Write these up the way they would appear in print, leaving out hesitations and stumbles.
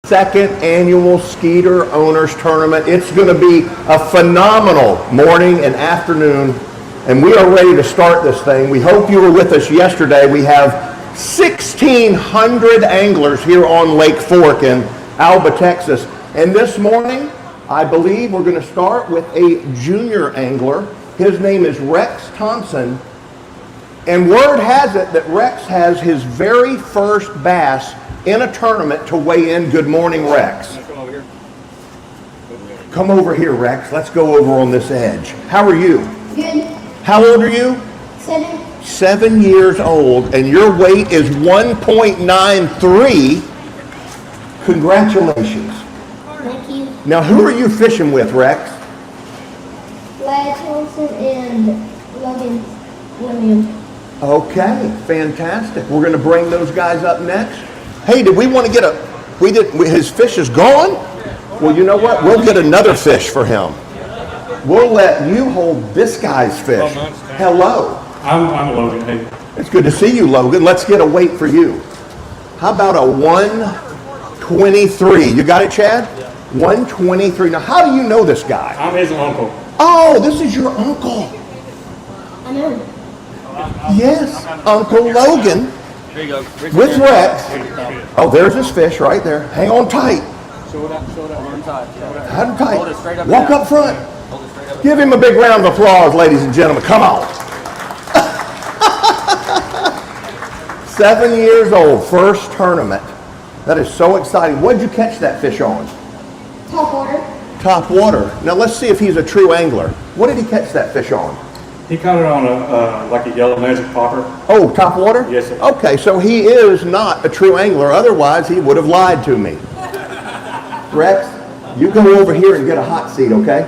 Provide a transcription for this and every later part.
Second annual Skeeter Owners Tournament. It's going to be a phenomenal morning and afternoon, and we are ready to start this thing. We hope you were with us yesterday. We have 1,600 anglers here on Lake Fork in Alba, Texas. And this morning, I believe we're going to start with a junior angler. His name is Rex Thompson. And word has it that Rex has his very first bass in a tournament to weigh in. Good morning, Rex. Come over here. Come over here, Rex. Let's go over on this edge. How are you? Good. How old are you? 7. 7 years old, and your weight is 1.93. Congratulations. Thank you. Now, who are you fishing with, Rex? Lad Thompson and Logan Williams. Okay, fantastic. We're going to bring those guys up next. Hey, did we want to get his fish is gone? Well, you know what? We'll get another fish for him. We'll let you hold this guy's fish. Hello. I'm Logan. Hey. It's good to see you, Logan. Let's get a weight for you. How about a 123? You got it, Chad? 123. Now, how do you know this guy? I'm his uncle. Oh, this is your uncle. I know. Yes, Uncle Logan. There you go. With Rex. Oh, there's his fish right there. Hang on tight. Show it up. Hold him tight. Hang on tight. Hold it straight up. Walk up front. Hold it straight up. Give him a big round of applause, ladies and gentlemen. Come on. 7 years old, first tournament. That is so exciting. What did you catch that fish on? Top water. Top water. Now let's see if he's a true angler. What did he catch that fish on? He caught it on like a yellow magic popper. Oh, top water? Yes, sir. Okay, so he is not a true angler. Otherwise, he would have lied to me. Rex, you go over here and get a hot seat, okay?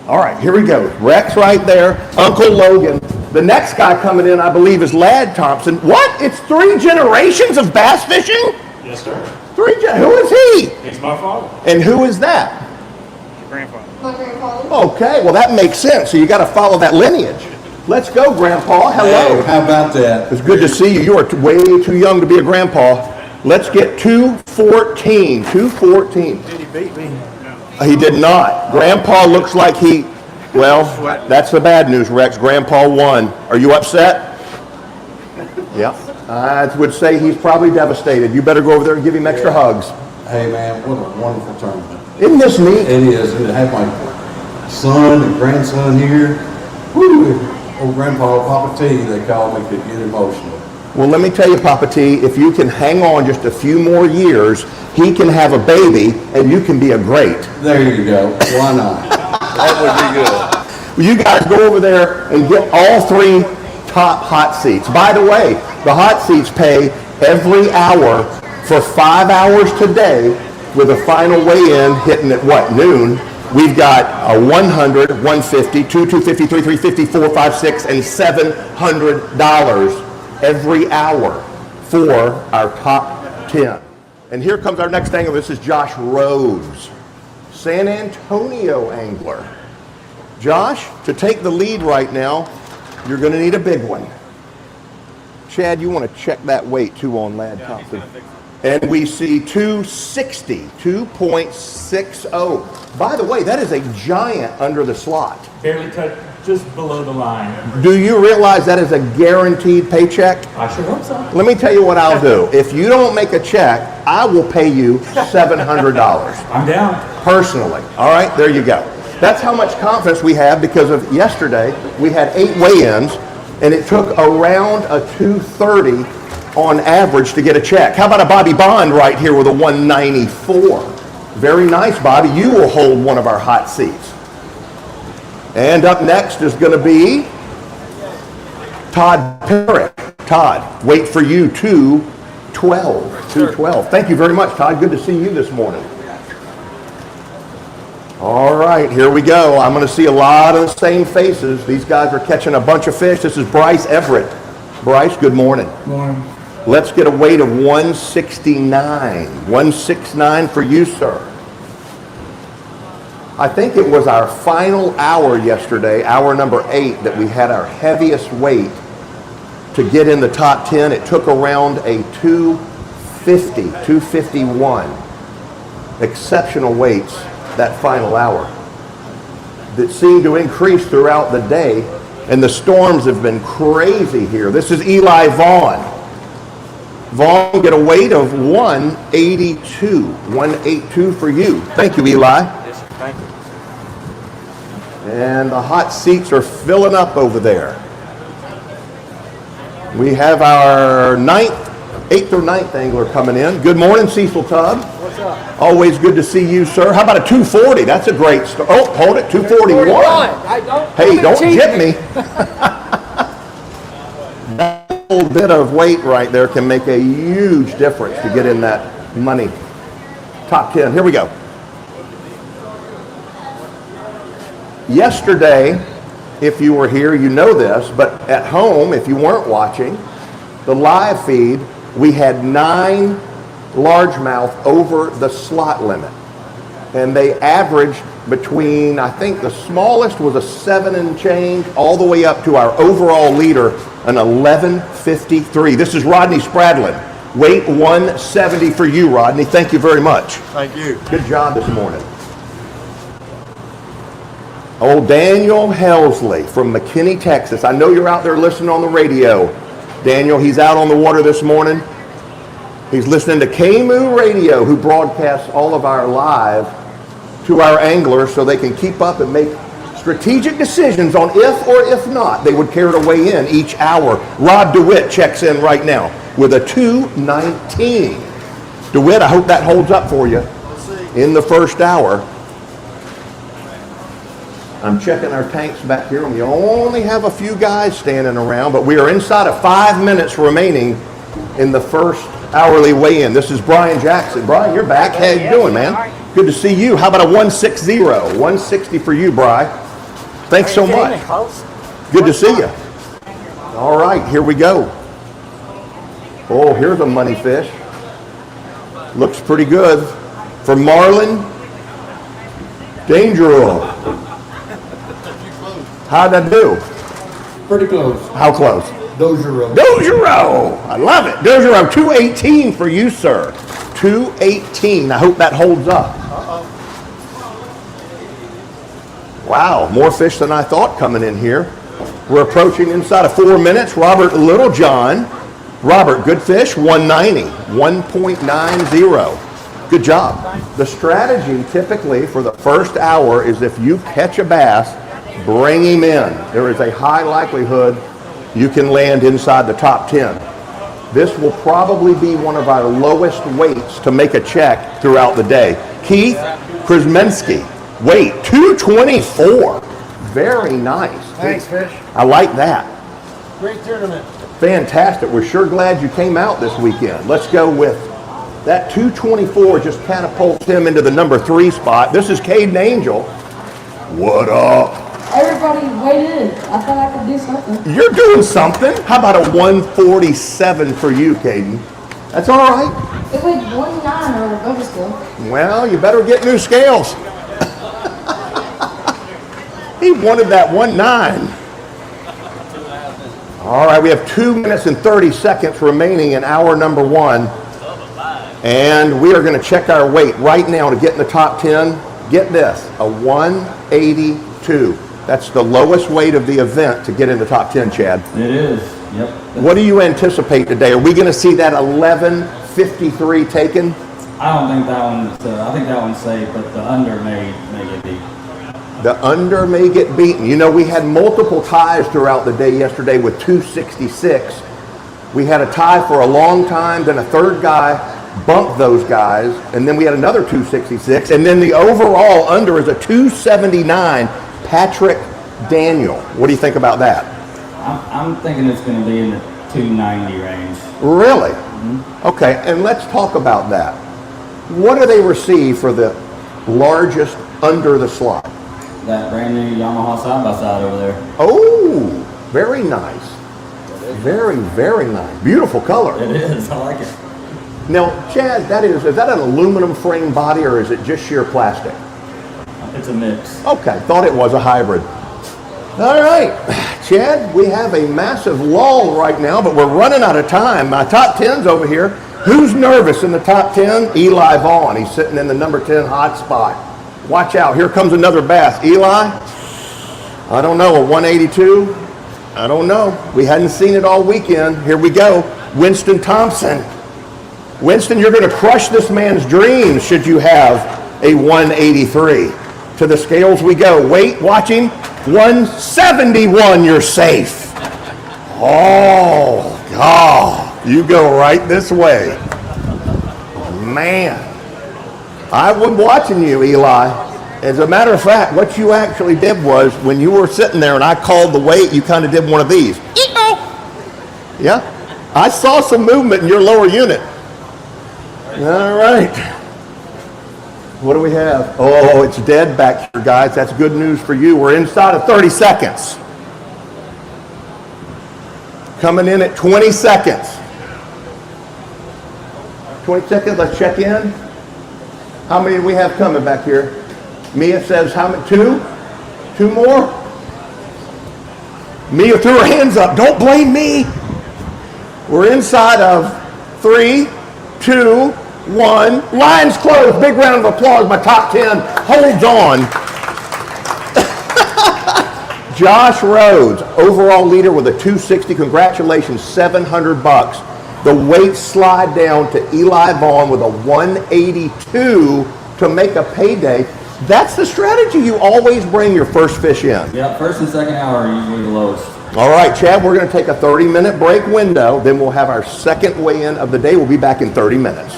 All right, here we go. Rex right there, Uncle Logan. The next guy coming in, I believe, is Lad Thompson. What? It's 3 generations of bass fishing? Yes, sir. Who is he? He's my father. And who is that? Grandfather. My grandfather. Okay, well that makes sense. So you got to follow that lineage. Let's go, Grandpa. Hello. Hey, how about that? It's good to see you. You are way too young to be a grandpa. Let's get 214. 214. Did he beat me? He did not. Grandpa looks like well, that's the bad news, Rex. Grandpa won. Are you upset? Yeah. I would say he's probably devastated. You better go over there and give him extra hugs. Hey man, what a wonderful tournament. Isn't this neat? It is, and to have my son and grandson here, whoo, old Grandpa Papa T, they call me, could get emotional. Well, let me tell you, Papa T, if you can hang on just a few more years, he can have a baby, and you can be a great. There you go. Why not? That would be good. Well, you guys go over there and get all 3 top hot seats. By the way, the hot seats pay every hour for 5 hours today, with a final weigh-in hitting at what, noon? We've got a 100, 150, 250, 350, 4, 5, 6, and $700 every hour for our top 10. And here comes our next angler. This is Josh Rose, San Antonio angler. Josh, to take the lead right now, you're going to need a big one. Chad, you want to check that weight too on Lad Thompson. And we see 260, 2.60. By the way, that is a giant under the slot. Barely touched, just below the line. Do you realize that is a guaranteed paycheck? I sure hope so. Let me tell you what I'll do. If you don't make a check, I will pay you $700. I'm down. Personally. All right, there you go. That's how much confidence we have because of yesterday. We had 8 weigh-ins, and it took around a 230 on average to get a check. How about a Bobby Bond right here with a 194? Very nice, Bobby. You will hold one of our hot seats. And up next is going to be Todd Perrick. Todd, wait for you, 212. 212. Thank you very much, Todd. Good to see you this morning. All right, here we go. I'm going to see a lot of the same faces. These guys are catching a bunch of fish. This is Bryce Everett. Bryce, good morning. Good morning. Let's get a weight of 169. 169 for you, sir. I think it was our final hour yesterday, hour number 8, that we had our heaviest weight to get in the top 10. It took around a 250, 251. exceptional weights that final hour that seem to increase throughout the day. And the storms have been crazy here. This is Eli Vaughn. Vaughn get a weight of 182. 182 for you. Thank you, Eli. Yes, sir. Thank you. And the hot seats are filling up over there. We have our 8th or 9th angler coming in. Good morning, Cecil Tubb. What's up? Always good to see you, sir. How about a 240? That's a great start. Oh, hold it, 241. Hey, don't tip me. That little bit of weight right there can make a huge difference to get in that money. Top 10, here we go. Yesterday, if you were here, you know this, but at home, if you weren't watching, the live feed, we had 9 largemouth over the slot limit. And they averaged between, I think the smallest was a 7 and change, all the way up to our overall leader, an 11.53. This is Rodney Spradlin. Weight 170 for you, Rodney. Thank you very much. Thank you. Good job this morning. Oh, Daniel Helsley from McKinney, Texas. I know you're out there listening on the radio. Daniel, he's out on the water this morning. He's listening to KMU Radio, who broadcasts all of our live to our anglers so they can keep up and make strategic decisions on if or if not they would care to weigh in each hour. Rob DeWitt checks in right now with a 219. DeWitt, I hope that holds up for you in the first hour. I'm checking our tanks back here, and we only have a few guys standing around, but we are inside of 5 minutes remaining in the first hourly weigh-in. This is Brian Jackson. Brian, you're back. How you doing, man? Good to see you. How about a 160? 160 for you, Brian. Thanks so much. Good to see you. All right, here we go. Oh, here's a money fish. Looks pretty good. For Marlin Dangerous. How'd I do? Pretty close. How close? Dozero. Dozero! I love it. Dozero, 218 for you, sir. 218. I hope that holds up. Wow, more fish than I thought coming in here. We're approaching inside of 4 minutes. Robert Littlejohn. Robert, good fish, 190. 1.90. Good job. The strategy typically for the first hour is if you catch a bass, bring him in. There is a high likelihood you can land inside the top 10. This will probably be one of our lowest weights to make a check throughout the day. Keith Krasmensky, weight 224. Very nice. Thanks, Fish. I like that. Great tournament. Fantastic. We're sure glad you came out this weekend. Let's go with that 224 just catapults him into the number 3 spot. This is Caden Angel. What up? Everybody weighed in. I thought I could do something. You're doing something. How about a 147 for you, Caden? That's all right. It weighed 1.9 or above still. Well, you better get new scales. He wanted that 1.9. All right, we have 2 minutes and 30 seconds remaining in hour number 1. And we are going to check our weight right now to get in the top 10. Get this, a 182. That's the lowest weight of the event to get in the top 10, Chad. It is, yep. What do you anticipate today? Are we going to see that 11.53 taken? I don't think that one's, I think that one's safe, but the under may get beat. The under may get beaten. You know, we had multiple ties throughout the day yesterday with 266. We had a tie for a long time, then a third guy bumped those guys, and then we had another 266, and then the overall under is a 279, Patrick Daniel. What do you think about that? I'm thinking it's going to be in the 290 range. Really? Mm-hmm. Okay, and let's talk about that. What do they receive for the largest under the slot? That brand new Yamaha side-by-side over there. Oh, very nice. Very, very nice. Beautiful color. It is, I like it. Now, Chad, is that an aluminum frame body or is it just sheer plastic? It's a mix. Okay, thought it was a hybrid. All right, Chad, we have a massive lull right now, but we're running out of time. My top 10's over here. Who's nervous in the top 10? Eli Vaughn. He's sitting in the number 10 hot spot. Watch out. Here comes another bass. Eli? I don't know. A 182? I don't know. We hadn't seen it all weekend. Here we go. Winston Thompson. Winston, you're going to crush this man's dreams should you have a 183. To the scales we go. Wait, watching. 171. You're safe. Oh, God. You go right this way. Man. I was watching you, Eli. As a matter of fact, what you actually did was when you were sitting there and I called the weight, you kind of did one of these. Yeah. I saw some movement in your lower unit. All right. What do we have? Oh, it's dead back here, guys. That's good news for you. We're inside of 30 seconds. Coming in at 20 seconds. 20 seconds, let's check in. How many do we have coming back here? Mia says how many? 2? 2 more? Mia threw her hands up. Don't blame me. We're inside of 3, 2, 1. Lines closed. Big round of applause. My top 10 holds on. Josh Rhodes, overall leader with a 260. Congratulations, $700. The weight slide down to Eli Vaughn with a 182 to make a payday. That's the strategy. You always bring your first fish in. Yeah, first and second hour are usually the lowest. All right, Chad, we're going to take a 30-minute break window. Then we'll have our second weigh-in of the day. We'll be back in 30 minutes.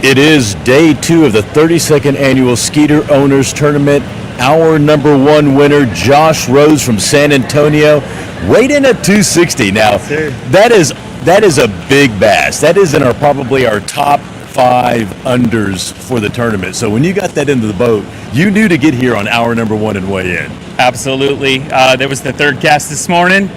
It is day 2 of the 32nd annual Skeeter Owners Tournament. Our number 1 winner, Josh Rhodes from San Antonio, weighed in at 260. Now, that is a big bass. That is in probably our top 5 unders for the tournament. So when you got that into the boat, you knew to get here on our number 1 and weigh in. Absolutely. There was the third cast this morning.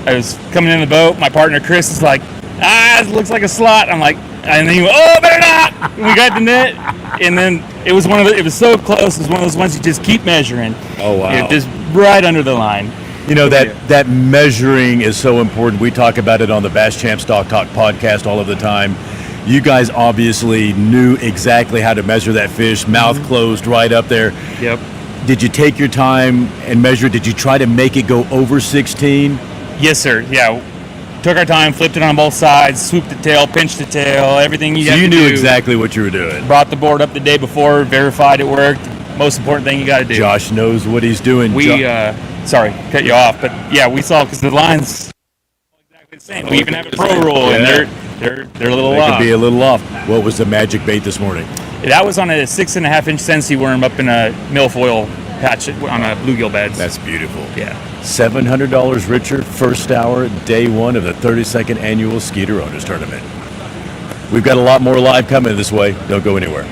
I was coming in the boat. My partner Chris is like, it looks like a slot. I'm like, and then he went, oh, better not. And we got the net, and then it was it was so close. It was one of those ones you just keep measuring. Oh, wow. Just right under the line. You know, that measuring is so important. We talk about it on the Bass Champ Stock Talk podcast all of the time. You guys obviously knew exactly how to measure that fish, mouth closed right up there. Yep. Did you take your time and measure? Did you try to make it go over 16? Yes, sir. Yeah. took our time, flipped it on both sides, swooped the tail, pinched the tail, everything you So have you to knew do. exactly what you were doing. Brought the board up the day before, verified it worked. Most important thing you got to do. Josh knows what he's doing. Sorry, cut you off, but yeah, we saw because the lines exactly the same. We even have a pro rule, and they're a little They off. could be a little off. What was the magic bait this morning? That was on a 6.5-inch Sensi worm up in a milfoil patch on a bluegill beds. That's beautiful. Yeah. $700 richer, first hour, day one of the 32nd annual Skeeter Owners Tournament. We've got a lot more live coming this way. Don't go anywhere.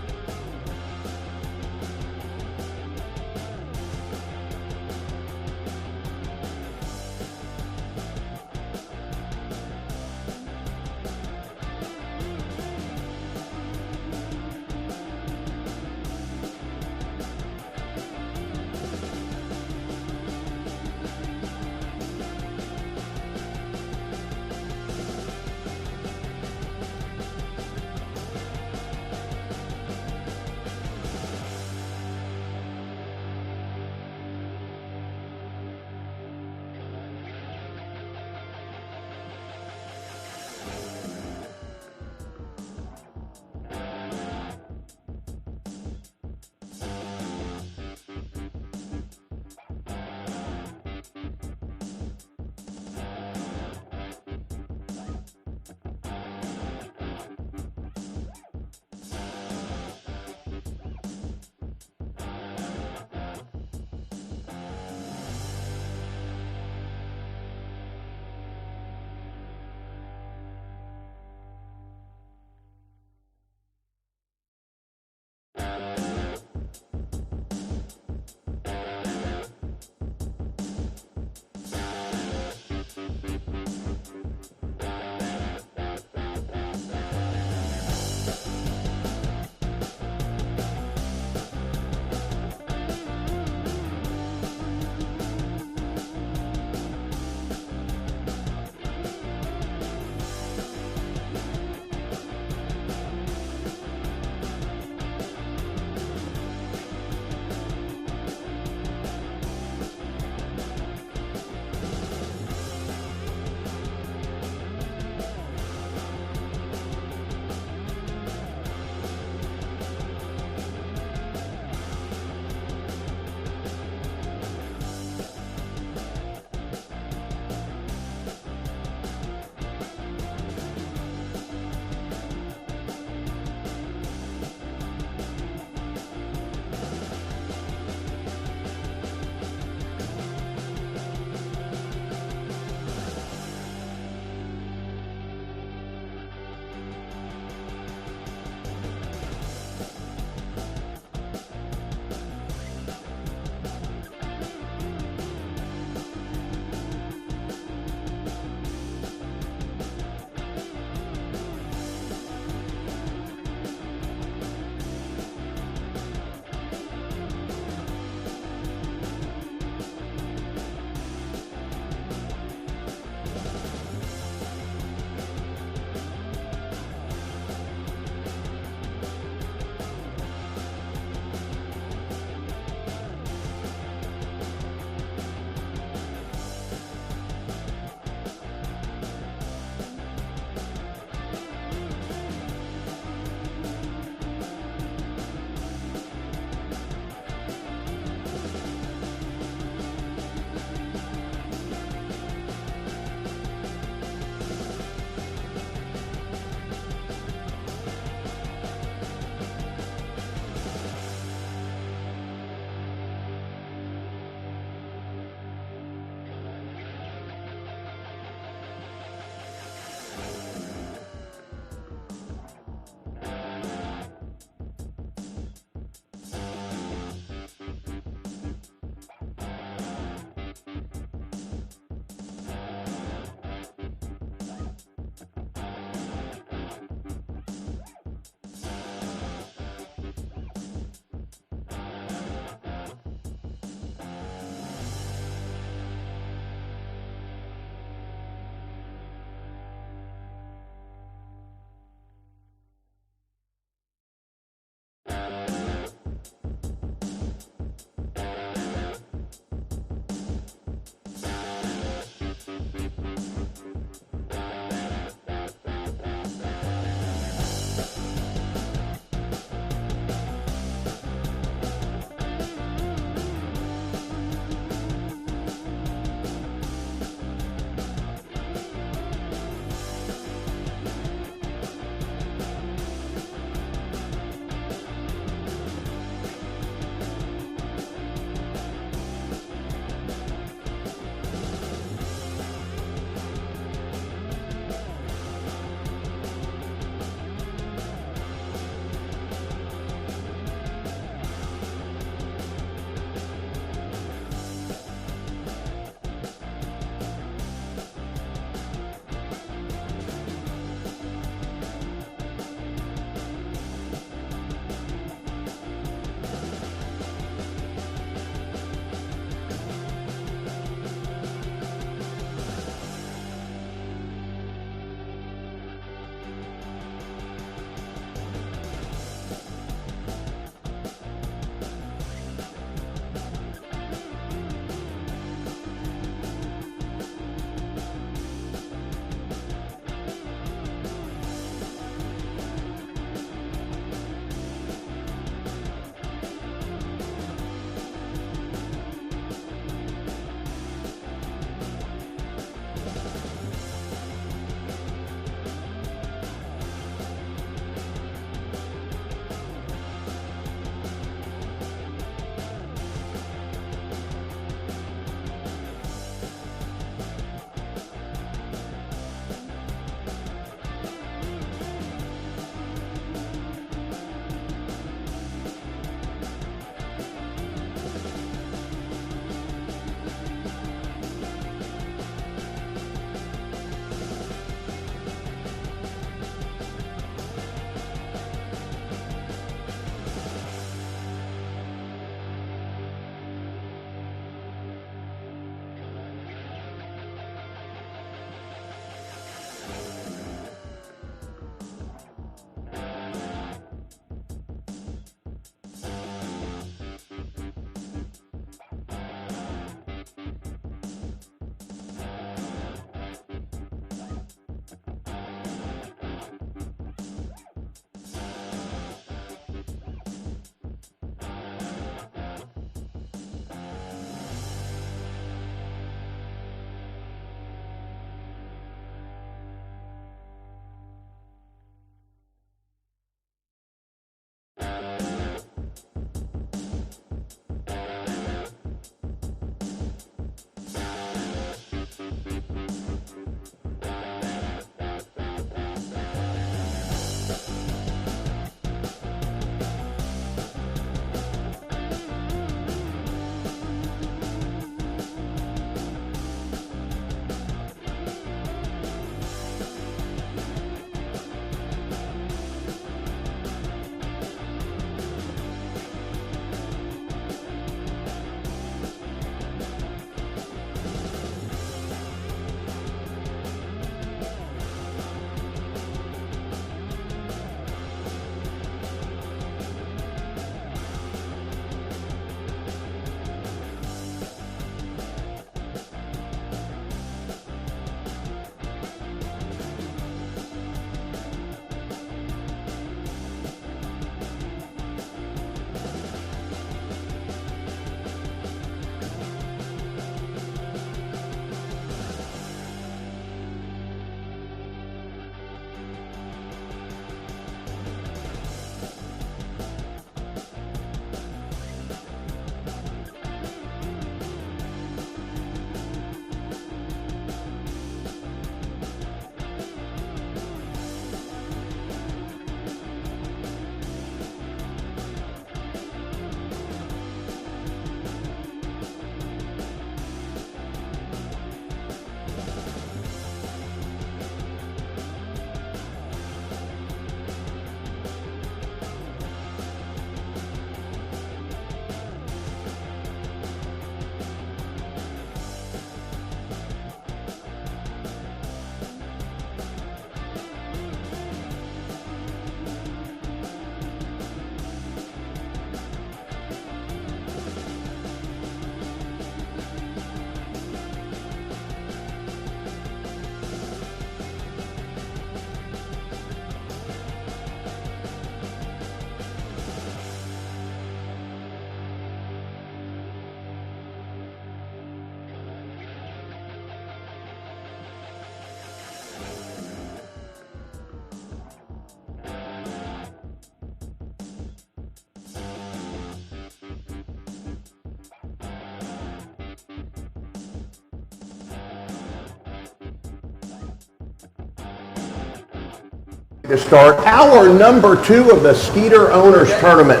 To start hour number 2 of the Skeeter Owners Tournament.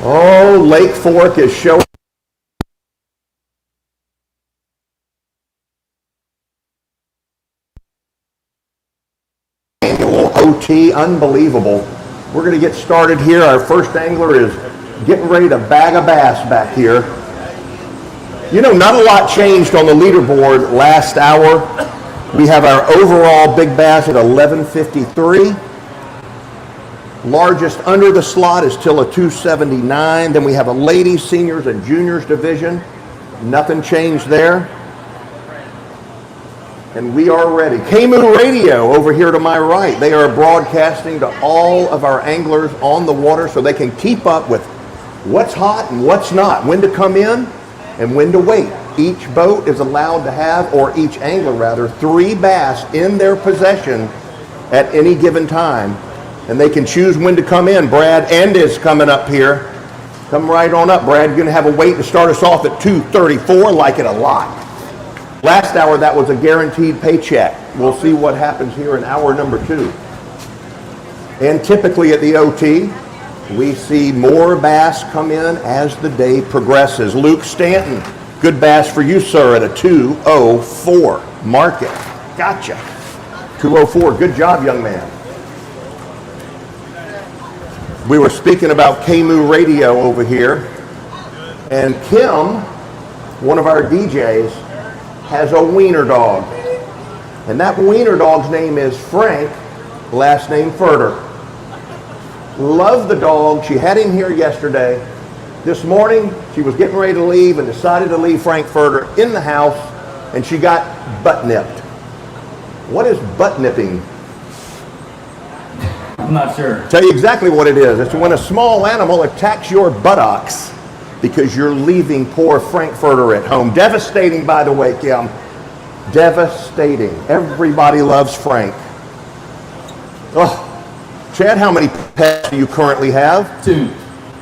Oh, Lake Fork is showing. Annual OT, unbelievable. We're going to get started here. Our first angler is getting ready to bag a bass back here. You know, not a lot changed on the leaderboard last hour. We have our overall big bass at 1153. Largest under the slot is still a 279. Then we have a ladies, seniors, and juniors division. Nothing changed there. And we are ready. KMOO Radio over here to my right. They are broadcasting to all of our anglers on the water so they can keep up with what's hot and what's not, when to come in and when to wait. Each boat is allowed to have, or each angler rather, 3 bass in their possession at any given time. And they can choose when to come in. Brad End is coming up here. Come right on up, Brad. You're going to have a wait to start us off at 2:34. Like it a lot. Last hour, that was a guaranteed paycheck. We'll see what happens here in hour number 2. And typically at the OT, we see more bass come in as the day progresses. Luke Stanton, good bass for you, sir, at a 204. Mark it. Gotcha. 204. Good job, young man. We were speaking about KMOO Radio over here, and Kim, one of our DJs, has a wiener dog. And that wiener dog's name is Frank, last name Furter. Love the dog. She had him here yesterday. This morning, she was getting ready to leave and decided to leave Frank Furter in the house, and she got butt nipped. What is butt nipping? I'm not sure. Tell you exactly what it is. It's when a small animal attacks your buttocks because you're leaving poor Frank Furter at home. Devastating, by the way, Kim. Devastating. Everybody loves Frank. Oh, Chad, how many pets do you currently have? 2.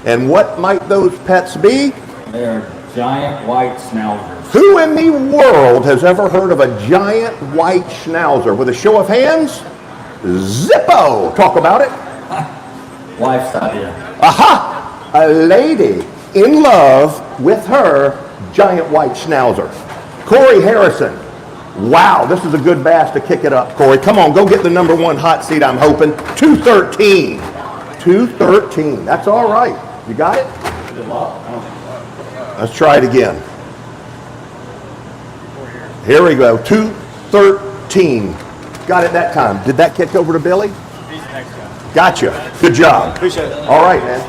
And what might those pets be? They are giant white schnauzers. Who in the world has ever heard of a giant white schnauzer? With a show of hands? Zippo! Talk about it. Wife's idea. Aha! A lady in love with her giant white schnauzer. Corey Harrison. Wow, this is a good bass to kick it up, Corey. Come on, go get the number 1 hot seat, I'm hoping. 213. 213. That's all right. You got it? Let's try it again. Here we go. 213. Got it that time. Did that kick over to Billy? He's the next guy. Gotcha. Good job. Appreciate it. All right, man.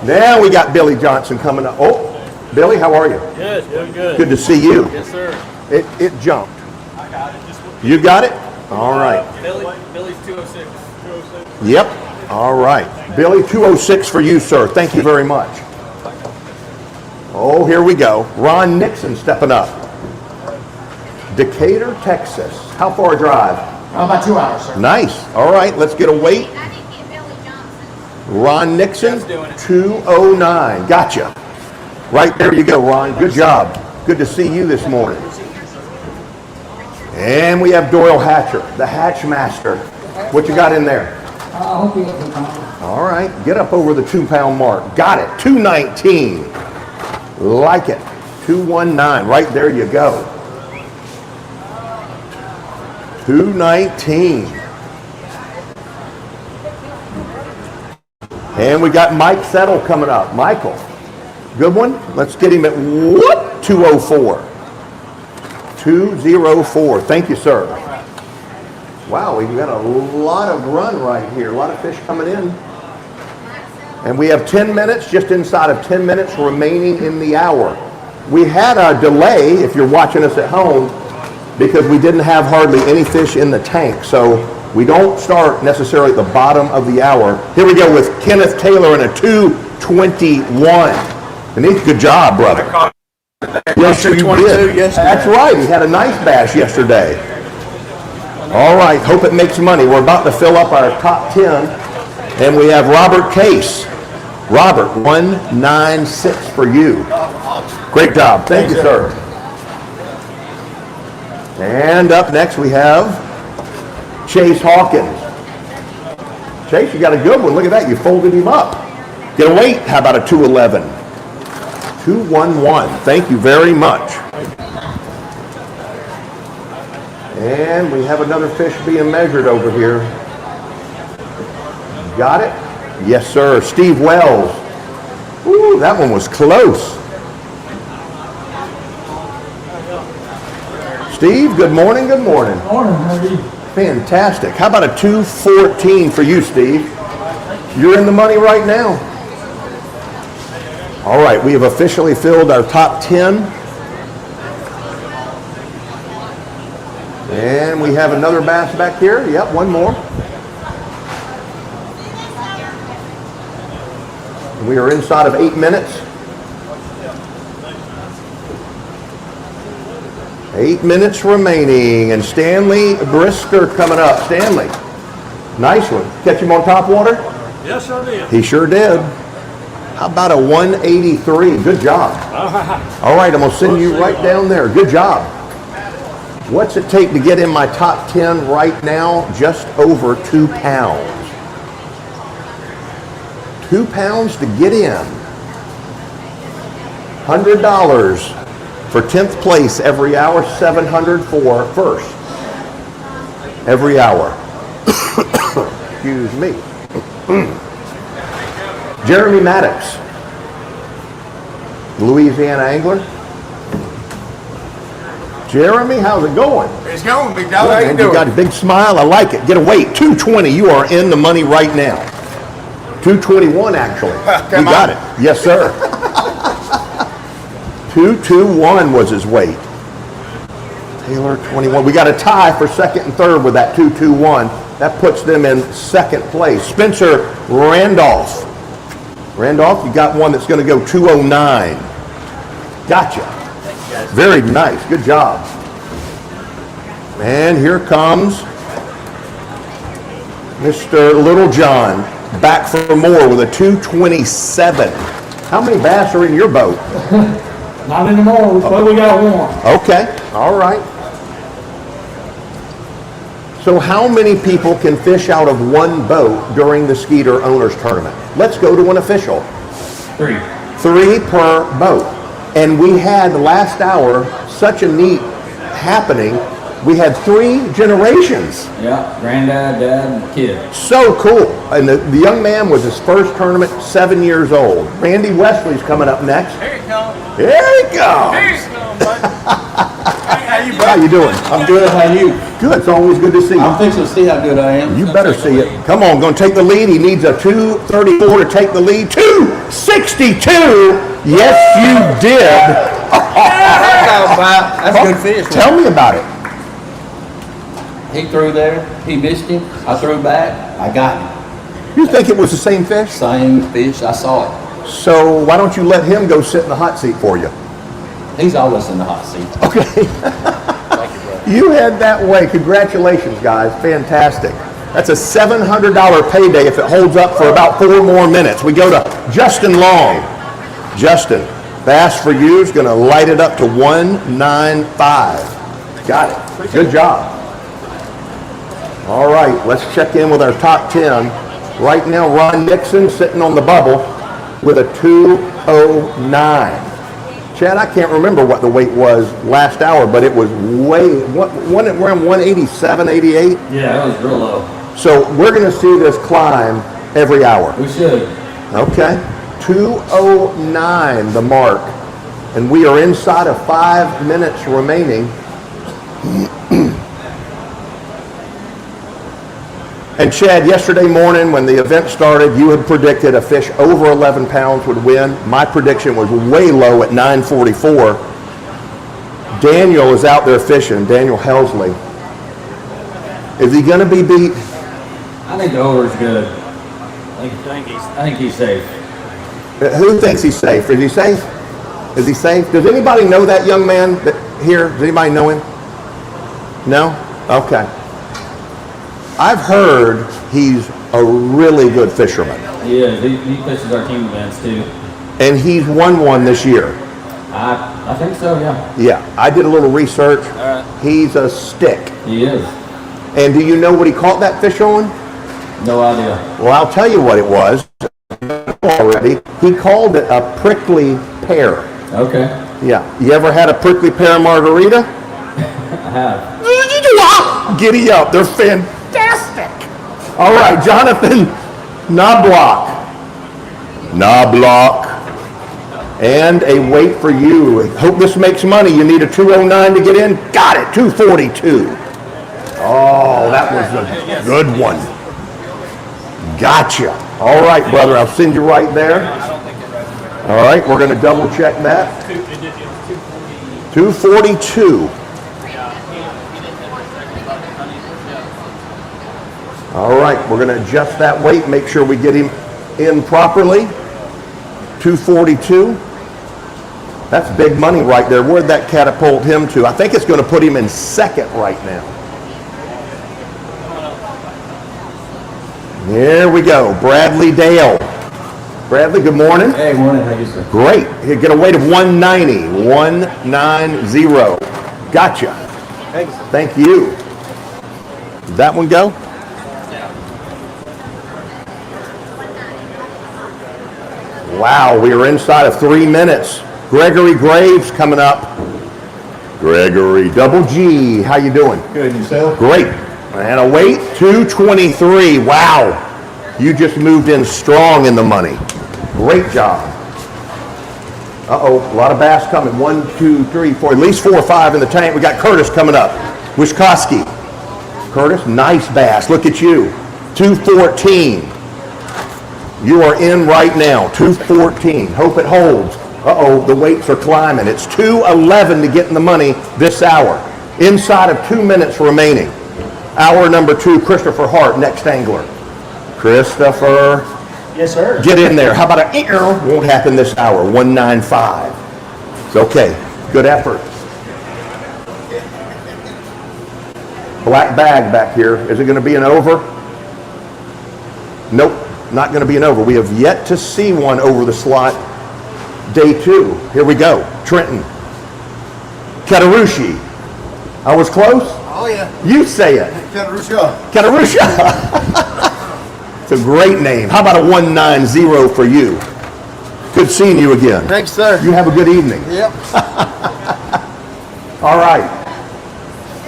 Now we got Billy Johnson coming up. Oh, Billy, how are you? Good, doing good. Good to see you. Yes, sir. It jumped. I got it. You got it? All right. Billy's 206. 206. Yep. All right. Billy, 206 for you, sir. Thank you very much. Oh, here we go. Ron Nixon stepping up. Decatur, Texas. How far a drive? About 2 hours, sir. Nice. All right, let's get a weight. I didn't get Billy Johnson. Ron Nixon, Jeff's doing it. 209. Gotcha. Right there you go, Ron. Good job. Good to see you this morning. And we have Doyle Hatcher, the Hatch Master. What you got in there? I hope you look at All right, get up over the 2-pound mark. Got it. 219. Like it. 219. Right there you go. 219. And we got Mike Settle coming up. Michael, good one. Let's get him at what? 204. 204. Thank you, sir. Wow, we've got a lot of run right here. A lot of fish coming in. And we have 10 minutes, just inside of 10 minutes remaining in the hour. We had a delay, if you're watching us at home, because we didn't have hardly any fish in the tank. So we don't start necessarily at the bottom of the hour. Here we go with Kenneth Taylor in a 221. And good job, brother. Yes, you did. That's right. He had a nice bass yesterday. All right. Hope it makes money. We're about to fill up our top 10. And we have Robert Case. Robert, 196 for you. Great job. Thank you, sir. And up next we have Chase Hawkins. Chase, you got a good one. Look at that. You folded him up. Get a weight. How about a 211? 211. Thank you very much. And we have another fish being measured over here. Got it? Yes, sir. Steve Wells. Ooh, that one was close. Steve, good morning, good morning. Morning, how are you? Fantastic. How about a 214 for you, Steve? You're in the money right now. All right, we have officially filled our top 10. And we have another bass back here. Yep, one more. We are inside of 8 minutes. 8 minutes remaining, and Stanley Brisker coming up. Stanley, nice one. Catch him on top water? Yes, I did. He sure did. How about a 183? Good job. All right, I'm going to send you right down there. Good job. What's it take to get in my top 10 right now? Just over 2 pounds. 2 pounds to get in. $100 for 10th place every hour, $700 for first. Every hour. Excuse me. Jeremy Maddox, Louisiana angler. Jeremy, how's it going? It's going, big dog. How you You doing? got a big smile. I like it. Get a weight. 220. You are in the money right now. 221, actually. You got it. Yes, sir. 221 was his weight. Taylor, 21. We got a tie for second and third with that 221. That puts them in second place. Spencer Randolph. Randolph, you got one that's going to go 209. Gotcha. Very nice. Good job. And here comes Mr. Littlejohn back for more with a 227. How many bass are in your boat? Not anymore, but we got one. Okay, all right. So how many people can fish out of one boat during the Skeeter Owners Tournament? Let's go to an official. 3. 3 per boat. And we had last hour such a neat happening. We had 3 generations. Yeah, granddad, dad, and kid. So cool. And the young man was his first tournament, 7 years old. Randy Wesley's coming up next. Here you go. Here he comes. Here you go, bud. How you, How you doing? I'm good, how you? Good. It's always good to see I'm you. fixing to see how good I am. You better see it. Come on, going to take the lead. He needs a 234 to take the lead. 262. Yes, you did. That's good fish. Tell me about it. He threw there, he missed him, I threw back, I got him. You think it was the same fish? Same fish, I saw it. So why don't you let him go sit in the hot seat for you? He's always in the hot seat. Okay. You head that way. Congratulations, guys. Fantastic. That's a $700 payday if it holds up for about 4 more minutes. We go to Justin Long. Justin, bass for you is going to light it up to 195. Got it. Good job. All right, let's check in with our top 10. Right now, Ron Nixon sitting on the bubble with a 209. Chad, I can't remember what the weight was last hour, but it was way, around 187, 88. Yeah, that was real low. So we're going to see this climb every hour. We should. Okay, 209 the mark, and we are inside of 5 minutes remaining. And Chad, yesterday morning when the event started, you had predicted a fish over 11 pounds would win. My prediction was way low at 944. Daniel is out there fishing, Daniel Helsley. Is he going to be beat? I think the over's good. I think he's safe. Who thinks he's safe? Is he safe? Is he safe? Does anybody know that young man here? Does anybody know him? No? Okay. I've heard he's a really good fisherman. He is. He fishes our team events too. And he's won one this year. I think so, yeah. Yeah, I did a little research. He's a stick. He is. And do you know what he caught that fish on? No idea. Well, I'll tell you what it was already. He called it a prickly pear. Okay. Yeah. You ever had a prickly pear margarita? I have. Giddy up. They're fantastic. All right, Jonathan Knobloch. And a wait for you. Hope this makes money. You need a 209 to get in. Got it. 242. Oh, that was a good one. Gotcha. All right, brother. I'll send you right there. All right, we're going to double check that. 242. All right, we're going to adjust that weight, make sure we get him in properly. 242. That's big money right there. Where'd that catapult him to? I think it's going to put him in second right now. There we go. Bradley Dale. Bradley, good morning. Hey, morning. How you, sir? Great. You get a weight of 190. 190. Gotcha. Thanks. Thank you. Did that one go? Wow, we are inside of 3 minutes. Gregory Graves coming up. Gregory, double G, how you doing? Good, and yourself? Great. And a weight, 223. Wow, you just moved in strong in the money. Great job. Uh-oh, a lot of bass coming. 1, 2, 3, 4, at least 4 or 5 in the tank. We got Curtis coming up. Wishkowski. Curtis, nice bass. Look at you. 214. You are in right now, 214. Hope it holds. Uh-oh, the weights are climbing. It's 211 to get in the money this hour. Inside of 2 minutes remaining. Hour number 2, Christopher Hart, next angler. Christopher. Yes, sir. Get in there. How about a won't happen this hour, 195. It's okay, good effort. Black bag back here. Is it going to be an over? Nope. Not going to be an over. We have yet to see one over the slot. Day 2. Here we go. Trenton. Katarusha. I was close? Oh, yeah. You say it. Katarusha. Katarusha. It's a great name. How about a 190 for you? Good seeing you again. Thanks, sir. You have a good evening. Yep. All right.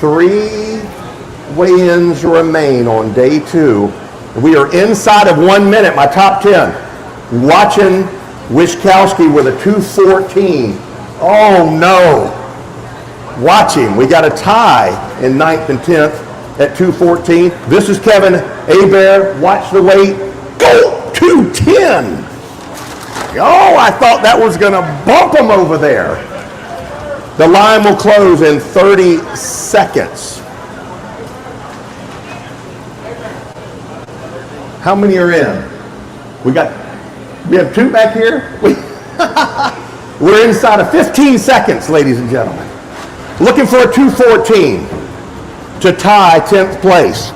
3 weigh-ins remain on day 2. We are inside of 1 minute, my top 10. Watching Wishkowski with a 214. Oh no. Watch him. We got a tie in 9th and 10th at 214. This is Kevin Hebert. Watch the weight. Go! 210. Oh, I thought that was going to bump him over there. The line will close in 30 seconds. How many are in? We have 2 back here. We're inside of 15 seconds, ladies and gentlemen. Looking for a 214 to tie 10th place.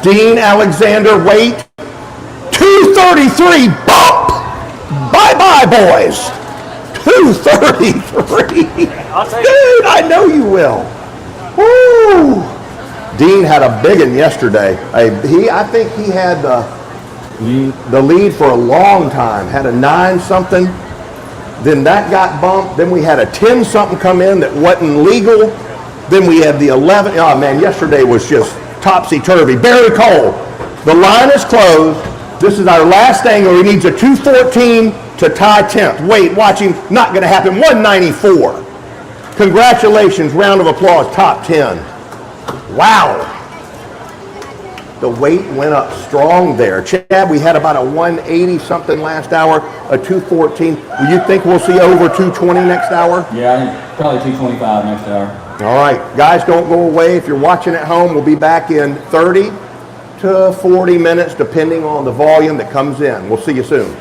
Dean Alexander, weight 233. Bump! Bye-bye, boys. 233. Dude, I know you will. Woo! Dean had a big one yesterday. I think he had the lead for a long time. Had a 9-something. Then that got bumped. Then we had a 10-something come in that wasn't legal. Then we had the 11. Oh, man, yesterday was just topsy-turvy. Barry Cole, the line is closed. This is our last angler. He needs a 214 to tie 10th. Wait, watch him. Not going to happen. 194. Congratulations. Round of applause. Top 10. Wow. The weight went up strong there. Chad, we had about a 180 something last hour, a 214. Do you think we'll see over 220 next hour? Yeah, I think probably 225 next hour. All right. Guys, don't go away. If you're watching at home, we'll be back in 30 to 40 minutes, depending on the volume that comes in. We'll see you soon.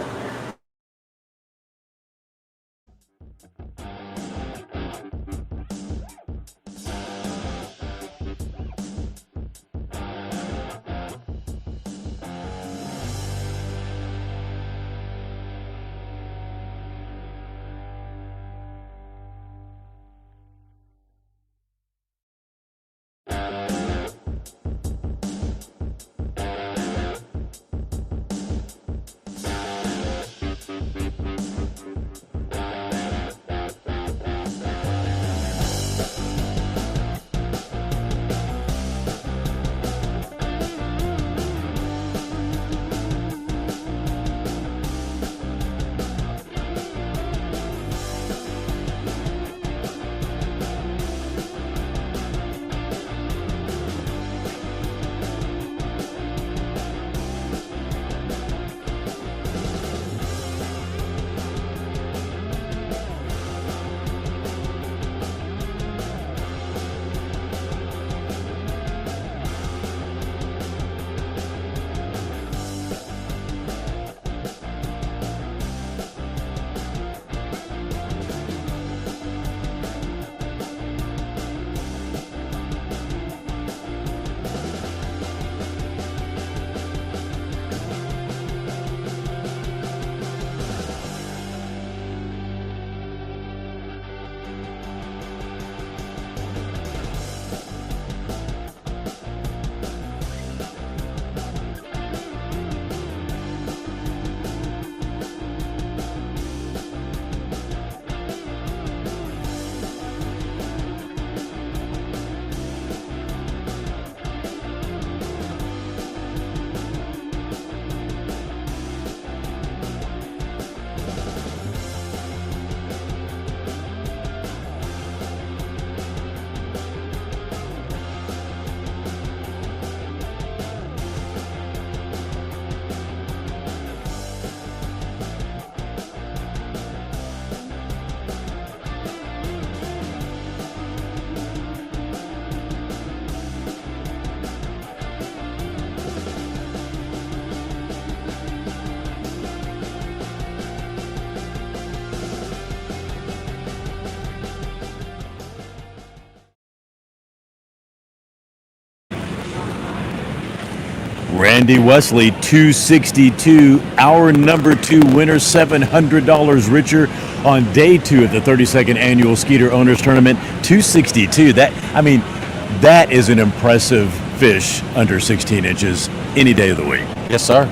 Randy Wesley, 262, our number 2 winner, $700 richer on day 2 of the 32nd annual Skeeter Owners Tournament. 262. That is an impressive fish under 16 inches any day of the week. Yes, sir.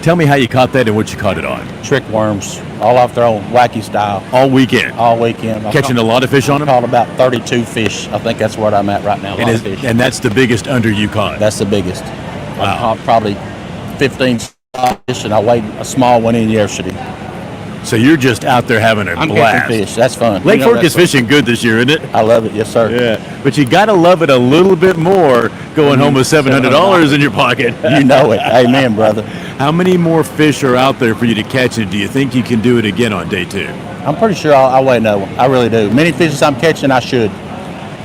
Tell me how you caught that and what you caught it on. Trick worms, all off their own wacky style. All weekend. All weekend. Catching a lot of fish on them? Caught about 32 fish. I think that's where I'm at right now. Fish. And that's the biggest under you caught? That's the biggest. Wow. I caught probably 15 fish, and I weighed a small one in yesterday. So you're just out there having a I'm blast. catching fish. That's fun. Lake Fork is fishing good this year, isn't it? I love it. Yes, sir. Yeah, but you got to love it a little bit more going home with $700 in your pocket. You know it. Amen, brother. How many more fish are out there for you to catch, and do you think you can do it again on day 2? I'm pretty sure I'll weigh another one. I really do. Many fishes I'm catching, I should.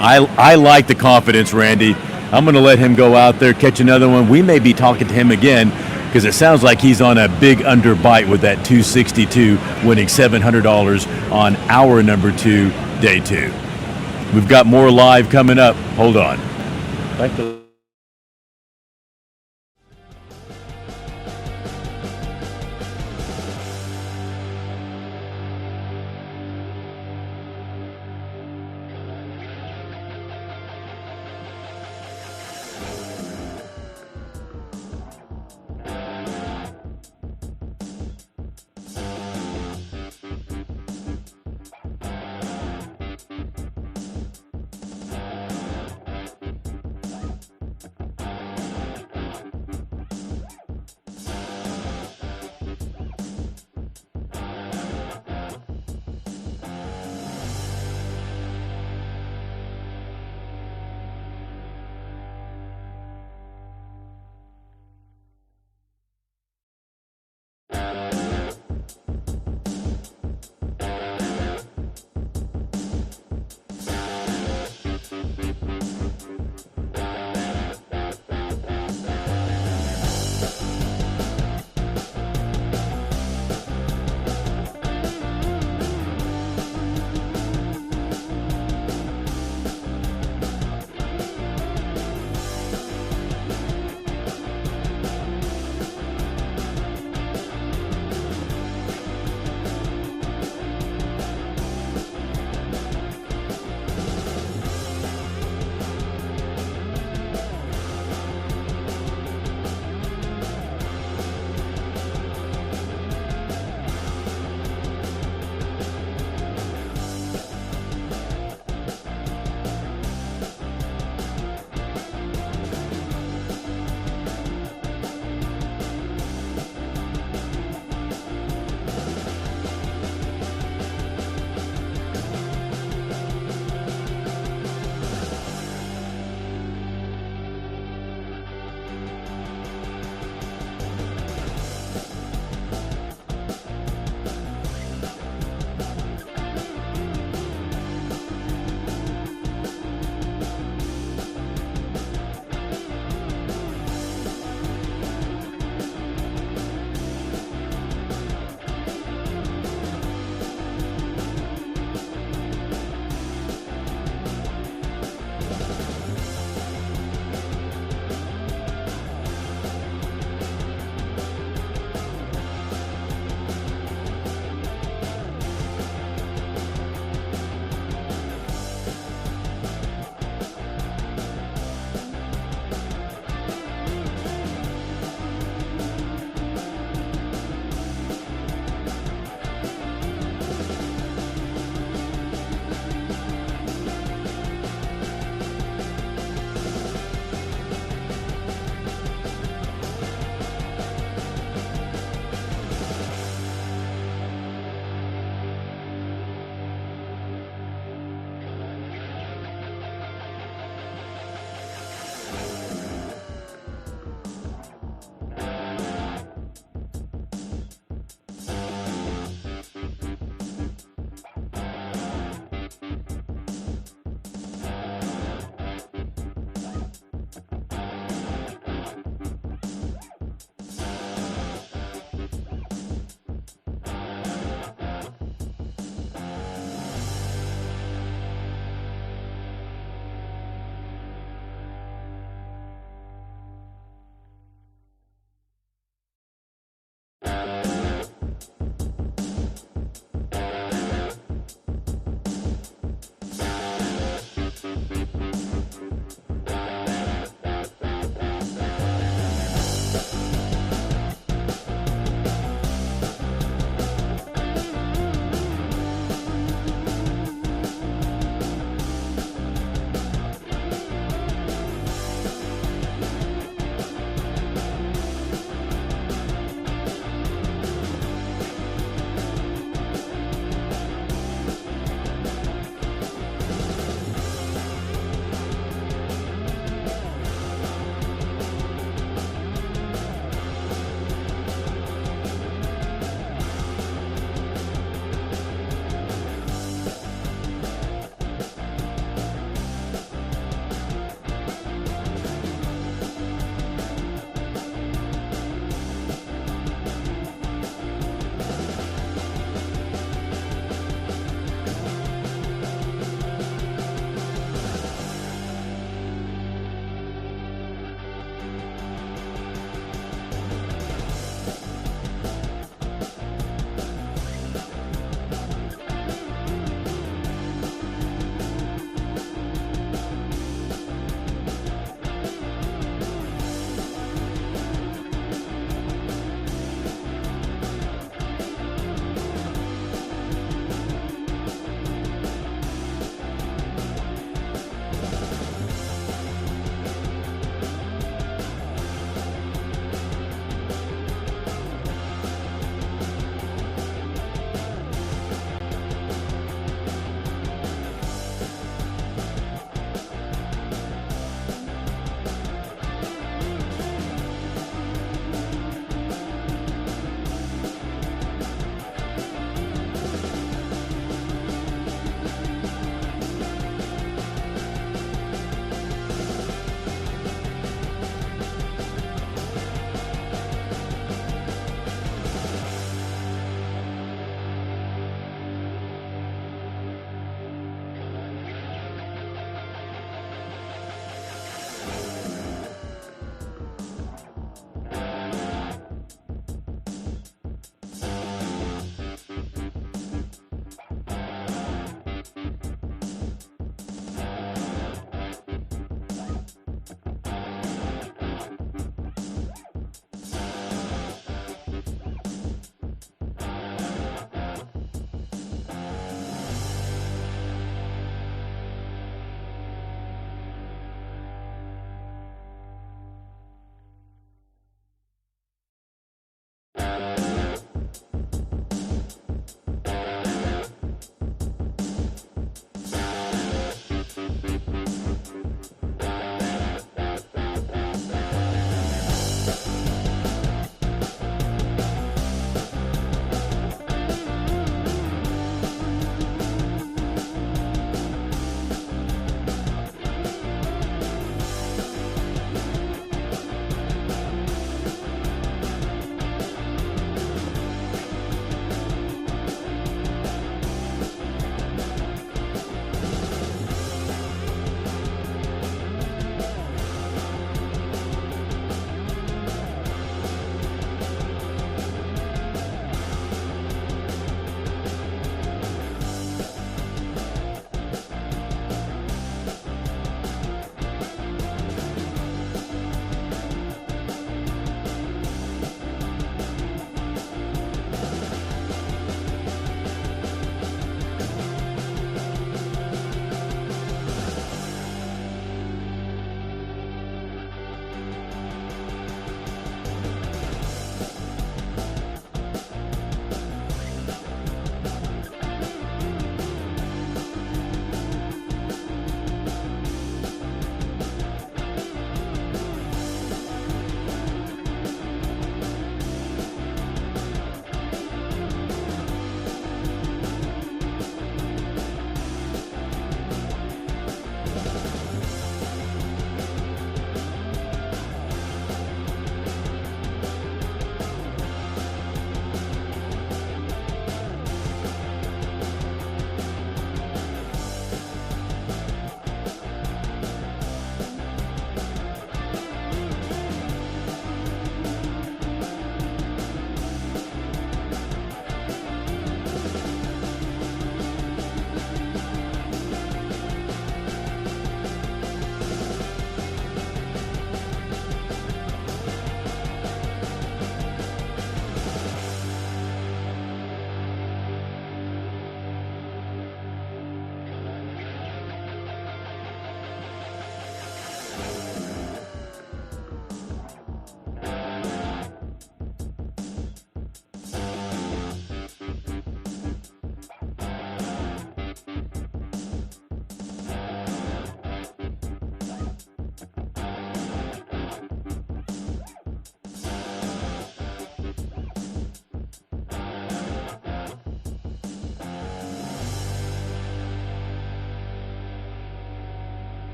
I like the confidence, Randy. I'm going to let him go out there, catch another one. We may be talking to him again because it sounds like he's on a big underbite with that 262, winning $700 on our number 2, day 2. We've got more live coming up. Hold on. Thank you.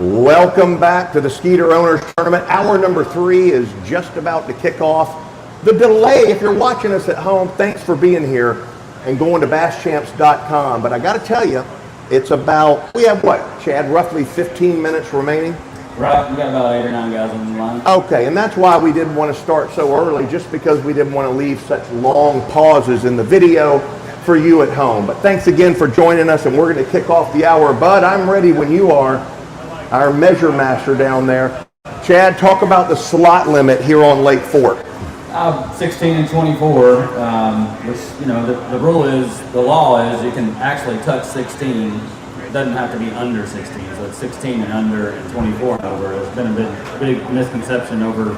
Welcome back to the Skeeter Owners Tournament. Hour number 3 is just about to kick off. The delay, if you're watching us at home, thanks for being here and going to basschamps.com. But I got to tell you, it's about, we have what, Chad, roughly 15 minutes remaining? Right, we got about 8 or 9 guys on the line. Okay, and that's why we didn't want to start so early, just because we didn't want to leave such long pauses in the video for you at home. But thanks again for joining us, and we're going to kick off the hour. Bud, I'm ready when you are, our measure master down there. Chad, talk about the slot limit here on Lake Fork. 16 and 24, which, you know, the rule is, the law is you can actually touch 16. It doesn't have to be under 16, so it's 16 and under and 24 and over. There's been a big misconception over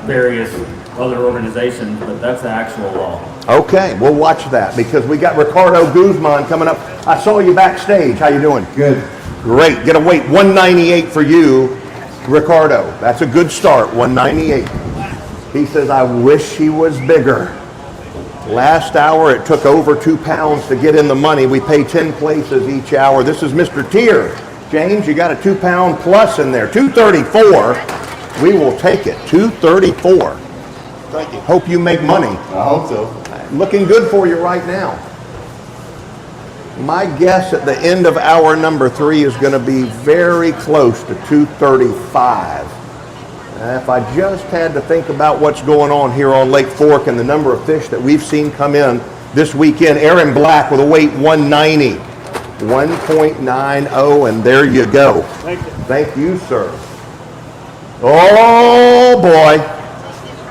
various other organizations, but that's the actual law. Okay, we'll watch that because we got Ricardo Guzman coming up. I saw you backstage. How you doing? Good. Great. Get a weight 198 for you, Ricardo. That's a good start, 198. He says, I wish he was bigger. Last hour, it took over 2 pounds to get in the money. We pay 10 places each hour. This is Mr. Tier. James, you got a 2 pound plus in there. 234. We will take it. 234. Thank you. Hope you make money. I hope so. Looking good for you right now. My guess at the end of hour number 3 is going to be very close to 235. If I just had to think about what's going on here on Lake Fork and the number of fish that we've seen come in this weekend, Aaron Black with a weight 190, 1.90, and there you go. Thank you. Thank you, sir. Oh boy,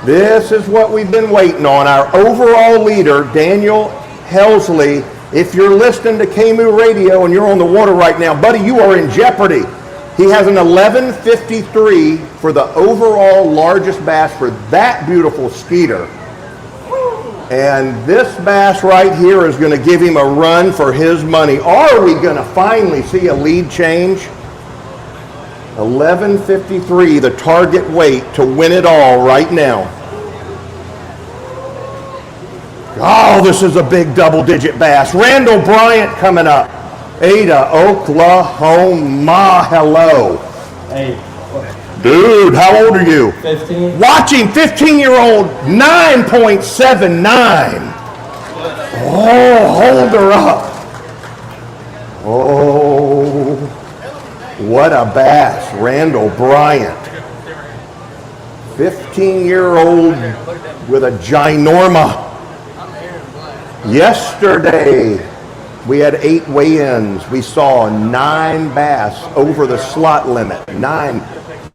this is what we've been waiting on. Our overall leader, Daniel Helsley. If you're listening to KMU Radio and you're on the water right now, buddy, you are in jeopardy. He has an 11.53 for the overall largest bass for that beautiful Skeeter. And this bass right here is going to give him a run for his money. Are we going to finally see a lead change? 11.53, the target weight to win it all right now. Oh, this is a big double-digit bass. Randall Bryant coming up. Ada, Oklahoma. Hello. Hey, Dude, how old are you? 15. Watching 15-year-old 9.79. Oh, hold her up. Oh, what a bass. Randall Bryant. 15-year-old with a ginorma. Yesterday, we had 8 weigh-ins. We saw 9 bass over the slot limit. 9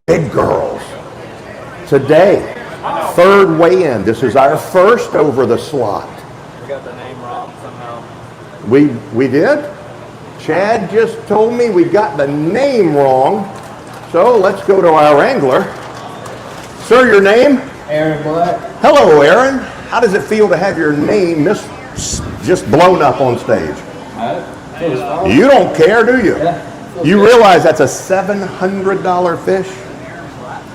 big girls. Today, 3rd weigh-in. This is our first over the slot. We got the name wrong somehow. We did? Chad just told me we got the name wrong. So let's go to our angler. Sir, your name? Aaron Black. Hello, Aaron. How does it feel to have your name just blown up on stage? Feels fine. You don't care, do you? Yeah. You realize that's a $700 fish?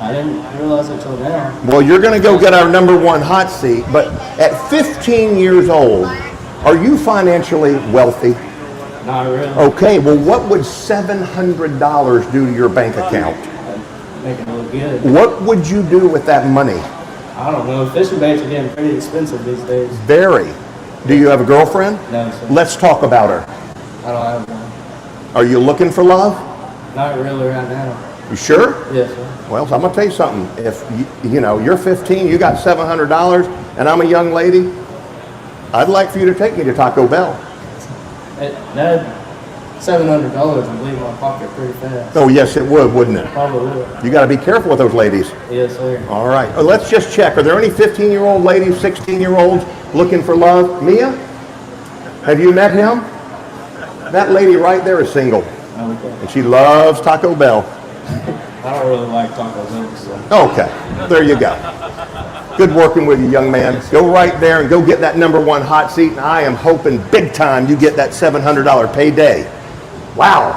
I didn't realize it till now. Well, you're going to go get our number 1 hot seat, but at 15 years old, are you financially wealthy? Not really. Okay, well, what would $700 do to your bank account? Make it look good. What would you do with that money? I don't know. Fishing baits are getting pretty expensive these days. Very. Do you have a girlfriend? No, sir. Let's talk about her. I don't have one. Are you looking for love? Not really right now. You sure? Yes, sir. Well, I'm going to tell you something. If you know, you're 15, you got $700, and I'm a young lady, I'd like for you to take me to Taco Bell. That $700 would leave my pocket pretty fast. Oh, yes, it would, wouldn't it? Probably would. You got to be careful with those ladies. Yes, sir. All right. Let's just check. Are there any 15-year-old ladies, 16-year-olds looking for love? Mia? Have you met him? That lady right there is single, Okay. and she loves Taco Bell. I don't really like Taco Bell, so. Okay, there you go. Good working with you, young man. Go right there and go get that number 1 hot seat, and I am hoping big time you get that $700 payday. Wow.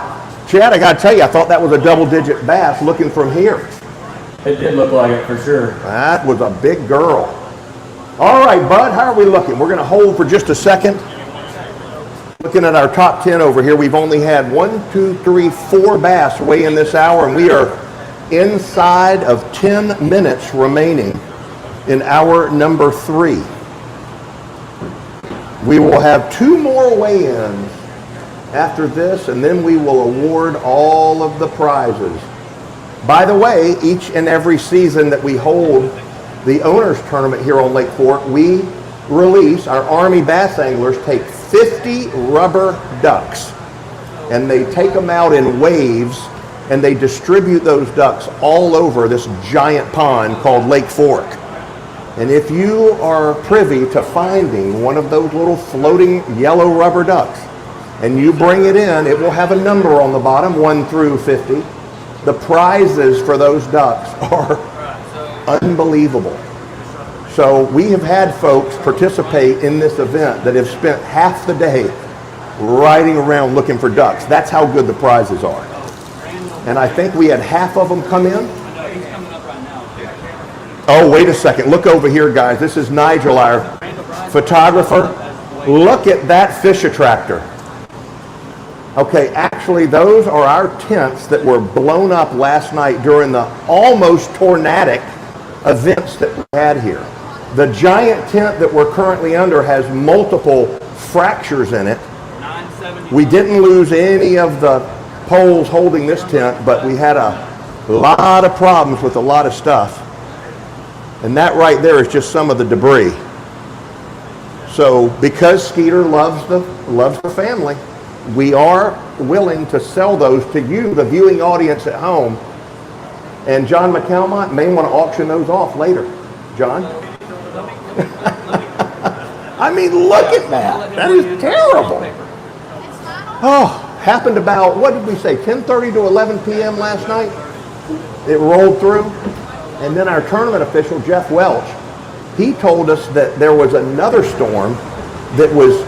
Chad, I got to tell you, I thought that was a double-digit bass looking from here. It did look like it for sure. That was a big girl. All right, Bud, how are we looking? We're going to hold for just a second. Looking at our top 10 over here, we've only had 1, 2, 3, 4 bass weigh in this hour, and we are inside of 10 minutes remaining in hour number 3. We will have 2 more weigh-ins after this, and then we will award all of the prizes. By the way, each and every season that we hold the owners tournament here on Lake Fork, we release, our Army bass anglers take 50 rubber ducks, and they take them out in waves, and they distribute those ducks all over this giant pond called Lake Fork. And if you are privy to finding one of those little floating yellow rubber ducks, and you bring it in, it will have a number on the bottom, 1 through 50. The prizes for those ducks are unbelievable. So we have had folks participate in this event that have spent half the day riding around looking for ducks. That's how good the prizes are. And I think we had half of them come in. Oh, wait a second. Look over here, guys. This is Nigel, our photographer. Look at that fish attractor. Okay, actually, those are our tents that were blown up last night during the almost tornadic events that we had here. The giant tent that we're currently under has multiple fractures in it. We didn't lose any of the poles holding this tent, but we had a lot of problems with a lot of stuff. And that right there is just some of the debris. So because Skeeter loves the family, we are willing to sell those to you, the viewing audience at home. And John McCalmont may want to auction those off later. John? I mean, look at that. That is terrible. Oh, happened about, what did we say, 10:30 to 11 p.m. last night? It rolled through. And then our tournament official, Jeff Welch, he told us that there was another storm that was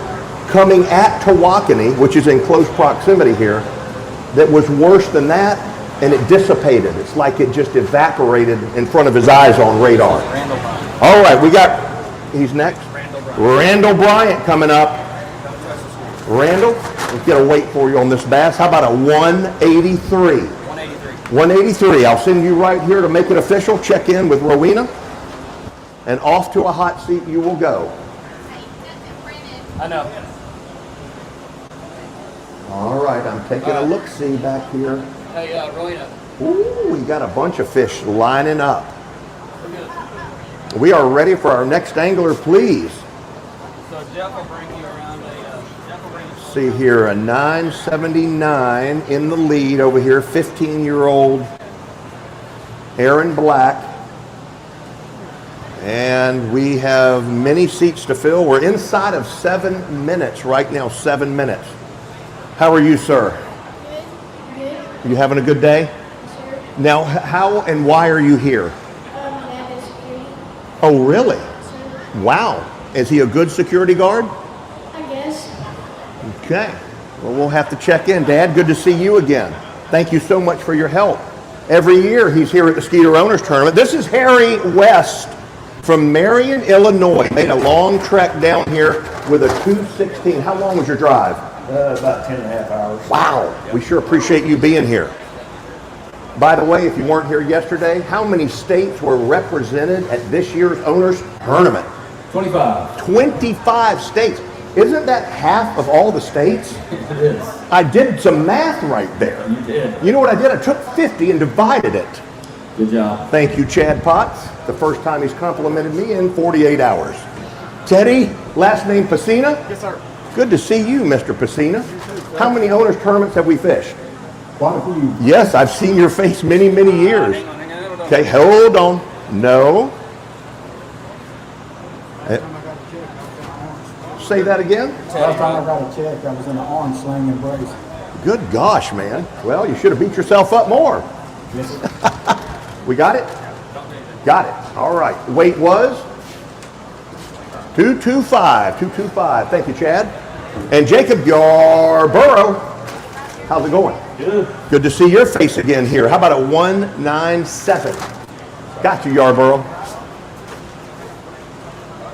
coming at Tawakoni, which is in close proximity here, that was worse than that, and it dissipated. It's like it just evaporated in front of his eyes on radar. All right, we got, he's next. Randall Bryant coming up. Randall, let's get a weight for you on this bass. How about a 183? 183. I'll send you right here to make it official. Check in with Rowena, and off to a hot seat you will go. I know. All right, I'm taking a look-see back here. Hey, Rowena. Ooh, we got a bunch of fish lining up. We are ready for our next angler, please. So Jeff will bring you around See here, a 979 in the lead over here, 15-year-old Aaron Black. And we have many seats to fill. We're inside of 7 minutes right now, 7 minutes. How are you, sir? Good. You having a good day? Sure. Now, how and why are you here? Dad is security. Oh, really? Sure. Wow. Is he a good security guard? I guess. Okay. Well, we'll have to check in. Dad, good to see you again. Thank you so much for your help. Every year he's here at the Skeeter Owners Tournament. This is Harry West from Marion, Illinois. Made a long trek down here with a 216. How long was your drive? About 10.5 hours. Wow. We sure appreciate you being here. By the way, if you weren't here yesterday, how many states were represented at this year's Owners Tournament? 25. 25 states. Isn't that half of all the states? It is. I did some math right there. You did. You know what I did? I took 50 and divided it. Good job. Thank you, Chad Potts. The first time he's complimented me in 48 hours. Teddy, last name Pacina? Yes, sir. Good to see you, Mr. Pacina. How many Owners Tournaments have we fished? Quite a few. Yes, I've seen your face many, many years. Okay, hold on. No. Say that again? Last time I got a check, I was in an arm sling embrace. Good gosh, man. Well, you should have beat yourself up more. We got it? Got it. All right. Weight was? 225. 225. Thank you, Chad. And Jacob Yarborough. How's it going? Good. Good to see your face again here. How about a 197? Got you, Yarborough.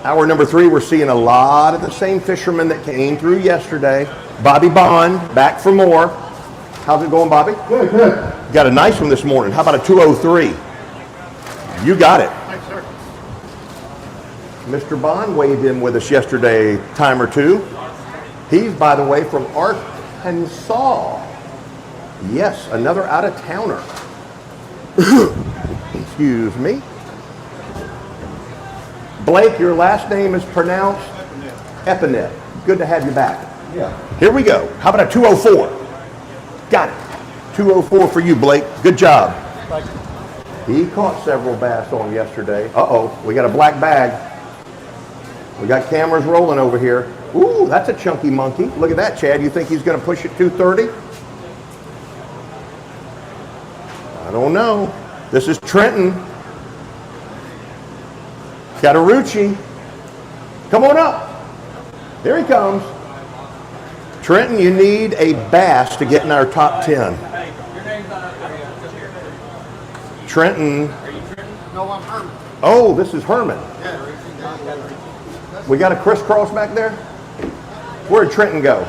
Hour number 3, we're seeing a lot of the same fishermen that came through yesterday. Bobby Bond, back for more. How's it going, Bobby? Good, good. Got a nice one this morning. How about a 203? You got it. Mr. Bond weighed in with us yesterday, time or two. He's, by the way, from Arkansas. Yes, another out-of-towner. Excuse me. Blake, your last name is pronounced Epinet. Good to have you back. Yeah. Here we go. How about a 204? Got it. 204 for you, Blake. Good job. He caught several bass on yesterday. Uh-oh, we got a black bag. We got cameras rolling over here. Ooh, that's a chunky monkey. Look at that, Chad. You think he's going to push it 230? I don't know. This is Trenton. Got a Rucci. Come on up. Here he comes. Trenton, you need a bass to get in our top 10. Your name's not up there yet. Just here. Trenton. Are you Trenton? No, I'm Herman. Oh, this is Herman. We got a crisscross back there? Where'd Trenton go?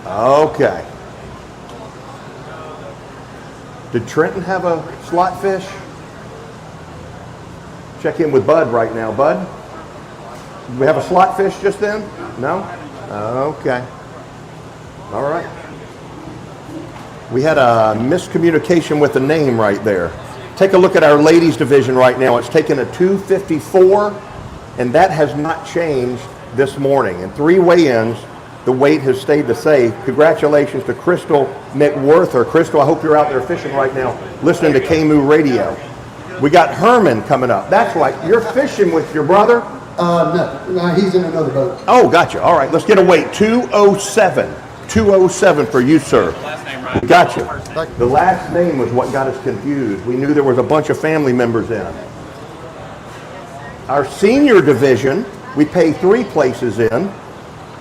Okay. Did Trenton have a slot fish? Check in with Bud right now. Bud? Did we have a slot fish just then? No? Okay. All right. We had a miscommunication with the name right there. Take a look at our ladies division right now. It's taken a 254, and that has not changed this morning. In 3 weigh-ins, the weight has stayed the same. Congratulations to Crystal McWhorter. Crystal, I hope you're out there fishing right now, listening to KMU Radio. We got Herman coming up. That's right. You're fishing with your brother? No, he's in another boat. Oh, gotcha. All right, let's get a weight. 207. 207 for you, sir. Gotcha. The last name was what got us confused. We knew there was a bunch of family members in. Our senior division, we pay 3 places in.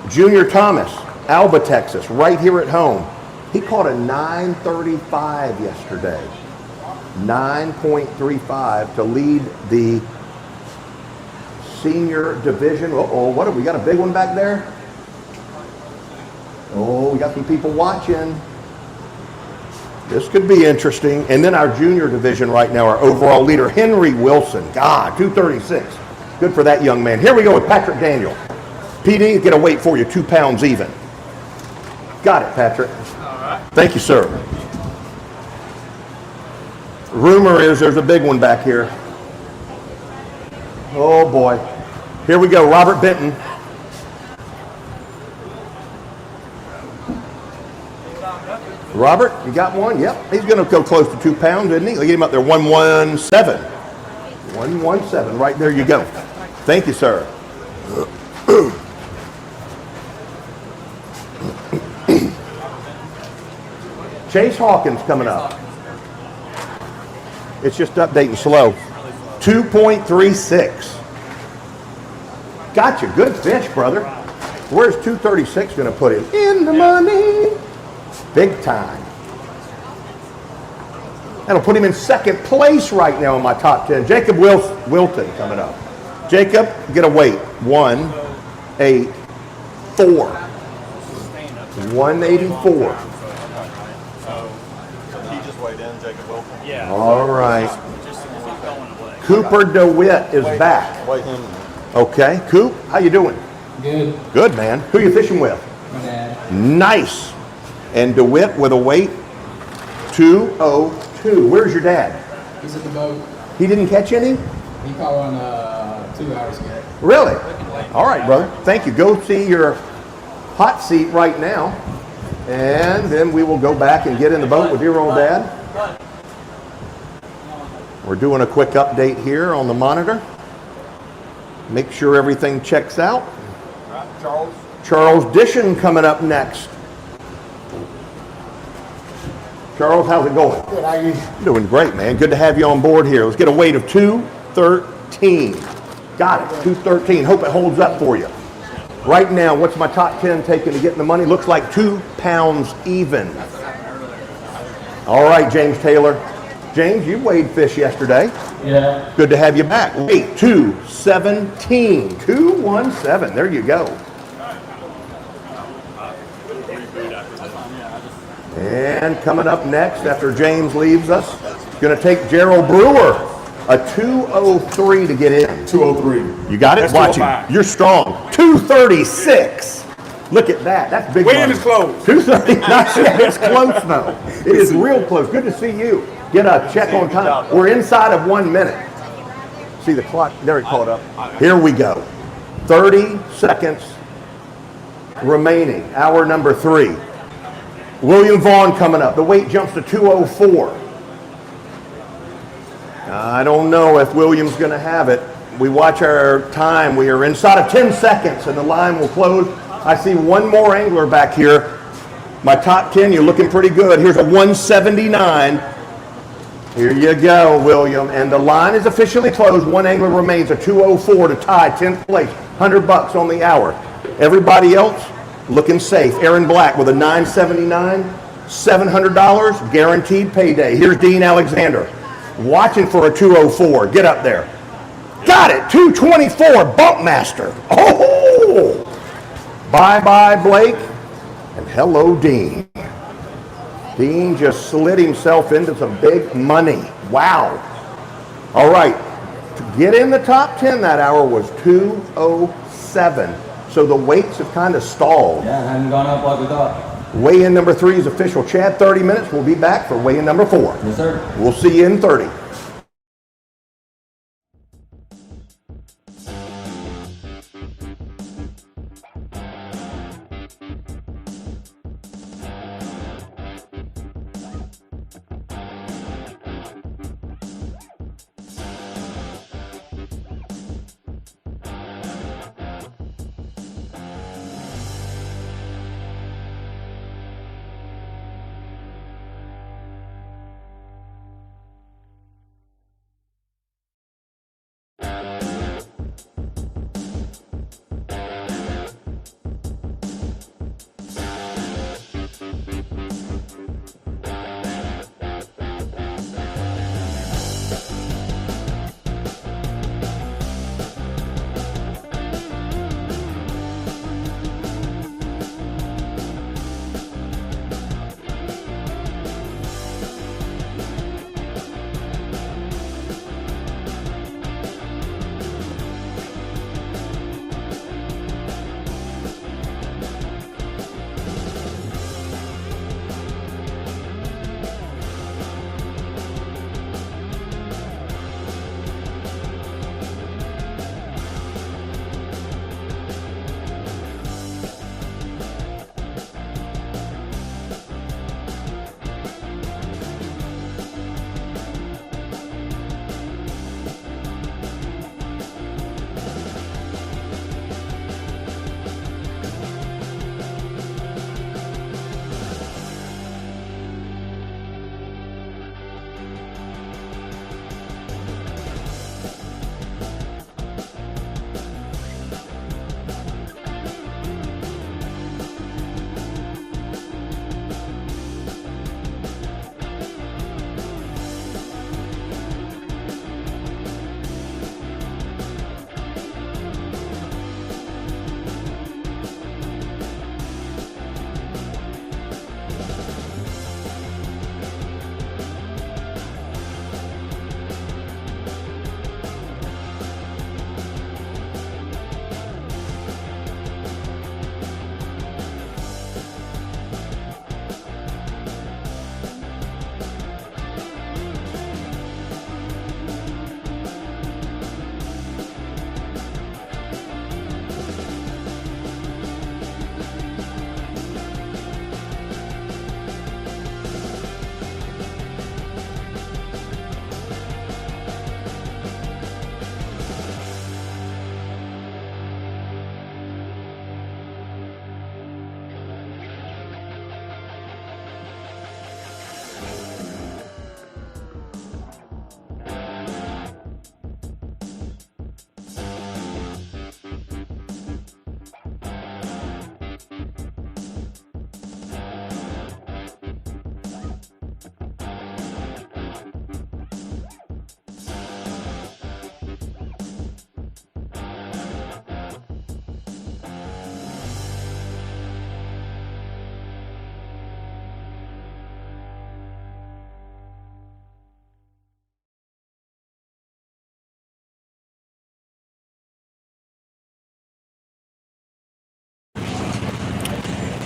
Junior Thomas, Alba, Texas, right here at home. He caught a 935 yesterday. 9.35 to lead the senior division. Uh-oh, what have we got? A big one back there? Oh, we got some people watching. This could be interesting. And then our junior division right now, our overall leader, Henry Wilson. God, 236. Good for that young man. Here we go with Patrick Daniel. PD, get a weight for you, 2 pounds even. Got it, Patrick. All right. Thank you, sir. Rumor is there's a big one back here. Oh boy. Here we go, Robert Benton. Robert, you got one? Yep. He's going to go close to 2 pounds, isn't he? Look at him up there, 117. 117, right there you go. Thank you, sir. Chase Hawkins coming up. It's just updating slow. 2.36. Gotcha. Good fish, brother. Where's 236 going to put him? In the money. Big time. That'll put him in second place right now in my top 10. Jacob Wilton coming up. Jacob, get a weight. 184. 184. He just weighed in, Jacob Wilson. Yeah. All right. Cooper DeWitt is back. Weigh him. Okay. Coop, how you doing? Good. Good, man. Who you fishing with? My dad. Nice. And DeWitt with a weight 202. Where's your dad? He's at the boat. He didn't catch any? He caught one 2 hours ago. Really? All right, brother. Thank you. Go see your hot seat right now. And then we will go back and get in the boat with your old dad. We're doing a quick update here on the monitor. Make sure everything checks out. Right, Charles. Charles Dishon coming up next. Charles, how's it going? Good, how are you? Doing great, man. Good to have you on board here. Let's get a weight of 213. Got it, 213. Hope it holds up for you. Right now, what's my top 10 taking to get in the money? Looks like 2 pounds even. All right, James Taylor. James, you weighed fish yesterday. Yeah. Good to have you back. Weight 217. 217. There you go. And coming up next, after James leaves us, going to take Gerald Brewer. A 203 to get in. 203. You got it? That's Watch 205. it. You're strong. 236. Look at that. That's big. William money. is close. 230. Not yet. It's close though. It is real close. Good to see you. Get a check on time. We're inside of 1 minute. See the clock. There it caught up. Here we go. 30 seconds remaining. Hour number 3. William Vaughn coming up. The weight jumps to 204. I don't know if William's going to have it. We watch our time. We are inside of 10 seconds and the line will close. I see one more angler back here. My top 10, you're looking pretty good. Here's a 179. Here you go, William. And the line is officially closed. One angler remains, a 204 to tie 10th place. $100 on the hour. Everybody else looking safe. Aaron Black with a 979. $700 guaranteed payday. Here's Dean Alexander. Watching for a 204. Get up there. Got it. 224. Bumpmaster. Oh! Bye-bye, Blake. And hello, Dean. Dean just slid himself into some big money. Wow. All right. To get in the top 10 that hour was 207. So the weights have kind of stalled. Yeah, it hadn't gone up like we thought. Weigh-in number 3 is official. Chad, 30 minutes. We'll be back for weigh-in number 4. Yes, sir. We'll see you in 30.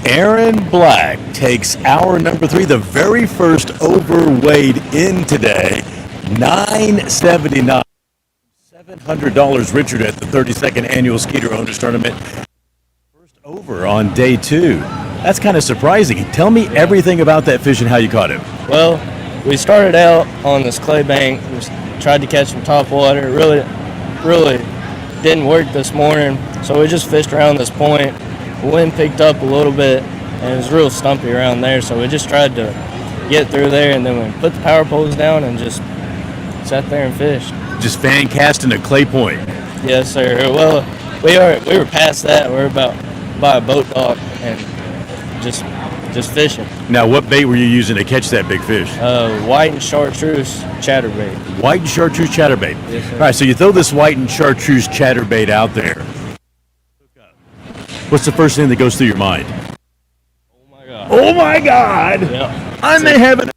Aaron Black takes hour number 3, the very first overweight in today, 979. $700 richer at the 32nd Annual Skeeter Owners Tournament. First over on day 2. That's kind of surprising. Tell me everything about that fish and how you caught him. Well, we started out on this clay bank. We tried to catch some top water. Really didn't work this morning, so we just fished around this point. The wind picked up a little bit, and it was real stumpy around there, so we just tried to get through there, and then we put the power poles down and just sat there and fished. Just fan casting a clay point. Yes, sir. Well, we were past that. We're about by a boat dock and just fishing. Now, what bait were you using to catch that big fish? White and chartreuse chatterbait. White and chartreuse chatterbait. Yes, sir. All right, so you throw this white and chartreuse chatterbait out there. What's the first thing that goes through your mind? Oh my God. Oh my God! Yep. I may have an.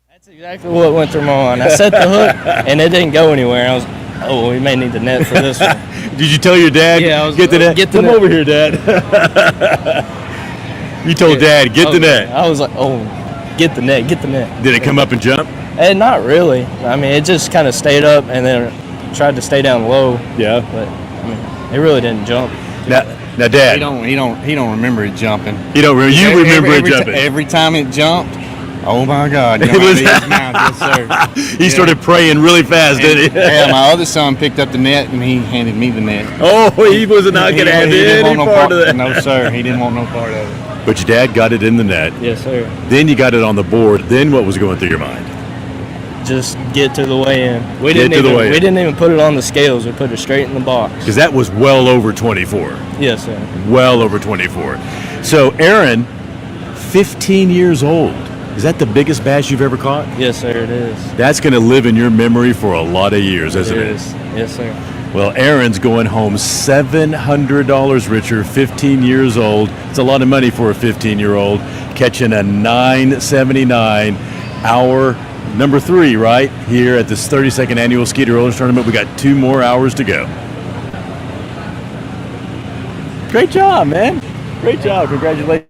That's exactly what went through my mind. I set the hook and it didn't go anywhere. I was, oh, we may need the net for this one. Did you tell your dad? Yeah, I was get the net. get the Come net. over here, Dad. You told Dad, get the net. I was like, oh, get the net, get the net. Did it come up and jump? And not really. I mean, it just kind of stayed up and then tried to stay down low. Yeah. But I mean, it really didn't jump. Now, Dad. He don't remember it jumping. You don't remember? You remember it jumping? Every time it jumped. Oh my God! You know, It was- his mouth, yes, sir. He started praying really fast, didn't he? Yeah, my other son picked up the net and he handed me the net. Oh, he was not going to have didn't any want no part of that. No, sir. He didn't want no part of it. But your dad got it in the net. Yes, sir. Then you got it on the board. Then what was going through your mind? Just get to the weigh-in. We Get to the weigh-in. We didn't even put it on the scales. We put it straight in the box. Because that was well over 24. Yes, sir. Well over 24. So, Aaron, 15 years old. Is that the biggest bass you've ever caught? Yes, sir, it is. That's going to live in your memory for a lot of years, isn't it? It is. Yes, sir. Well, Aaron's going home $700 richer, 15 years old. It's a lot of money for a 15-year-old, catching a 979 hour number 3 right here at this 32nd Annual Skeeter Owners Tournament. We got 2 more hours to go. Great job, man. Great job. Congratulations.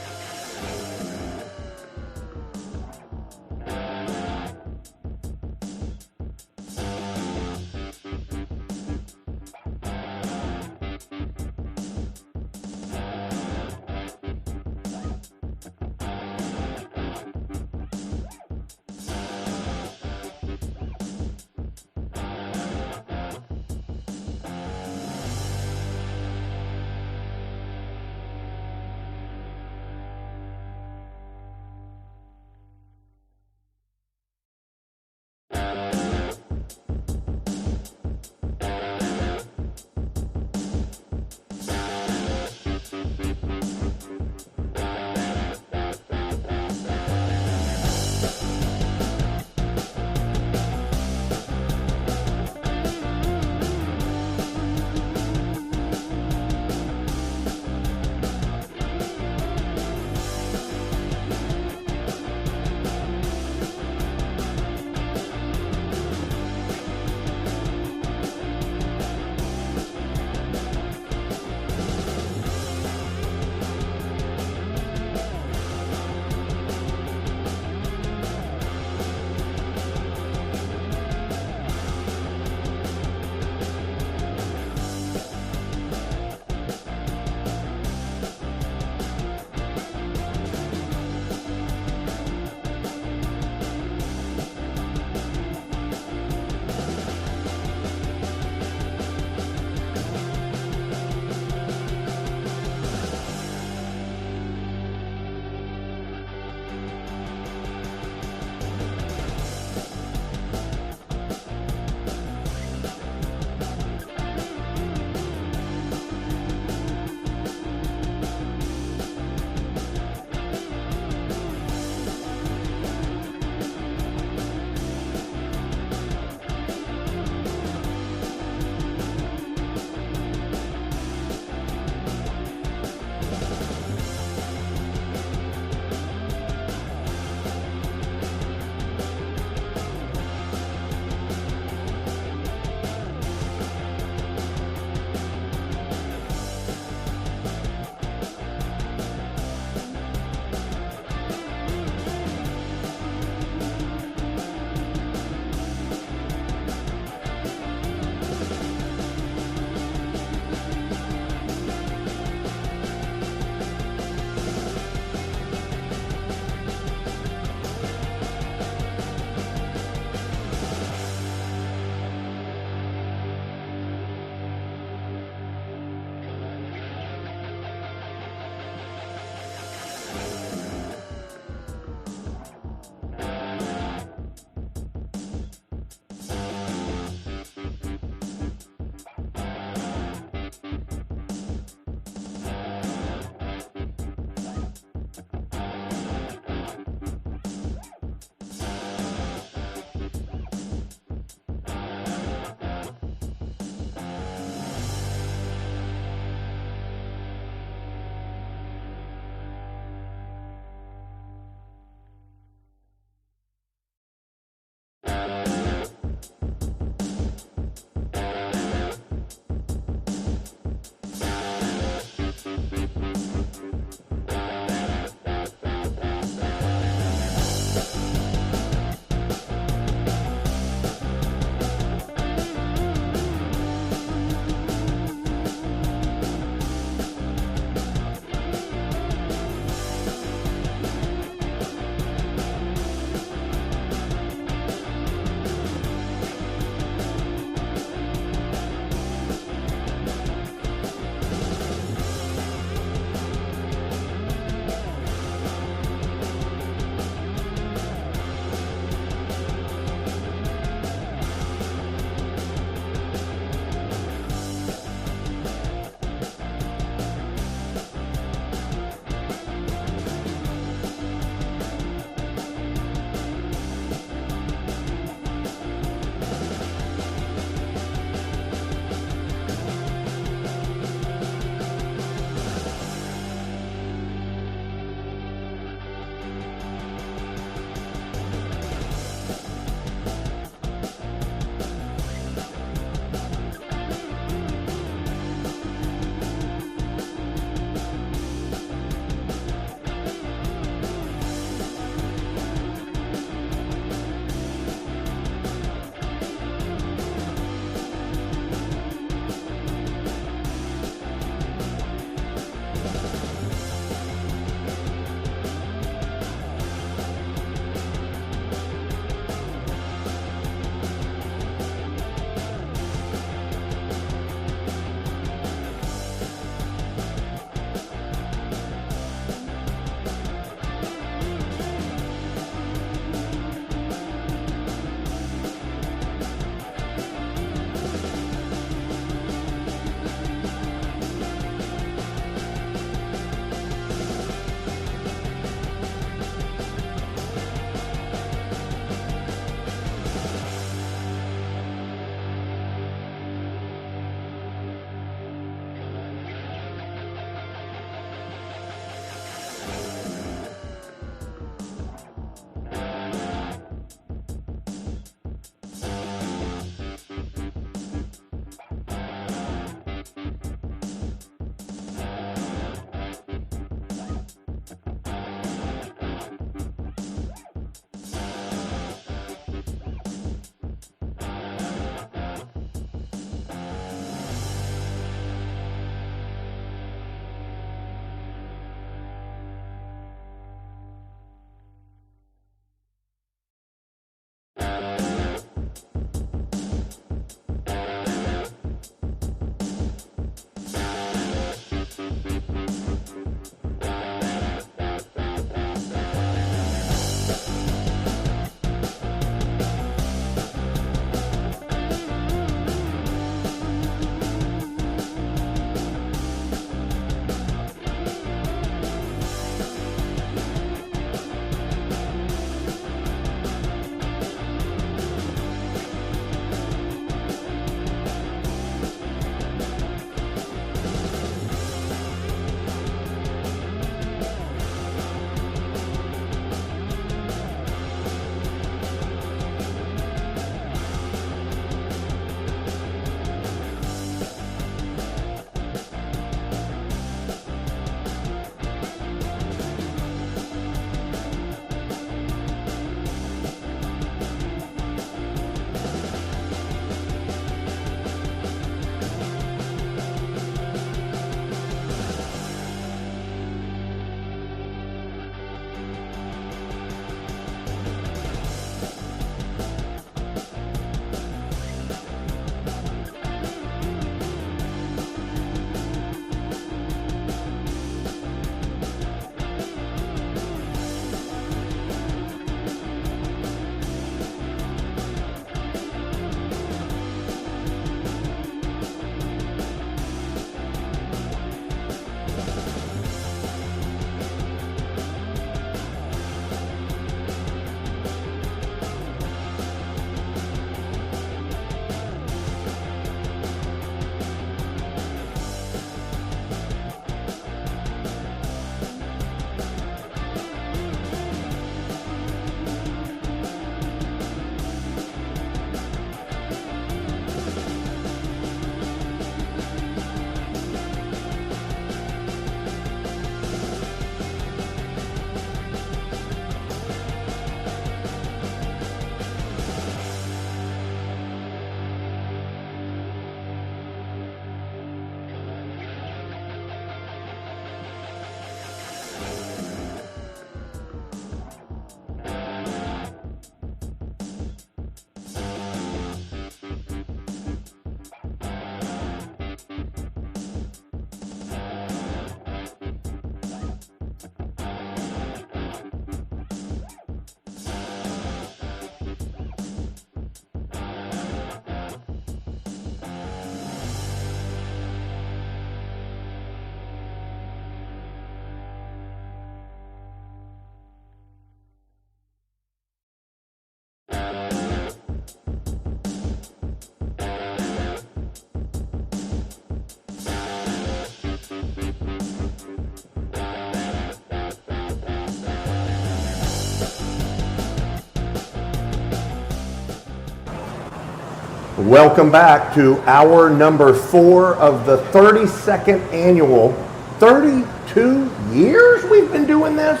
Welcome back to hour number 4 of the 32nd annual, 32 years we've been doing this?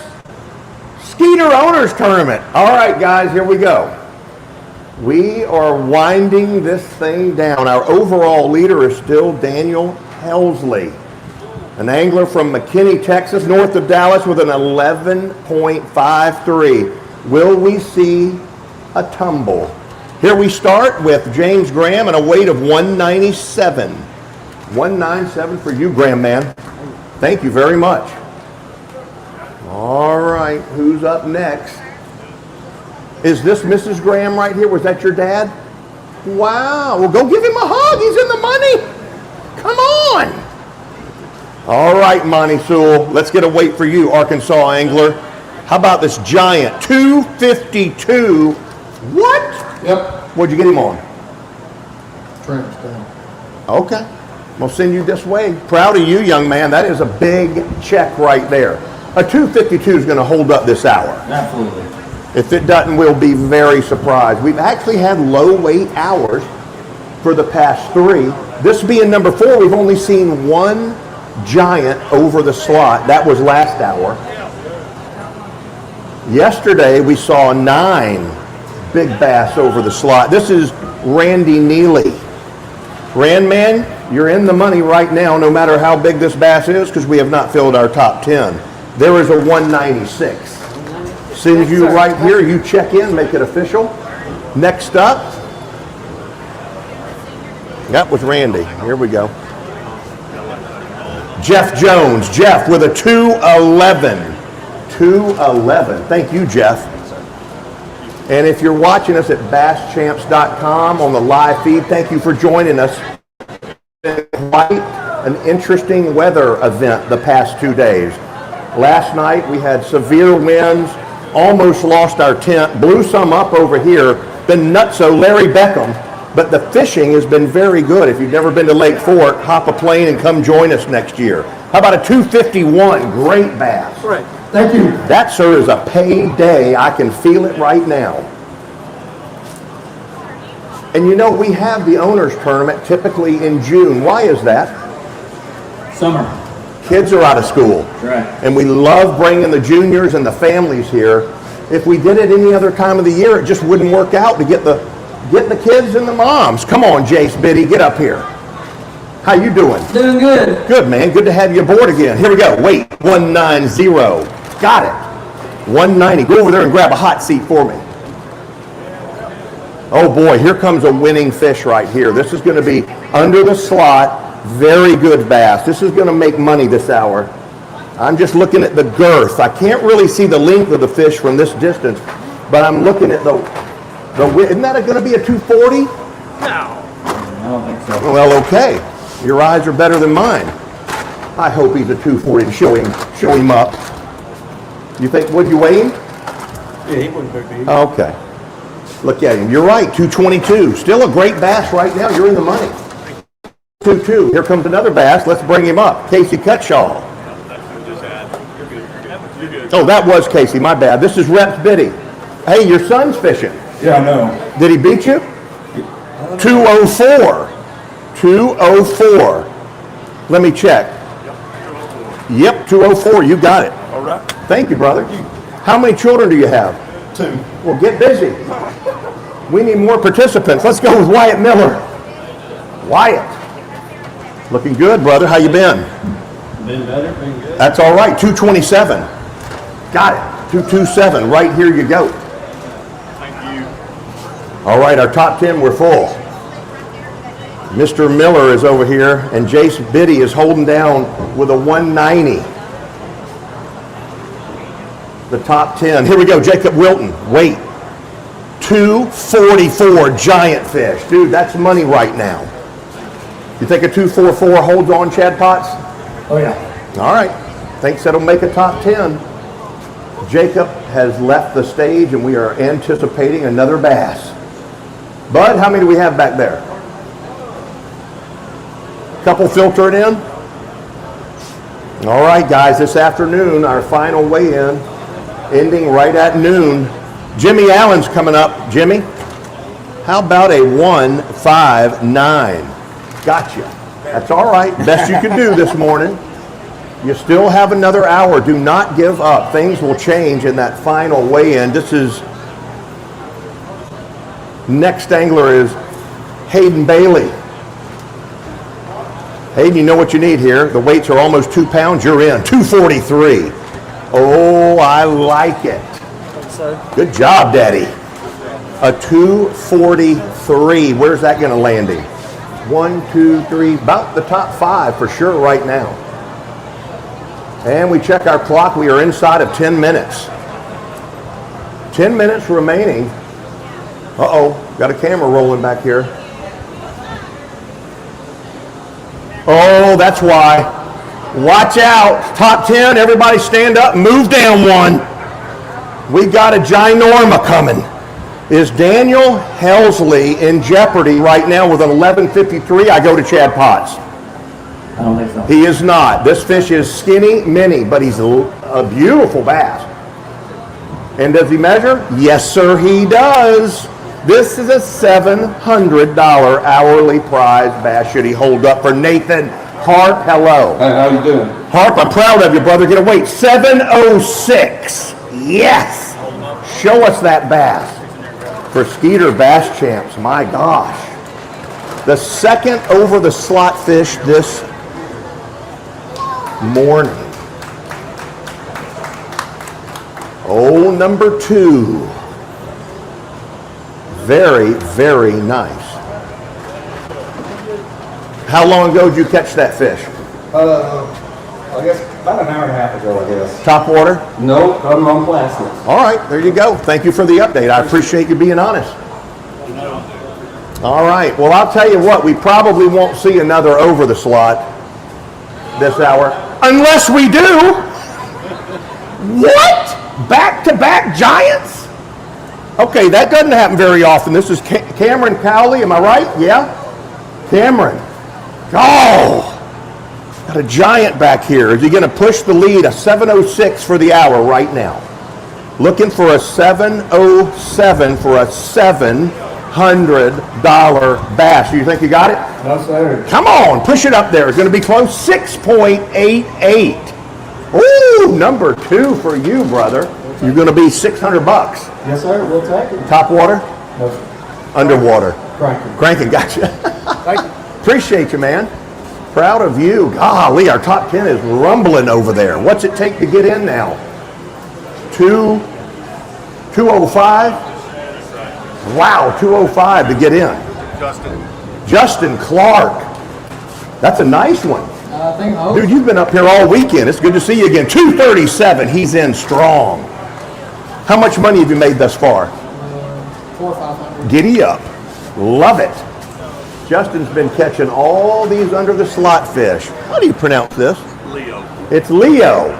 Skeeter Owners Tournament. All right, guys, here we go. We are winding this thing down. Our overall leader is still Daniel Helsley, an angler from McKinney, Texas, north of Dallas, with an 11.53. Will we see a tumble? Here we start with James Graham and a weight of 197. 197 for you, Graham, man. Thank you very much. All right, who's up next? Is this Mrs. Graham right here? Was that your dad? Wow, well, go give him a hug. He's in the money. Come on. All right, Monty Sewell, let's get a weight for you, Arkansas angler. How about this giant 252? What? Yep. What'd you get him on? Tramps down. Okay. We'll send you this way. Proud of you, young man. That is a big check right there. A 252 is going to hold up this hour. Absolutely. If it doesn't, we'll be very surprised. We've actually had low weight hours for the past 3. This being number 4, we've only seen 1 giant over the slot. That was last hour. Yesterday, we saw 9 big bass over the slot. This is Randy Neely. Randman, you're in the money right now, no matter how big this bass is, because we have not filled our top 10. There is a 196. Sends you right here. You check in, make it official. Next up, that was Randy. Here we go. Jeff Jones. Jeff with a 211. 211. Thank you, Jeff. And if you're watching us at basschamps.com on the live feed, thank you for joining us. Quite an interesting weather event the past 2 days. Last night we had severe winds, almost lost our tent, blew some up over here, been nutso Larry Beckham, but the fishing has been very good. If you've never been to Lake Fork, hop a plane and come join us next year. How about a 251? Great bass. Right. Thank you. That, sir, is a payday. I can feel it right now. And you know, we have the owners tournament typically in June. Why is that? Summer. Kids are out of school. Right. And we love bringing the juniors and the families here. If we did it any other time of the year, it just wouldn't work out to get the kids and the moms. Come on, Jace Biddy, get up here. How you doing? Doing good. Good, man. Good to have you aboard again. Here we go. Weight 190. Got it. 190. Go over there and grab a hot seat for me. Oh boy, here comes a winning fish right here. This is going to be under the slot. Very good bass. This is going to make money this hour. I'm just looking at the girth. I can't really see the length of the fish from this distance, but I'm looking at the isn't that going to be a 240? I don't think so. Well, okay. Your eyes are better than mine. I hope he's a 240 to show him up. You think, would you weigh him? Yeah, he wouldn't pick me. Okay. Look at him. You're right, 222. Still a great bass right now. You're in the money. 2-2. Here comes another bass. Let's bring him up. Casey Cutshaw. Oh, that was Casey. My bad. This is Reps Biddy. Hey, your son's fishing. Yeah, I know. Did he beat you? 204. 204. Let me check. Yep, 204. You got it. All right. Thank you, brother. How many children do you have? 2. Well, get busy. We need more participants. Let's go with Wyatt Miller. Wyatt. Looking good, brother. How you been? Been better, been good. That's all right. 227. Got it. 227. Right here you go. Thank you. All right, our top 10, we're full. Mr. Miller is over here, and Jace Biddy is holding down with a 190. The top 10. Here we go, Jacob Wilton. Wait. 244 giant fish. Dude, that's money right now. You think a 244 holds on, Chad Potts? Oh, yeah. All right. Thinks that'll make a top 10. Jacob has left the stage, and we are anticipating another bass. Bud, how many do we have back there? Couple filtering in? All right, guys, this afternoon, our final weigh-in, ending right at noon. Jimmy Allen's coming up. Jimmy, how about a 159? Gotcha. That's all right. Best you could do this morning. You still have another hour. Do not give up. Things will change in that final weigh-in. This is, next angler is Hayden Bailey. Hayden, you know what you need here. The weights are almost 2 pounds. You're in. 243. Oh, I like it. Good job, Daddy. A 243. Where's that going to land him? 1, 2, 3. About the top 5 for sure right now. And we check our clock. We are inside of 10 minutes. 10 minutes remaining. Uh-oh. Got a camera rolling back here. Oh, that's why. Watch out. Top 10, everybody stand up, move down one. We got a ginorma coming. Is Daniel Helsley in jeopardy right now with an 11:53? I go to Chad Potts. I don't think so. He is not. This fish is skinny mini, but he's a beautiful bass. And does he measure? Yes, sir, he does. This is a $700 hourly prize bass. Should he hold up for Nathan Harp? Hello. Hey, how you doing? Harp, I'm proud of you, brother. Get a weight. 706. Yes. Show us that bass. For Skeeter Bass Champs. My gosh. The second over the slot fish this morning. Oh, number 2. Very, very nice. How long ago did you catch that fish? I guess about an hour and a half ago, I guess. Top water? No, I'm on plastic. All right, there you go. Thank you for the update. I appreciate you being honest. All right, well, I'll tell you what, we probably won't see another over the slot this hour. Unless we do. What? Back-to-back giants? Okay, that doesn't happen very often. This is Cameron Cowley, am I right? Yeah? Cameron. Oh! Got a giant back here. Is he going to push the lead? A 706 for the hour right now. Looking for a 707 for a $700 bass. Do you think you got it? No, sir. Come on, push it up there. It's going to be close. 6.88. Ooh, number 2 for you, brother. You're going to be $600. Yes, sir. We'll take it. Top water? No, sir. Underwater. Cranking. Cranking, gotcha. Appreciate you, man. Proud of you. Golly, our top 10 is rumbling over there. What's it take to get in now? 205? Wow, 205 to get in. Justin Clark. That's a nice one. I think Dude, you've been up here all weekend. It's good to see you again. 237, he's in strong. How much money have you made thus far? 400 or 500. Giddy up. Love it. Justin's been catching all these under the slot fish. How do you pronounce this? Leo. It's Leo.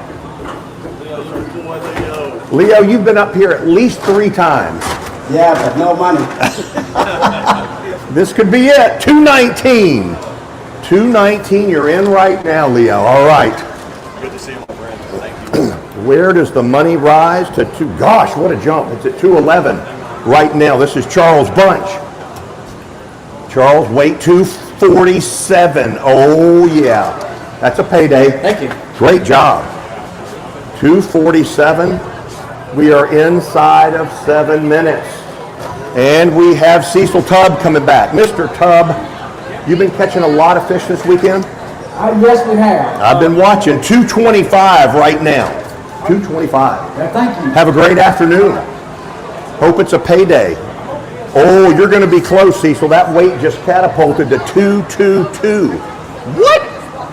Leo, you've been up here at least 3 times. Yeah, but no money. This could be it. 219. 219, you're in right now, Leo. All right. Good to see you, my friend. Thank you. Where does the money rise to 2? Gosh, what a jump. It's at 211 right now. This is Charles Bunch. Charles, weight 247. Oh, yeah. That's a payday. Thank you. Great job. 247. We are inside of 7 minutes. And we have Cecil Tubb coming back. Mr. Tubb, you've been catching a lot of fish this weekend? Yes, we have. I've been watching. 225 right now. 225. Thank you. Have a great afternoon. Hope it's a payday. Oh, you're going to be close, Cecil. That weight just catapulted to 222. What?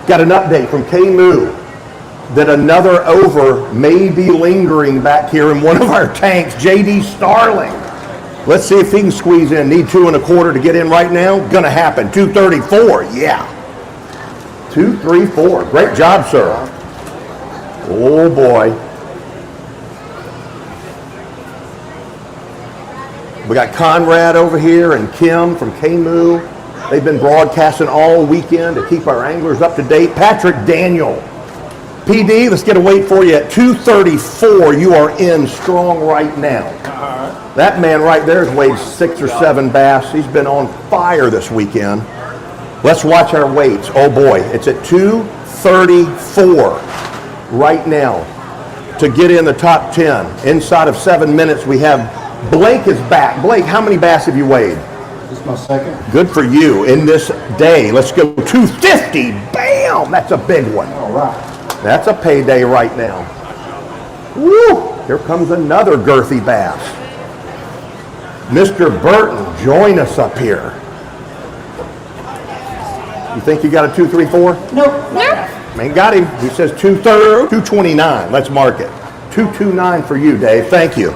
Got an update from K-Moo that another over may be lingering back here in one of our tanks. JD Starling. Let's see if he can squeeze in. Need 2 1/4 to get in right now. Gonna happen. 234. Yeah. 234. Great job, sir. Oh boy. We got Conrad over here and Kim from K-Moo. They've been broadcasting all weekend to keep our anglers up to date. Patrick Daniel. PD, let's get a weight for you at 234. You are in strong right now. That man right there has weighed 6 or 7 bass. He's been on fire this weekend. Let's watch our weights. Oh boy, it's at 234 right now to get in the top 10. Inside of 7 minutes, we have Blake is back. Blake, how many bass have you weighed? This is my second. Good for you in this day. Let's go 250. Bam! That's a big one. All right. That's a payday right now. Woo! Here comes another girthy bass. Mr. Burton, join us up here. You think you got a 234? Nope. Ain't got him. He says 229. Let's mark it. 229 for you, Dave. Thank you.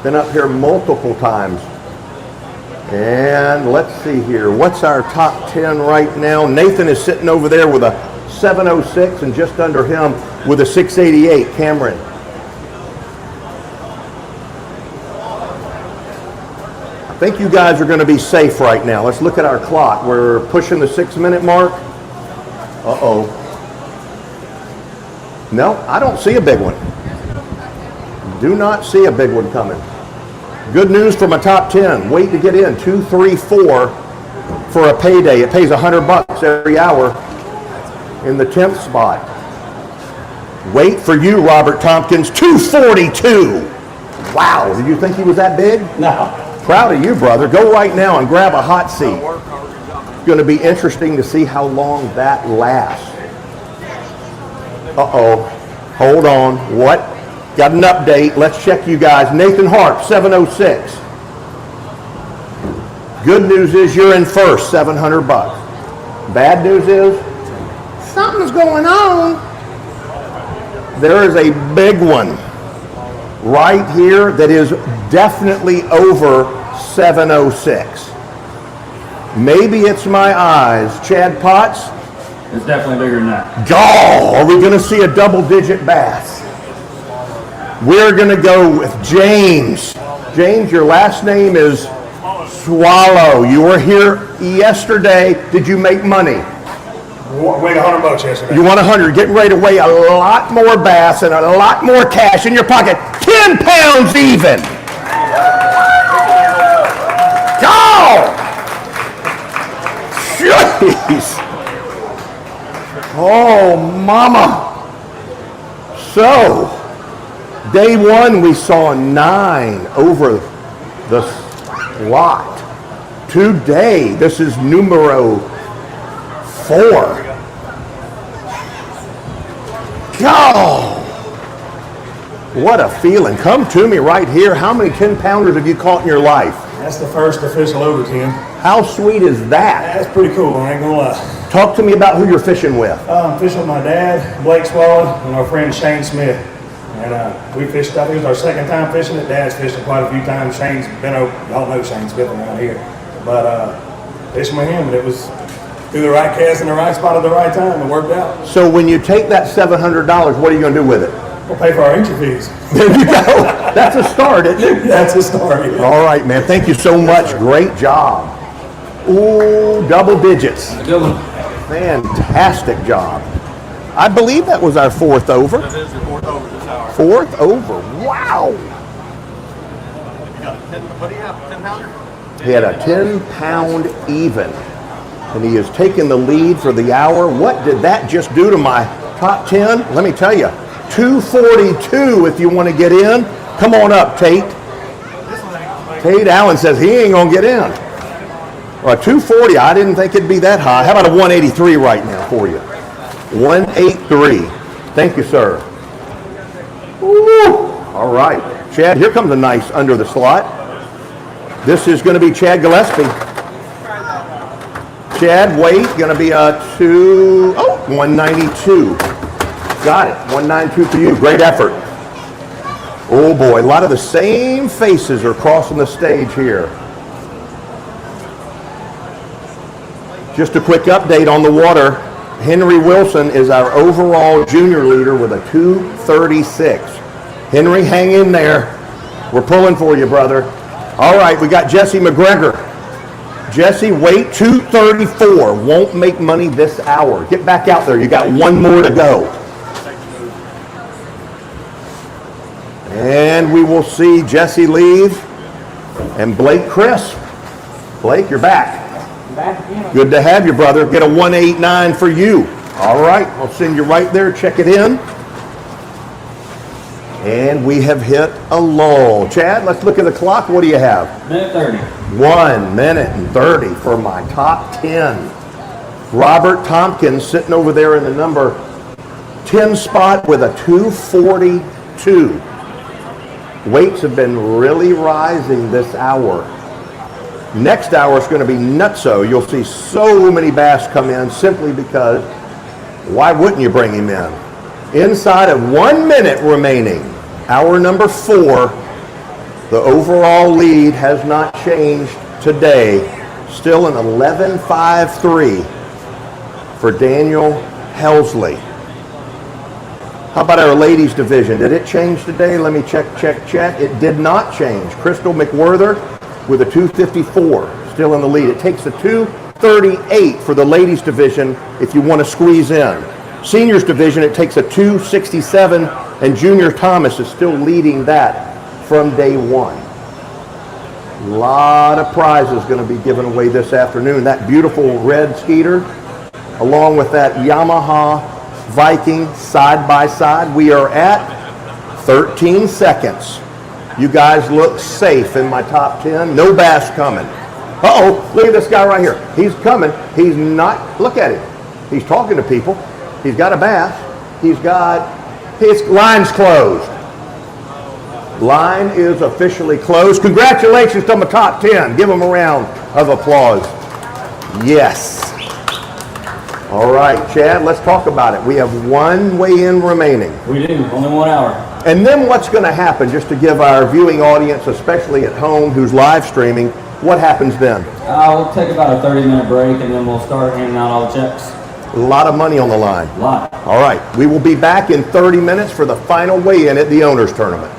Been up here multiple times. And let's see here. What's our top 10 right now? Nathan is sitting over there with a 706 and just under him with a 688. Cameron. I think you guys are going to be safe right now. Let's look at our clock. We're pushing the 6-minute mark. Uh-oh. No, I don't see a big one. Do not see a big one coming. Good news from a top 10. Wait to get in. 234 for a payday. It pays $100 every hour in the 10th spot. Wait for you, Robert Tompkins. 242. Wow. Did you think he was that big? No. Proud of you, brother. Go right now and grab a hot seat. It's going to be interesting to see how long that lasts. Uh-oh. Hold on. What? Got an update. Let's check you guys. Nathan Harp, 706. Good news is you're in first, $700. Bad news is something's going on. There is a big one right here that is definitely over 706. Maybe it's my eyes. Chad Potts? It's definitely bigger than that. Gall! Are we going to see a double-digit bass? We're going to go with James. James, your last name is Swallow. You were here yesterday. Did you make money? Weighed $100 yesterday. You want 100. Getting ready to weigh a lot more bass and a lot more cash in your pocket. 10 pounds even. Go! Jeez. Oh, mama. So, day one, we saw 9 over the slot. Today, this is numero 4. Go! What a feeling. Come to me right here. How many 10-pounders have you caught in your life? That's the first official over 10. How sweet is that? That's pretty cool, I ain't gonna lie. Talk to me about who you're fishing with. I'm fishing with my dad, Blake Swallow, and our friend Shane Smith. And we fished, I think it was our second time fishing it. Dad's fished it quite a few times. Shane's been over, y'all know Shane Smith around here. But fishing with him, and it was through the right cast in the right spot at the right time. It worked out. So when you take that $700, what are you going to do with it? We'll pay for our entry fees. There you go. That's a start, isn't it? That's a start. Yeah. All right, man. Thank you so much. Great job. Ooh, double digits. Good one. Fantastic job. I believe that was our fourth over. That is your fourth over this hour. Fourth over. Wow. You got a 10, what do you have, 10 pounder? He had a 10-pound even, and he has taken the lead for the hour. What did that just do to my top 10? Let me tell you, 242 if you want to get in. Come on up, Tate. Tate Allen says he ain't going to get in. Well, 240, I didn't think it'd be that high. How about a 183 right now for you? 183. Thank you, sir. Woo. All right. Chad, here comes a nice under the slot. This is going to be Chad Gillespie. Chad, weight, going to be a 192. Got it. 192 for you. Great effort. Oh boy, a lot of the same faces are crossing the stage here. Just a quick update on the water. Henry Wilson is our overall junior leader with a 236. Henry, hang in there. We're pulling for you, brother. All right, we got Jesse McGregor. Jesse, weight 234. Won't make money this hour. Get back out there. You got one more to go. And we will see Jesse leave and Blake Crisp. Blake, you're back. Good to have you, brother. Get a 189 for you. All right, I'll send you right there. Check it in. And we have hit a lull. Chad, let's look at the clock. What do you have? Minute 30. 1 minute and 30 for my top 10. Robert Tompkins sitting over there in the number 10 spot with a 242. Weights have been really rising this hour. Next hour is going to be nutso. You'll see so many bass come in simply because why wouldn't you bring him in? Inside of 1 minute remaining, hour number 4, the overall lead has not changed today. Still an 11.53 for Daniel Helsley. How about our ladies division? Did it change today? Let me check. It did not change. Crystal McWhirter with a 254, still in the lead. It takes a 238 for the ladies division if you want to squeeze in. Seniors division, it takes a 267, and Junior Thomas is still leading that from day one. A lot of prizes going to be given away this afternoon. That beautiful red Skeeter, along with that Yamaha Viking side by side. We are at 13 seconds. You guys look safe in my top 10. No bass coming. Uh-oh, look at this guy right here. He's coming. He's not, look at him. He's talking to people. He's got a bass. He's got, his line's closed. Line is officially closed. Congratulations to my top 10. Give them a round of applause. Yes. All right, Chad, let's talk about it. We have one weigh-in remaining. We do, only 1 hour. And then what's going to happen, just to give our viewing audience, especially at home who's live streaming, what happens then? We'll take about a 30-minute break, and then we'll start handing out all the checks. A lot of money on the line. A lot. All right, we will be back in 30 minutes for the final weigh-in at the Owners Tournament.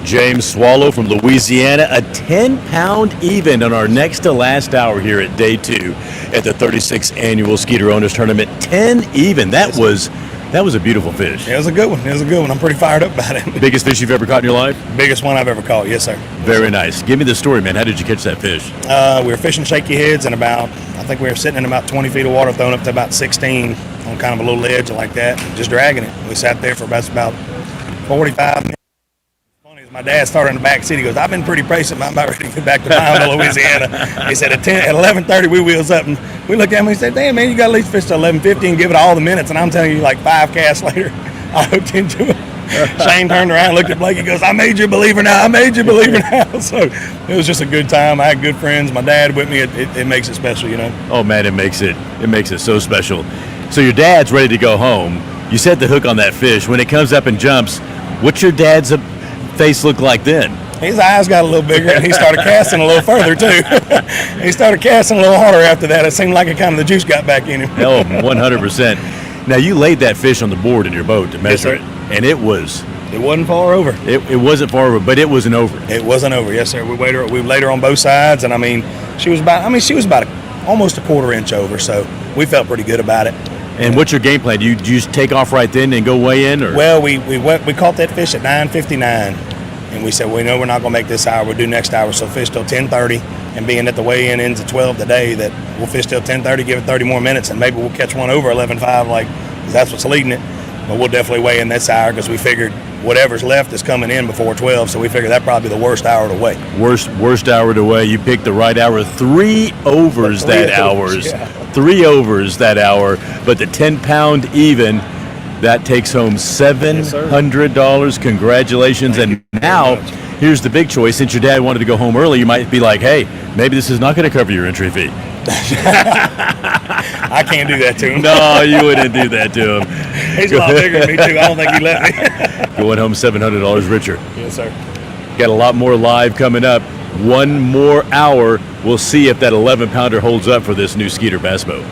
James Swallow from Louisiana, a 10-pound even on our next to last hour here at day 2 at the 36th annual Skeeter Owners Tournament. 10 even. That was a beautiful fish. It was a good one. It was a good one. I'm pretty fired up about it. Biggest fish you've ever caught in your life? Biggest one I've ever caught. Yes, sir. Very nice. Give me the story, man. How did you catch that fish? We were fishing shaky heads, and I think we were sitting in about 20 feet of water, thrown up to about 16 on kind of a little ledge like that, just dragging it. We sat there for about 45 minutes. My dad started in the back seat. He goes, I've been pretty patient. I'm about ready to get back to Rayville, Louisiana. He said, at 11:30, we wheels up. And we looked at him and he said, damn, man, you got to at least fish to 11:50 and give it all the minutes. And I'm telling you, like 5 casts later, I hooked into it. Shane turned around, looked at Blake. He goes, I made you a believer now. I made you a believer now. So it was just a good time. I had good friends. My dad with me. It makes it special, you know. Oh, man, it makes it so special. So your dad's ready to go home. You set the hook on that fish. When it comes up and jumps, what's your dad's face look like then? His eyes got a little bigger, and he started casting a little further too. He started casting a little harder after that. It seemed like it kind of the juice got back in him. Oh, 100%. Now you laid that fish on the board in your boat to measure it, and it wasn't far over. It wasn't far over, but it wasn't over. It wasn't over. Yes, sir. We laid her on both sides, and she was about almost a quarter inch over. So we felt pretty good about it. And what's your game plan? Do you just take off right then and go weigh in? Or? Well, we caught that fish at 9:59, and we said, we know we're not going to make this hour. We'll do next hour, so fish till 10:30. And being that the weigh-in ends at 12 today, that we'll fish till 10:30, give it 30 more minutes, and maybe we'll catch one over 11.5, because that's what's leading it. But we'll definitely weigh in this hour because we figured whatever's left is coming in before 12, so we figured that'd probably be the worst hour to weigh. Worst hour to weigh. You picked the right hour. 3 overs that hour. Yeah. 3 overs that hour, but the 10-pound even, that takes home $700. Congratulations. And now, here's the big choice. Since your dad wanted to go home early, you might be like, hey, maybe this is not going to cover your entry fee. I can't do that to him. No, you wouldn't do that to him. He's a lot bigger than me, too. I don't think he'd let me. Going home $700 richer. Yes, sir. Got a lot more live coming up. 1 more hour. We'll see if that 11-pounder holds up for this new Skeeter bass boat.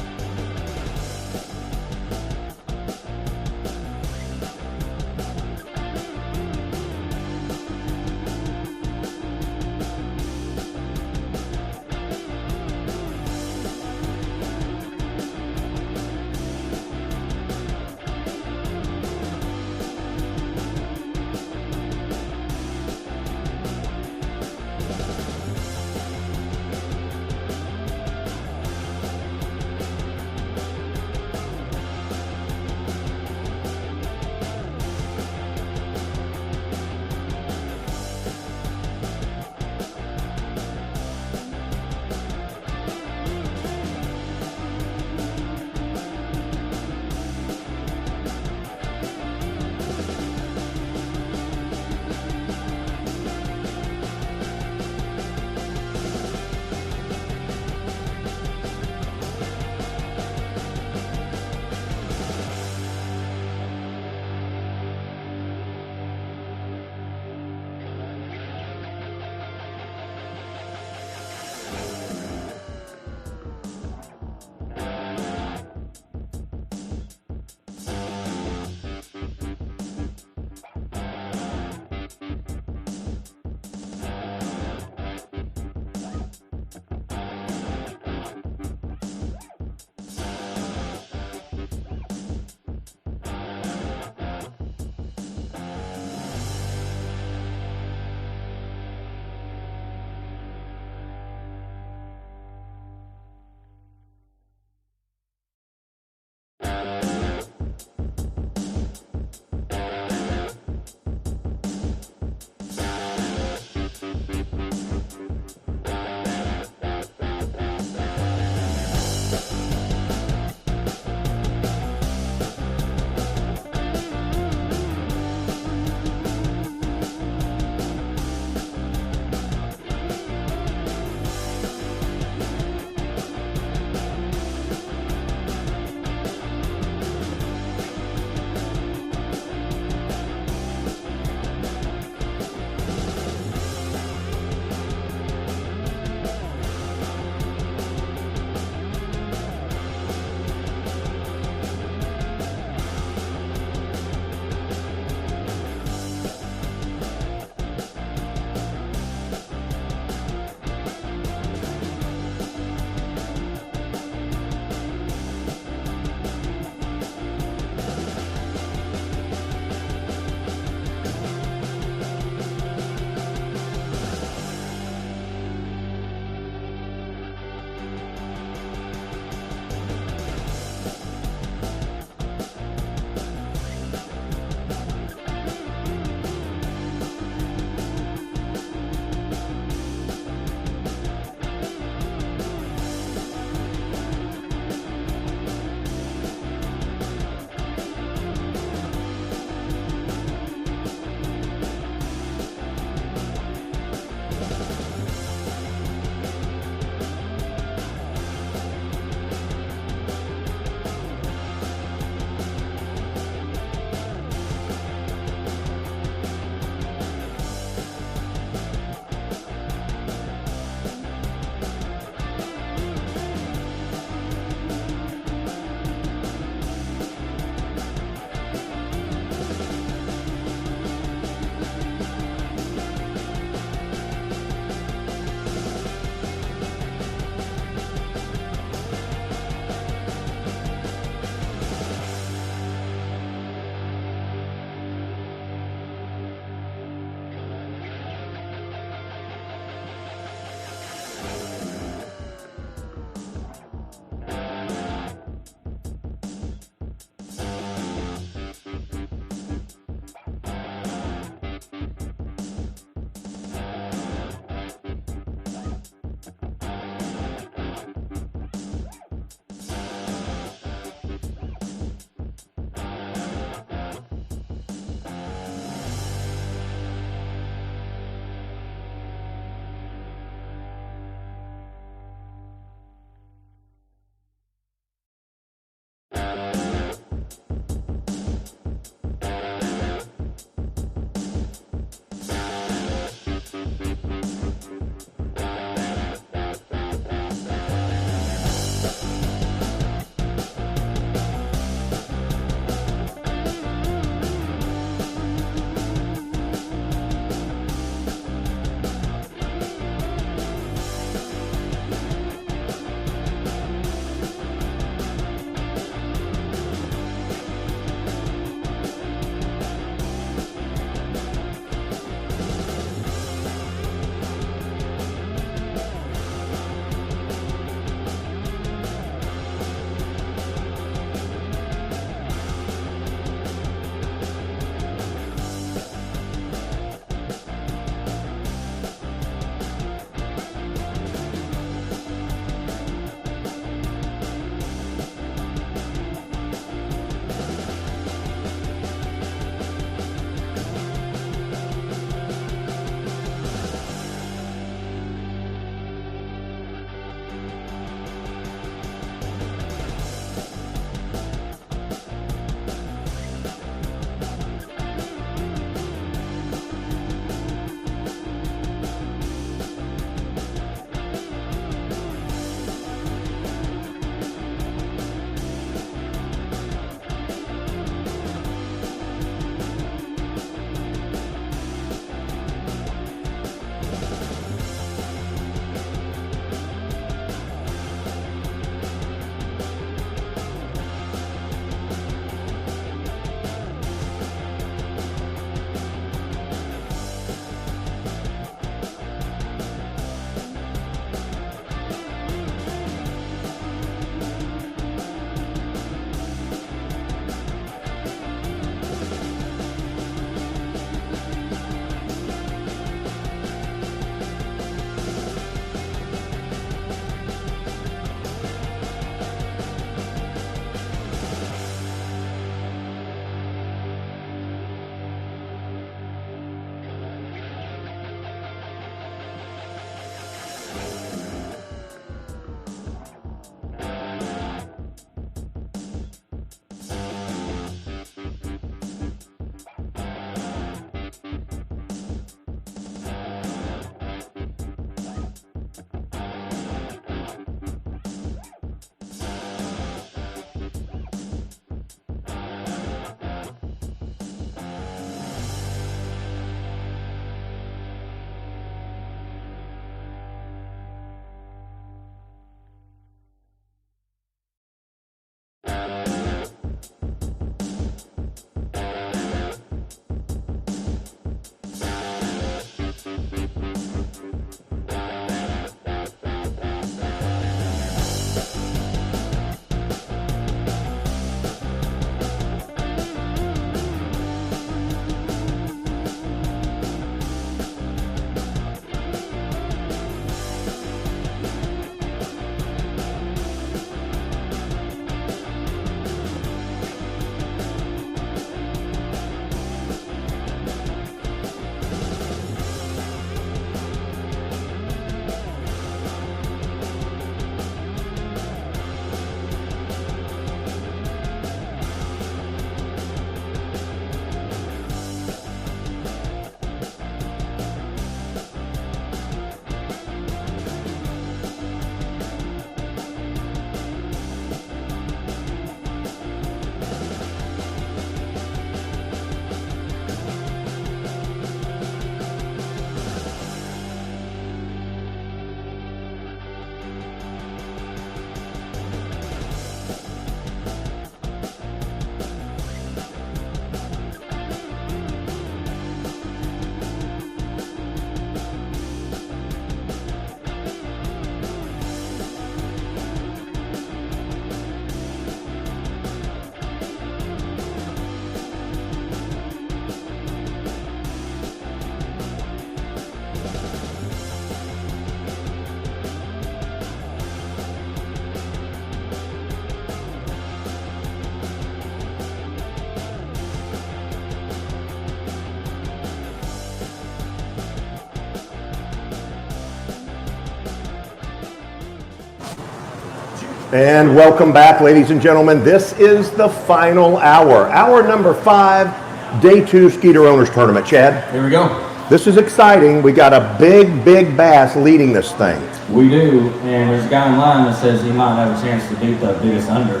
And welcome back, ladies and gentlemen. This is the final hour. Hour number 5, day 2 Skeeter Owners Tournament. Chad? Here we go. This is exciting. We got a big bass leading this thing. We do, and there's a guy in line that says he might have a chance to beat the biggest under.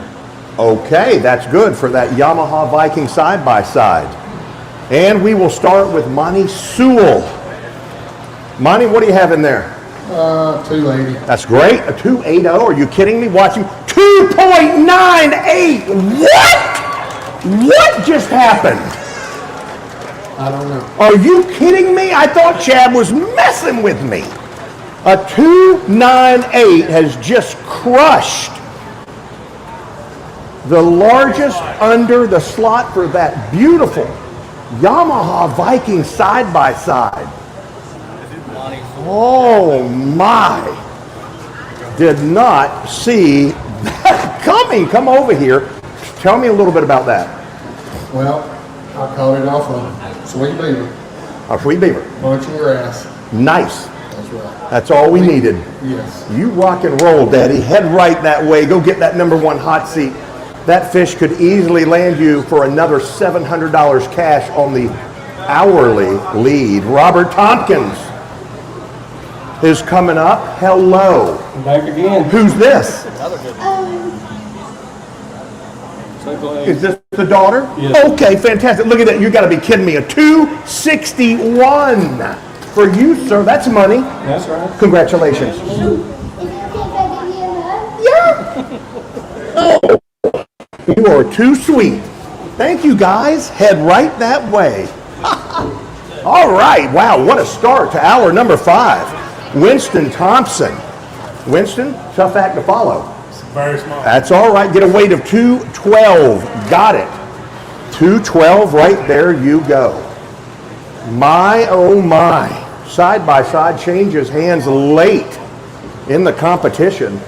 Okay, that's good for that Yamaha Viking side-by-side. And we will start with Monty Sewell. Monty, what do you have in there? 280. That's great. A 280. Are you kidding me? Watching 2.98. What just happened? I don't know. Are you kidding me? I thought Chad was messing with me. A 298 has just crushed the largest under the slot for that beautiful Yamaha Viking side-by-side. Oh my. Did not see that coming. Come over here. Tell me a little bit about that. Well, I caught it off a sweet beaver. A sweet beaver. Munching grass. Nice. That's right. That's all we needed. Yes. You rock and roll, Daddy. Head right that way. Go get that number 1 hot seat. That fish could easily land you for another $700 cash on the hourly lead. Robert Tompkins is coming up. Hello. I'm back again. Who's this? Is this the daughter? Yes. Okay, fantastic. Look at that. You got to be kidding me. A 261 for you, sir. That's money. That's right. Congratulations. Is it okay if I give you a hug? Yeah. Oh, you are too sweet. Thank you, guys. Head right that way. All right. Wow, what a start to hour number 5. Winston Thompson. Winston, tough act to follow. Very small. That's all right. Get a weight of 212. Got it. 212 right there you go. My, oh my. Side-by-side changes hands late in the competition.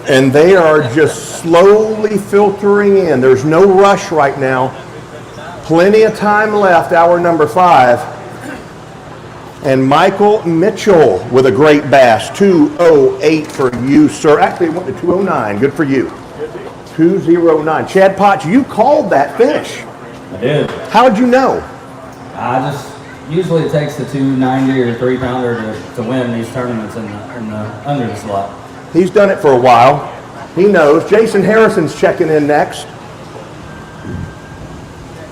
And they are just slowly filtering in. There's no rush right now. Plenty of time left, hour number 5. And Michael Mitchell with a great bass. 208 for you, sir. Actually, it went to 209. Good for you. 209. Chad Potts, you called that fish. I did. How'd you know? Usually it takes the 290 or 3-pounder to win these tournaments in the under the slot. He's done it for a while. He knows. Jason Harrison's checking in next.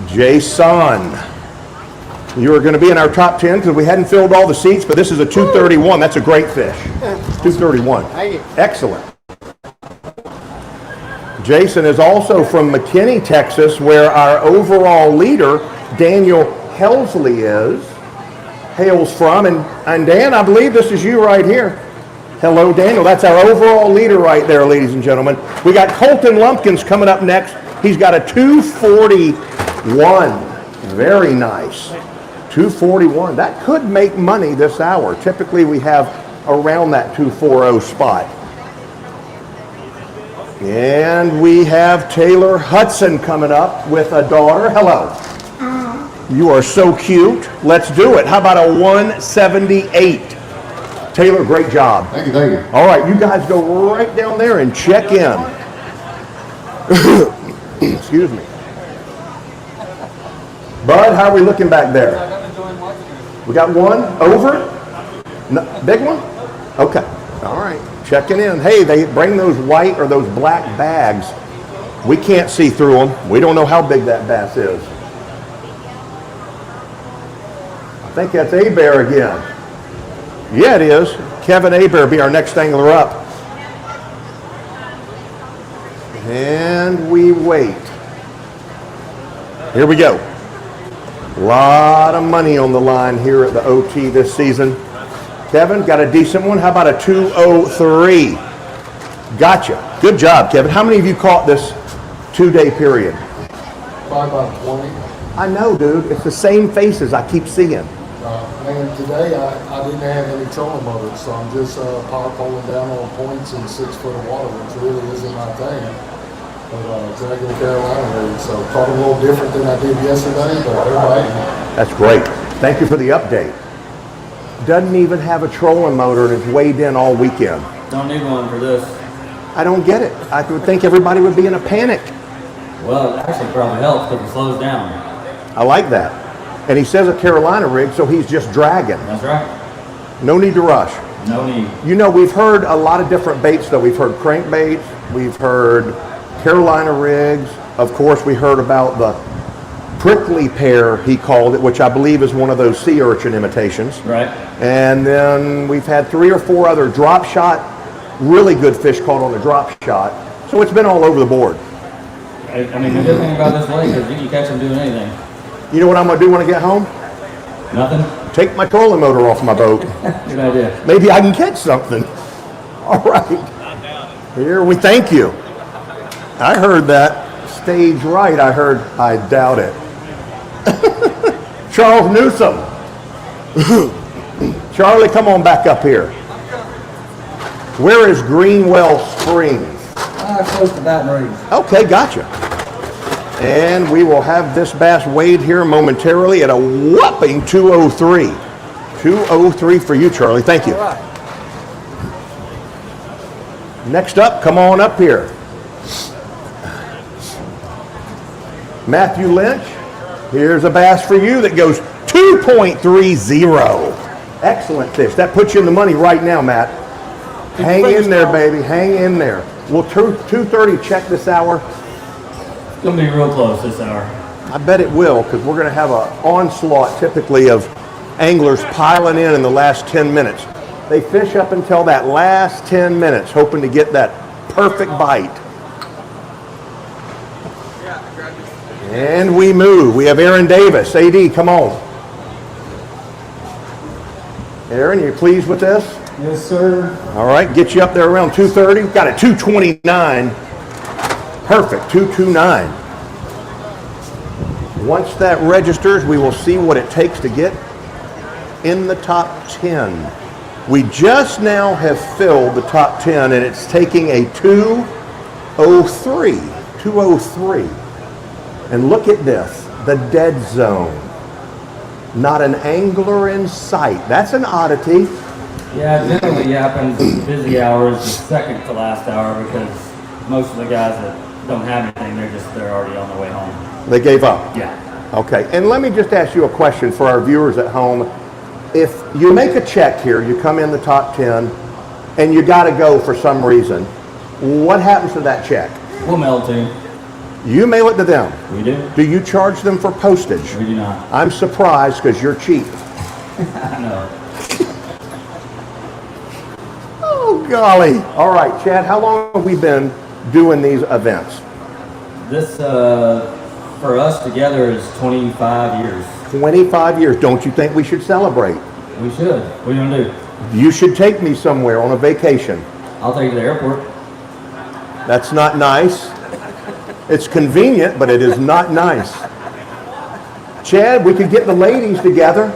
Jason, you are going to be in our top 10 because we hadn't filled all the seats, but this is a 231. That's a great fish. 231. Excellent. Jason is also from McKinney, Texas, where our overall leader, Daniel Helsley, hails from. And Dan, I believe this is you right here. Hello, Daniel. That's our overall leader right there, ladies and gentlemen. We got Colton Lumpkins coming up next. He's got a 241. Very nice. 241. That could make money this hour. Typically, we have around that 240 spot. And we have Taylor Hudson coming up with a daughter. Hello. You are so cute. Let's do it. How about a 178? Taylor, great job. Thank you, thank you. All right, you guys go right down there and check in. Excuse me. Bud, how are we looking back there? We got one over? No, big one? Okay. All right. Checking in. Hey, they bring those white or those black bags. We can't see through them. We don't know how big that bass is. I think that's A-Bear again. Yeah, it is. Kevin A-Bear be our next angler up. And we wait. Here we go. A lot of money on the line here at the OT this season. Kevin, got a decent one. How about a 203? Gotcha. Good job, Kevin. How many of you caught this 2-day period? Probably about 20. I know, dude. It's the same faces I keep seeing. Man, today I didn't have any trolling motors, so I'm just power pulling down on points in 6 foot of water, which really isn't my thing. But dragging Carolina rig, so caught a little different than I did yesterday, but they're biting. That's great. Thank you for the update. doesn't even have a trolling motor and it's weighed in all weekend. Don't need one for this. I don't get it. I would think everybody would be in a panic. Well, it actually probably helps because it slows down. I like that. And he says a Carolina rig, so he's just dragging. That's right. No need to rush. No need. You know, we've heard a lot of different baits, though. We've heard crankbaits. We've heard Carolina rigs. Of course, we heard about the prickly pear, he called it, which I believe is one of those sea urchin imitations. Right. And then we've had 3 or 4 other drop shot, really good fish caught on the drop shot. So it's been all over the board. I mean, the good thing about this lake is you can catch them doing anything. You know what I'm going to do when I get home? Nothing? Take my trolling motor off my boat. Good idea. Maybe I can catch something. All right. Here we thank you. I heard that. Stage right. I heard, I doubt it. Charles Newsom. Charlie, come on back up here. Where is Greenwell Springs? Close to Baton Rouge. Okay, gotcha. And we will have this bass weighed here momentarily at a whopping 203. 203 for you, Charlie. Thank you. All right. Next up, come on up here. Matthew Lynch, here's a bass for you that goes 2.30. Excellent fish. That puts you in the money right now, Matt. Hang in there, baby. Hang in there. Will 2:30 check this hour? It's going to be real close this hour. I bet it will, because we're going to have an onslaught typically of anglers piling in the last 10 minutes. They fish up until that last 10 minutes, hoping to get that perfect bite. And we move. We have Aaron Davis. AD, come on. Aaron, you pleased with this? Yes, sir. All right, get you up there around 2:30. Got a 2:29. Perfect, 2:29. Once that registers, we will see what it takes to get in the top 10. We just now have filled the top 10, and it's taking a 2:03. 2:03. And look at this, the dead zone. Not an angler in sight. That's an oddity. Yeah, it generally happens busy hours, the second to last hour, because most of the guys that don't have anything, they're already on their way home. They gave up? Yeah. Okay, and let me just ask you a question for our viewers at home. If you make a check here, you come in the top 10, and you gotta go for some reason, what happens to that check? We'll mail it to you. You mail it to them? We do. Do you charge them for postage? We do not. I'm surprised because you're cheap. I know. Oh, golly. All right, Chad, how long have we been doing these events? This, for us together, is 25 years. 25 years. Don't you think we should celebrate? We should. What are you going to do? You should take me somewhere on a vacation. I'll take you to the airport. That's not nice. It's convenient, but it is not nice. Chad, we could get the ladies together,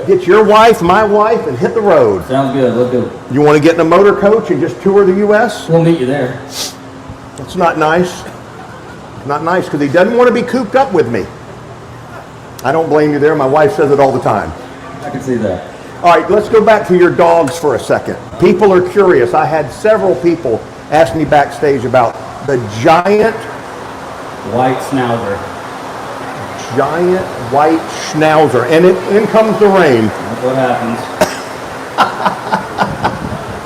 get your wife, my wife, and hit the road. Sounds good. Let's do it. You want to get in a motor coach and just tour the U.S.? We'll meet you there. That's not nice. Not nice, because he doesn't want to be cooped up with me. I don't blame you there. My wife says it all the time. I can see that. All right, let's go back to your dogs for a second. People are curious. I had several people ask me backstage about the giant white schnauzer. Giant white schnauzer. And in comes the rain. That's what happens.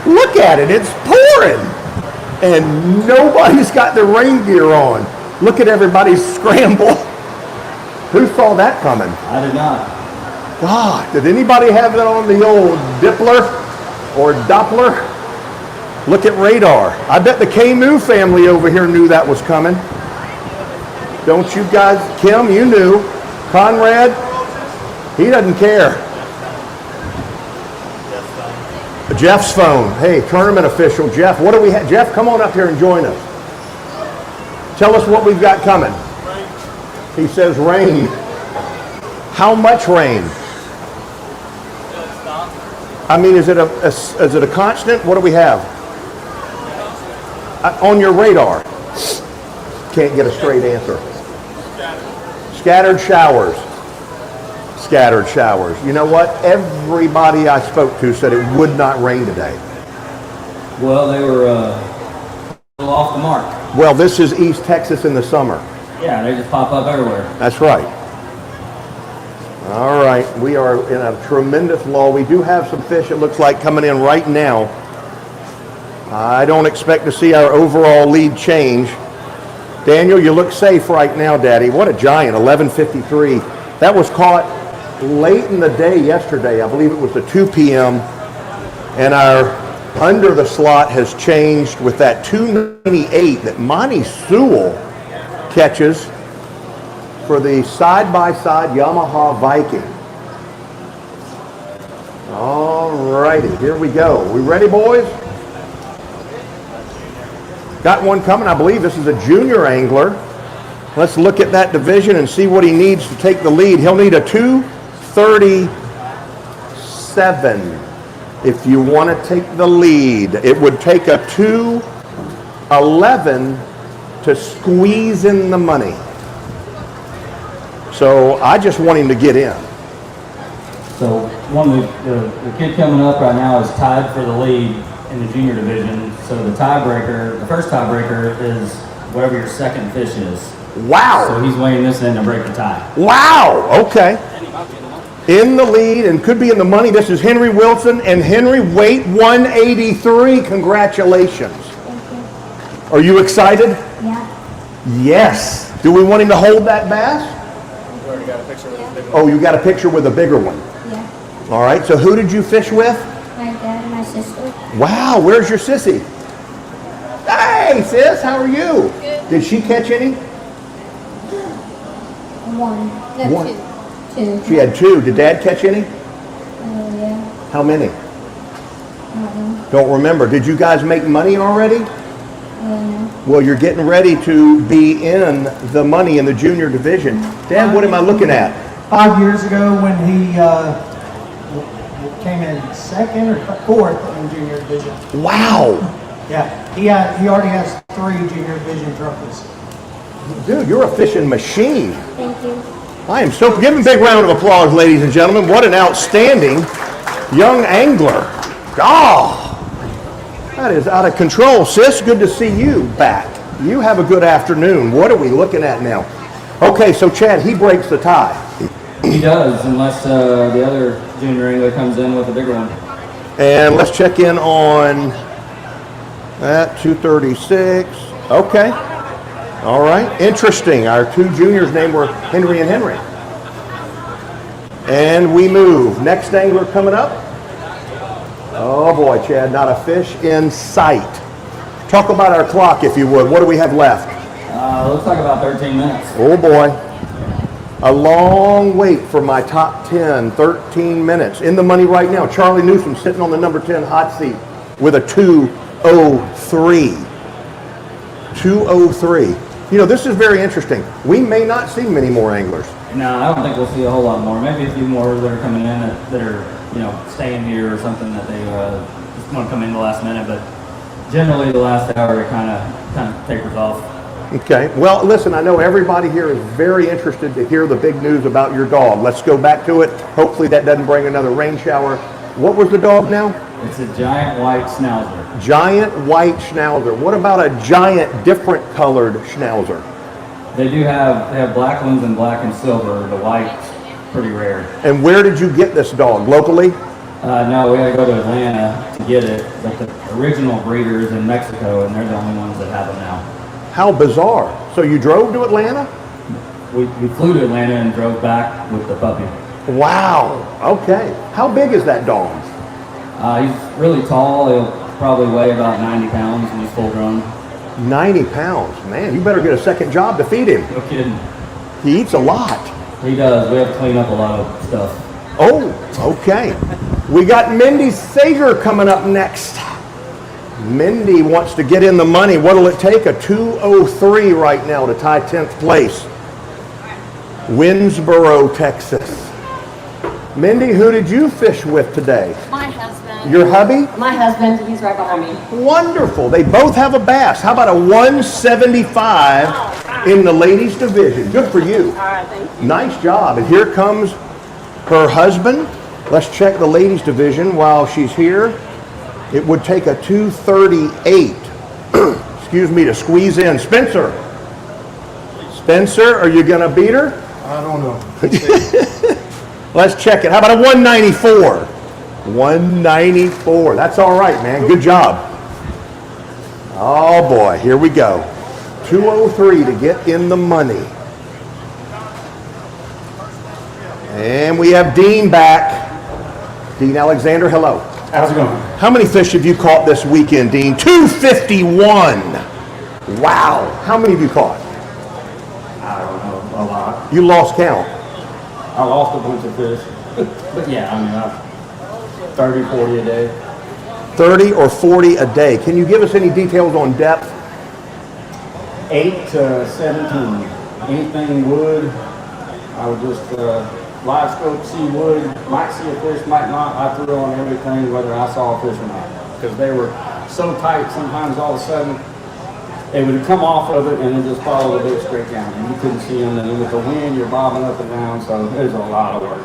Look at it. It's pouring. And nobody's got their rain gear on. Look at everybody's scramble. Who saw that coming? I did not. God, did anybody have that on the old Dippler or Doppler? Look at radar. I bet the Canoe family over here knew that was coming. Don't you guys? Kim, you knew. Conrad, he doesn't care. Jeff's phone. Hey, tournament official Jeff, what do we have? Jeff, come on up here and join us. Tell us what we've got coming. He says rain. How much rain? I mean, is it a constant? What do we have? On your radar. Can't get a straight answer. Scattered showers. scattered showers. You know what? Everybody I spoke to said it would not rain today. Well, they were a little off the mark. Well, this is East Texas in the summer. Yeah, they just pop up everywhere. That's right. All right, we are in a tremendous lull. We do have some fish, it looks like, coming in right now. I don't expect to see our overall lead change. Daniel, you look safe right now, Daddy. What a giant, 11:53. That was caught late in the day yesterday. I believe it was the 2 p.m. And our under the slot has changed with that 298 that Monty Sewell catches for the side-by-side Yamaha Viking. All righty, here we go. We ready, boys? Got one coming. I believe this is a junior angler. Let's look at that division and see what he needs to take the lead. He'll need a 237 if you want to take the lead. It would take a 211 to squeeze in the money. So I just want him to get in. So the kid coming up right now is tied for the lead in the junior division. So the first tiebreaker is whatever your second fish is. Wow. So he's weighing this in to break the tie. Wow, okay. In the lead and could be in the money. This is Henry Wilson, and Henry, weight 183. Congratulations. Are you excited? Yeah. Yes. Do we want him to hold that bass? We already got a picture with the big one. Oh, you got a picture with a bigger one. Yeah. All right, so who did you fish with? My dad and my sister. Wow, where's your sissy? Hey, sis, how are you? Good. Did she catch any? One. No, One. Two. She had two. Did Dad catch any? Yeah. How many? Don't remember. Did you guys make money already? Well, you're getting ready to be in the money in the junior division. Dad, what am I looking at? 5 years ago when he came in second or fourth in junior division. Wow. Yeah, he already has 3 junior division trophies. Dude, you're a fishing machine. Thank you. I am so, give him a big round of applause, ladies and gentlemen. What an outstanding young angler. Oh, that is out of control. Sis, good to see you back. You have a good afternoon. What are we looking at now? Okay, so Chad, he breaks the tie. He does, unless the other junior angler comes in with a bigger one. And let's check in on that, 236. Okay. All right, interesting. Our 2 juniors' names were Henry and Henry. And we move. Next angler coming up. Oh boy, Chad, not a fish in sight. Talk about our clock, if you would. What do we have left? Looks like about 13 minutes. Oh boy. A long wait for my top 10, 13 minutes. In the money right now. Charlie Newsom sitting on the number 10 hot seat with a 203. 203. You know, this is very interesting. We may not see many more anglers. No, I don't think we'll see a whole lot more. Maybe a few more that are coming in that are, staying here or something that they just want to come in the last minute. But generally, the last hour it kind of tapers off. Okay. Well, listen, I know everybody here is very interested to hear the big news about your dog. Let's go back to it. Hopefully that doesn't bring another rain shower. What was the dog now? It's a giant white schnauzer. Giant white schnauzer. What about a giant different colored schnauzer? They have black ones and black and silver. The white's pretty rare. And where did you get this dog? Locally? No, we had to go to Atlanta to get it. But the original breeder is in Mexico, and they're the only ones that have them now. How bizarre. So you drove to Atlanta? We flew to Atlanta and drove back with the puppy. Wow. Okay. How big is that dog? He's really tall. He'll probably weigh about 90 pounds when he's full grown. 90 pounds. Man, you better get a second job to feed him. No kidding. He eats a lot. He does. We have to clean up a lot of stuff. Oh, okay. We got Mindy Sager coming up next. Mindy wants to get in the money. What'll it take? A 203 right now to tie 10th place. Winsboro, Texas. Mindy, who did you fish with today? My husband. Your hubby? My husband, he's right behind me. Wonderful. They both have a bass. How about a 175 in the ladies division? Good for you. All right, thank you. Nice job. And here comes her husband. Let's check the ladies division while she's here. It would take a 238, excuse me, to squeeze in. Spencer, are you gonna beat her? I don't know. Let's check it. How about a 194? 194. That's all right, man. Good job. Oh boy, here we go. 203 to get in the money. And we have Dean back. Dean Alexander, hello. How's it going? How many fish have you caught this weekend, Dean? 251. Wow. How many have you caught? I don't know, a lot. You lost count. I lost a bunch of fish. But yeah, I mean, 30, 40 a day. 30 or 40 a day. Can you give us any details on depth? 8 to 17. Anything wood, I would just live scope, see wood, might see a fish, might not. I threw on everything, whether I saw a fish or not. Because they were so tight, sometimes all of a sudden, they would come off of it and then just follow the bait straight down. And you couldn't see them. And then with the wind, you're bobbing up and down. So it was a lot of work.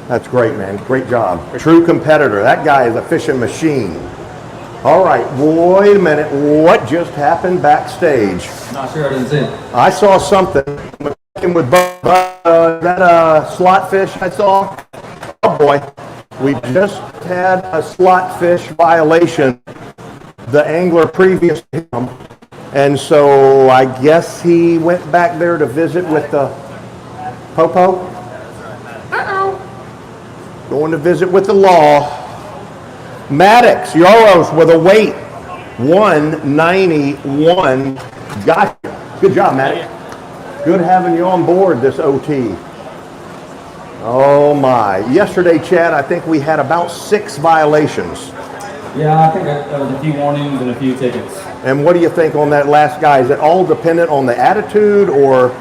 That's great, man. Great job. True competitor. That guy is a fishing machine. All right, wait a minute. What just happened backstage? Not sure, I didn't see it. I saw something with that slot fish I saw. Oh boy, we just had a slot fish violation. The angler previous to him. And so I guess he went back there to visit with the Popo. Going to visit with the law. Maddox, Yaros with a weight, 191. Gotcha. Good job, Maddox. Good having you on board this OT. Oh my. Yesterday, Chad, I think we had about 6 violations. Yeah, I think there was a few warnings and a few tickets. And what do you think on that last guy? Is it all dependent on the attitude or?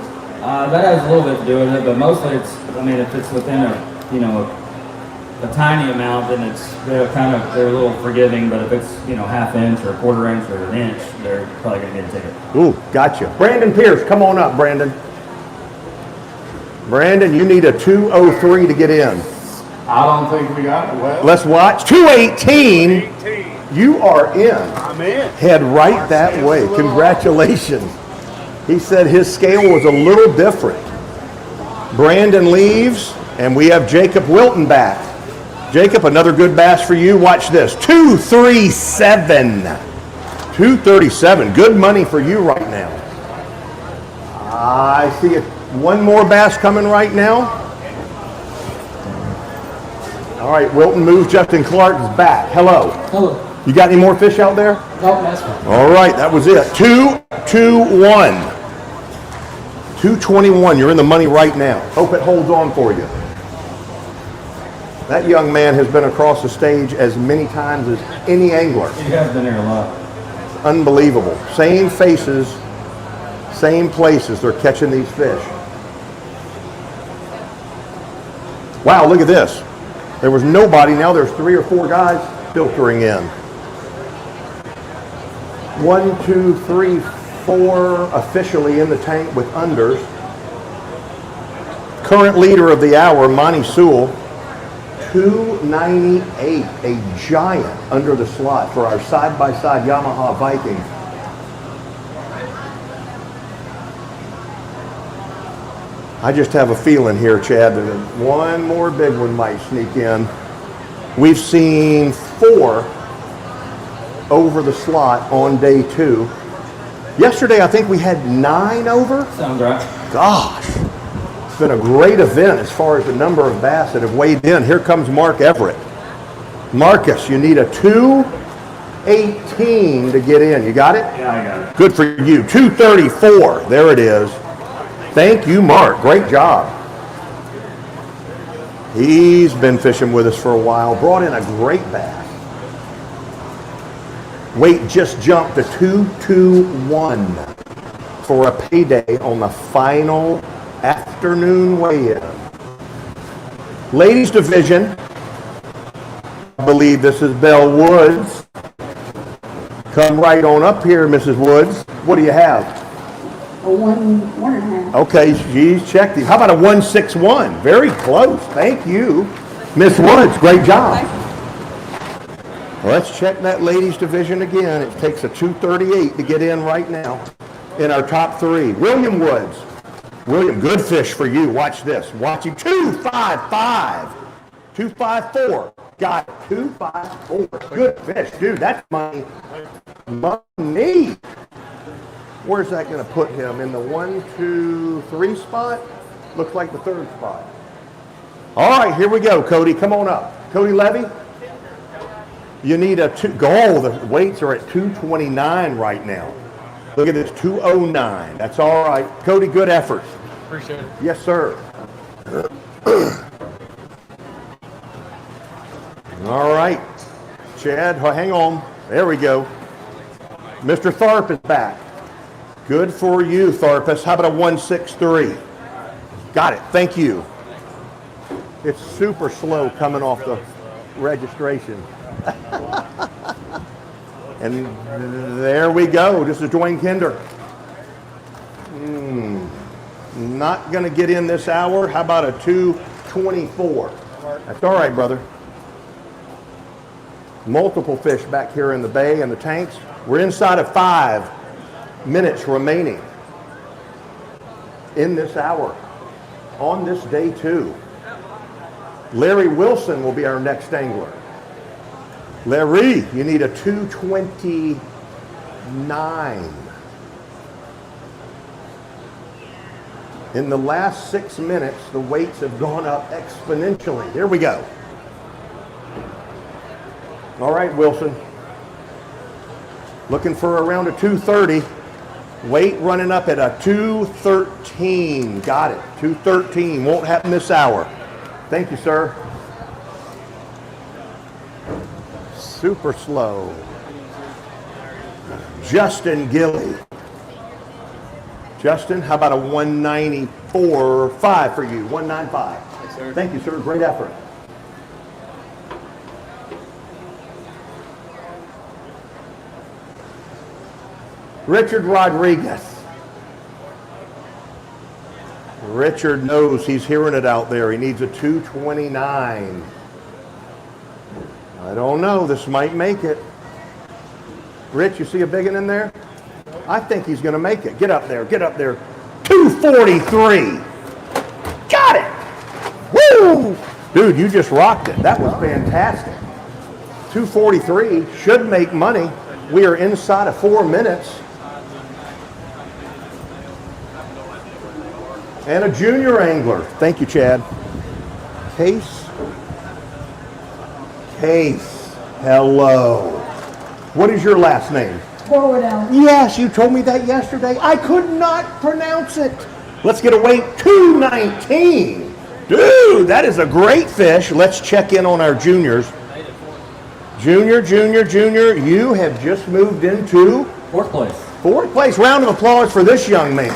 That has a little bit to do with it, but mostly it's, I mean, if it's within a tiny amount, then they're a little forgiving, but if it's, half inch or a quarter inch or an inch, they're probably going to get a ticket. Ooh, gotcha. Brandon Pierce, come on up, Brandon. Brandon, you need a 203 to get in. I don't think we got it. Well, Let's watch. 218. You are in. I'm in. Head right that way. Congratulations. He said his scale was a little different. Brandon leaves, and we have Jacob Wilton back. Jacob, another good bass for you. Watch this. 237. 237. Good money for you right now. I see one more bass coming right now. All right, Wilton moves. Justin Clark is back. Hello. Hello. You got any more fish out there? No, that's fine. All right, that was it. 221. 221. You're in the money right now. Hope it holds on for you. That young man has been across the stage as many times as any angler. He has been here a lot. Unbelievable. Same faces, same places they're catching these fish. Wow, look at this. There was nobody. Now there's 3 or 4 guys filtering in. 1, 2, 3, 4 officially in the tank with unders. Current leader of the hour, Monty Sewell, 298, a giant under the slot for our side-by-side Yamaha Viking. I just have a feeling here, Chad, that one more big one might sneak in. We've seen 4 over the slot on day 2. Yesterday, I think we had 9 over. Sounds right. Gosh, it's been a great event as far as the number of bass that have weighed in. Here comes Mark Everett. Marcus, you need a 218 to get in. You got it? Yeah, I got it. Good for you. 234. There it is. Thank you, Mark. Great job. He's been fishing with us for a while. Brought in a great bass. Weight just jumped to 221 for a payday on the final afternoon weigh-in. Ladies division, I believe this is Belle Woods. Come right on up here, Mrs. Woods. What do you have? one and a half. Okay, she's checked it. How about a 161? Very close. Thank you, Miss Woods. Great job. Let's check that ladies division again. It takes a 238 to get in right now in our top three. William Woods. William, good fish for you. Watch this. Watch him. 255. 254. Got it. 254. Good fish. Dude, that's money. Money. Where's that going to put him? In the 1, 2, 3 spot? Looks like the 3rd spot. All right, here we go, Cody. Come on up. Cody Levy, you need a goal. The weights are at 229 right now. Look at this, 209. That's all right. Cody, good effort. Appreciate it. Yes, sir. All right. Chad, hang on. There we go. Mr. Tharp is back. Good for you, Tharpus. How about a 163? Got it. Thank you. It's super slow coming off the registration. And there we go. This is Dwayne Kinder. Not going to get in this hour. How about a 224? That's all right, brother. Multiple fish back here in the bay and the tanks. We're inside of 5 minutes remaining in this hour on this day 2. Larry Wilson will be our next angler. Larry, you need a 229. In the last 6 minutes, the weights have gone up exponentially. Here we go. All right, Wilson. Looking for around a 230. Weight running up at a 213. Got it. 213. Won't happen this hour. Thank you, sir. Super slow. Justin Gilly. Justin, how about a 194.5 for you? 195. Yes, sir. Thank you, sir. Great effort. Richard Rodriguez. Richard knows he's hearing it out there. He needs a 229. I don't know. This might make it. Rich, you see a big one in there? I think he's going to make it. Get up there. Get up there. 243. Got it. Woo! Dude, you just rocked it. That was fantastic. 243 should make money. We are inside of 4 minutes. And a junior angler. Thank you, Chad. Case. Hello. What is your last name? Borwell. Yes, you told me that yesterday. I could not pronounce it. Let's get a weight 219. Dude, that is a great fish. Let's check in on our juniors. Junior, you have just moved into 4th place. 4th place. Round of applause for this young man.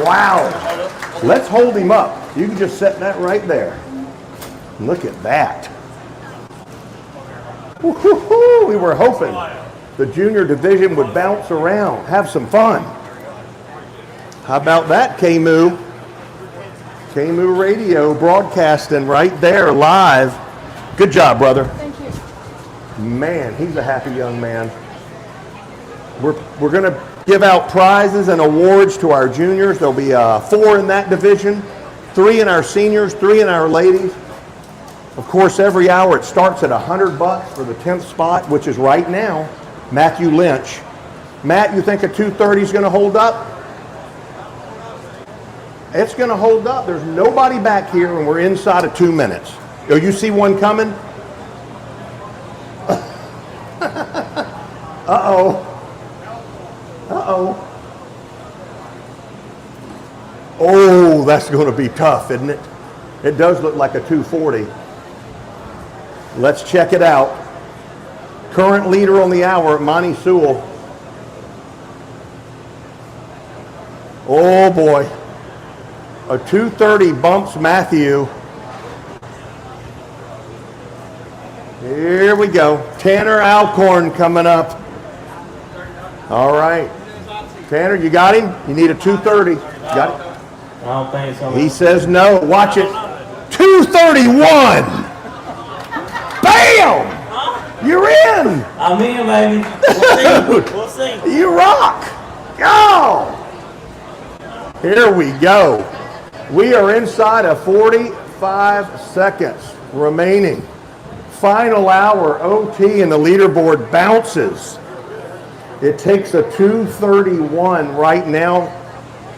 Wow. Let's hold him up. You can just set that right there. Look at that. Woo-hoo-hoo. We were hoping the junior division would bounce around, have some fun. How about that, KMU? KMU Radio broadcasting right there live. Good job, brother. Thank you. Man, he's a happy young man. We're going to give out prizes and awards to our juniors. There'll be 4 in that division, 3 in our seniors, 3 in our ladies. Of course, every hour it starts at $100 for the 10th spot, which is right now Matthew Lynch. Matt, you think a 230 is going to hold up? It's going to hold up. There's nobody back here, and we're inside of 2 minutes. Oh, you see one coming? Uh-oh. Uh-oh. Oh, that's going to be tough, isn't it? It does look like a 240. Let's check it out. Current leader on the hour, Monty Sewell. Oh, boy. A 230 bumps Matthew. Here we go. Tanner Alcorn coming up. All right. Tanner, you got him? You need a 230. Got it? I don't think so. He says no. Watch it. 231. Bam! You're in. I'm in, baby. Dude, We'll see. you rock. Go. Here we go. We are inside of 45 seconds remaining. Final hour OT and the leaderboard bounces. It takes a 231 right now.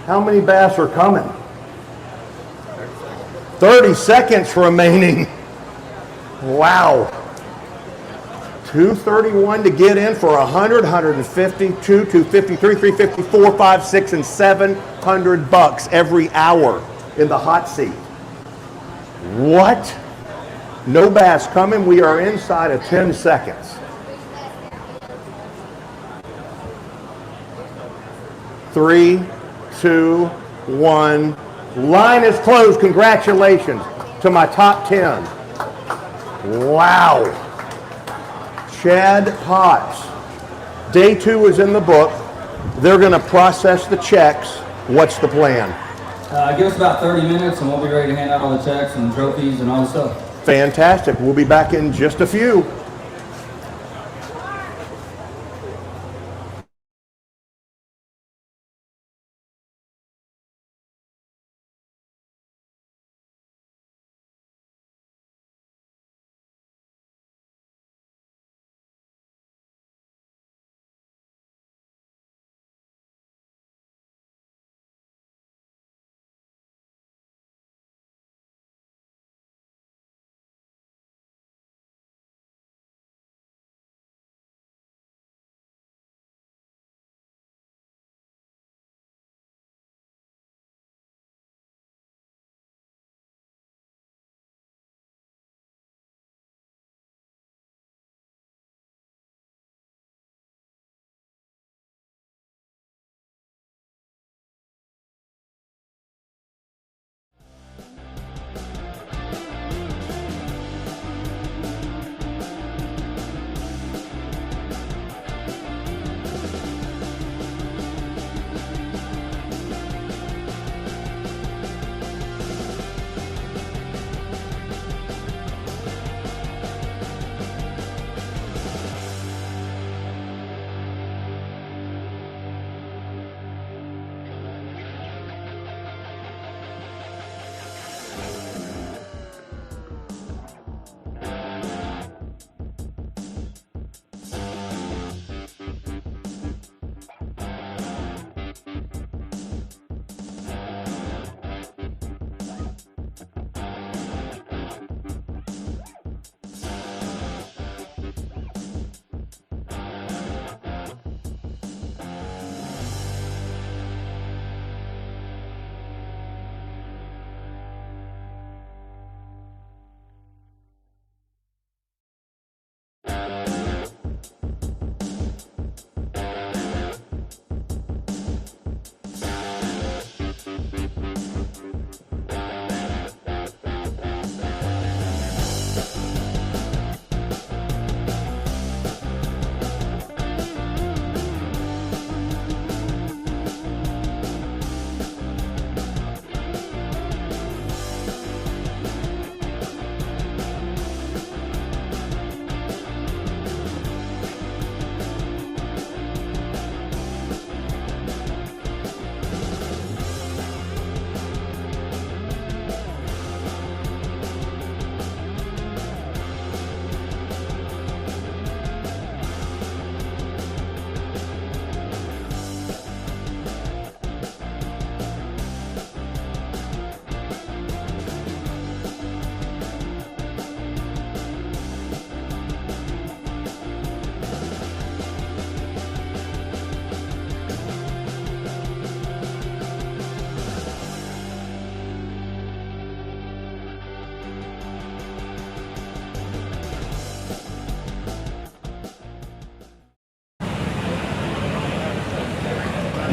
How many bass are coming? 30 seconds remaining. Wow. 231 to get in for 100, 150, 253, 354, 5, 6, and $700 every hour in the hot seat. What? No bass coming. We are inside of 10 seconds. 3, 2, 1. Line is closed. Congratulations to my top 10. Wow. Chad Potts. Day 2 is in the book. They're going to process the checks. What's the plan? Give us about 30 minutes and we'll be ready to hand out all the checks and trophies and all the stuff. Fantastic. We'll be back in just a few.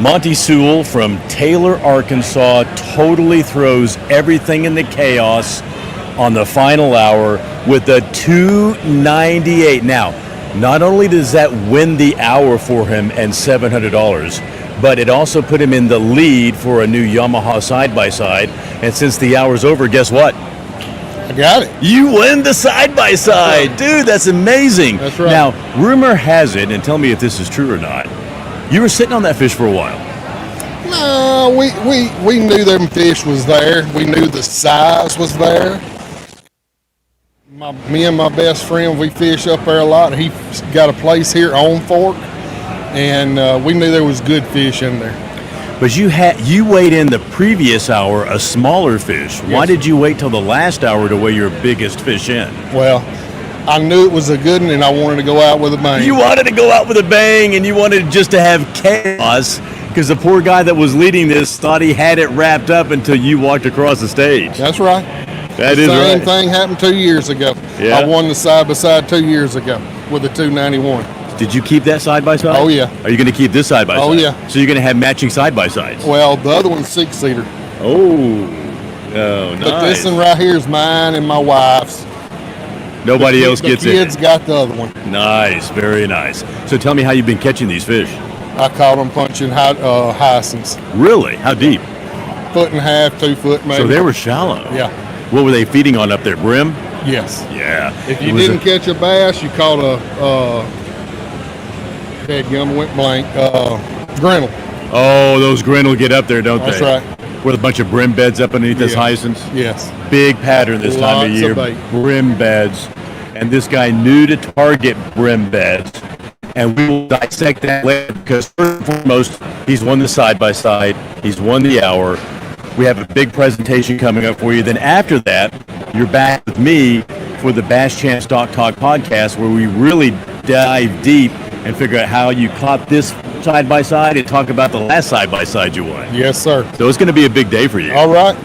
Monty Sewell from Taylor, Arkansas totally throws everything into chaos on the final hour with a 298. Now, not only does that win the hour for him and $700, but it also put him in the lead for a new Yamaha side-by-side. And since the hour's over, guess what? I got it. You win the side-by-side. Right. Dude, that's amazing. That's right. Now, rumor has it, and tell me if this is true or not, you were sitting on that fish for a while. No, we knew them fish was there. We knew the size was there. Me and my best friend, we fish up there a lot. He got a place here on Fork, and we knew there was good fish in there. But you weighed in the previous hour a smaller fish. Yes. Why did you wait till the last hour to weigh your biggest fish in? Well, I knew it was a good one, and I wanted to go out with a bang. You wanted to go out with a bang, and you wanted just to have chaos, because the poor guy that was leading this thought he had it wrapped up until you walked across the stage. That's right. That the is same right. thing happened 2 years ago. Yeah. I won the side-by-side 2 years ago with a 291. Did you keep that side-by-side? Oh, yeah. Are you going to keep this side-by-side? Oh, yeah. So you're going to have matching side-by-sides? Well, the other one's 6-seater. Oh, nice. But this one right here is mine and my wife's. Nobody else gets The kids it. got the other one. Nice, very nice. So tell me how you've been catching these fish. I caught them punching hyacinths. Really? How deep? 1.5 2 foot maybe. So they were shallow. Yeah. What were they feeding on up there? Brim? Yes. Yeah. If It you was didn't catch a bass, you caught dadgum, went blank, grinnell. Oh, those grinnell get up there, don't That's they? right. With a bunch of brim beds up underneath this Yes. hyacinths? Yes. Big pattern this time of Lots year. of bait. Brim beds. And this guy knew to target brim beds. And we will dissect that later, because first and foremost, he's won the side-by-side. He's won the hour. We have a big presentation coming up for you. Then after that, you're back with me for the Bass Champ Stock Talk podcast, where we really dive deep and figure out how you caught this side-by-side and talk about the last side-by-side you won. Yes, sir. So it's going to be a big day for you. All right.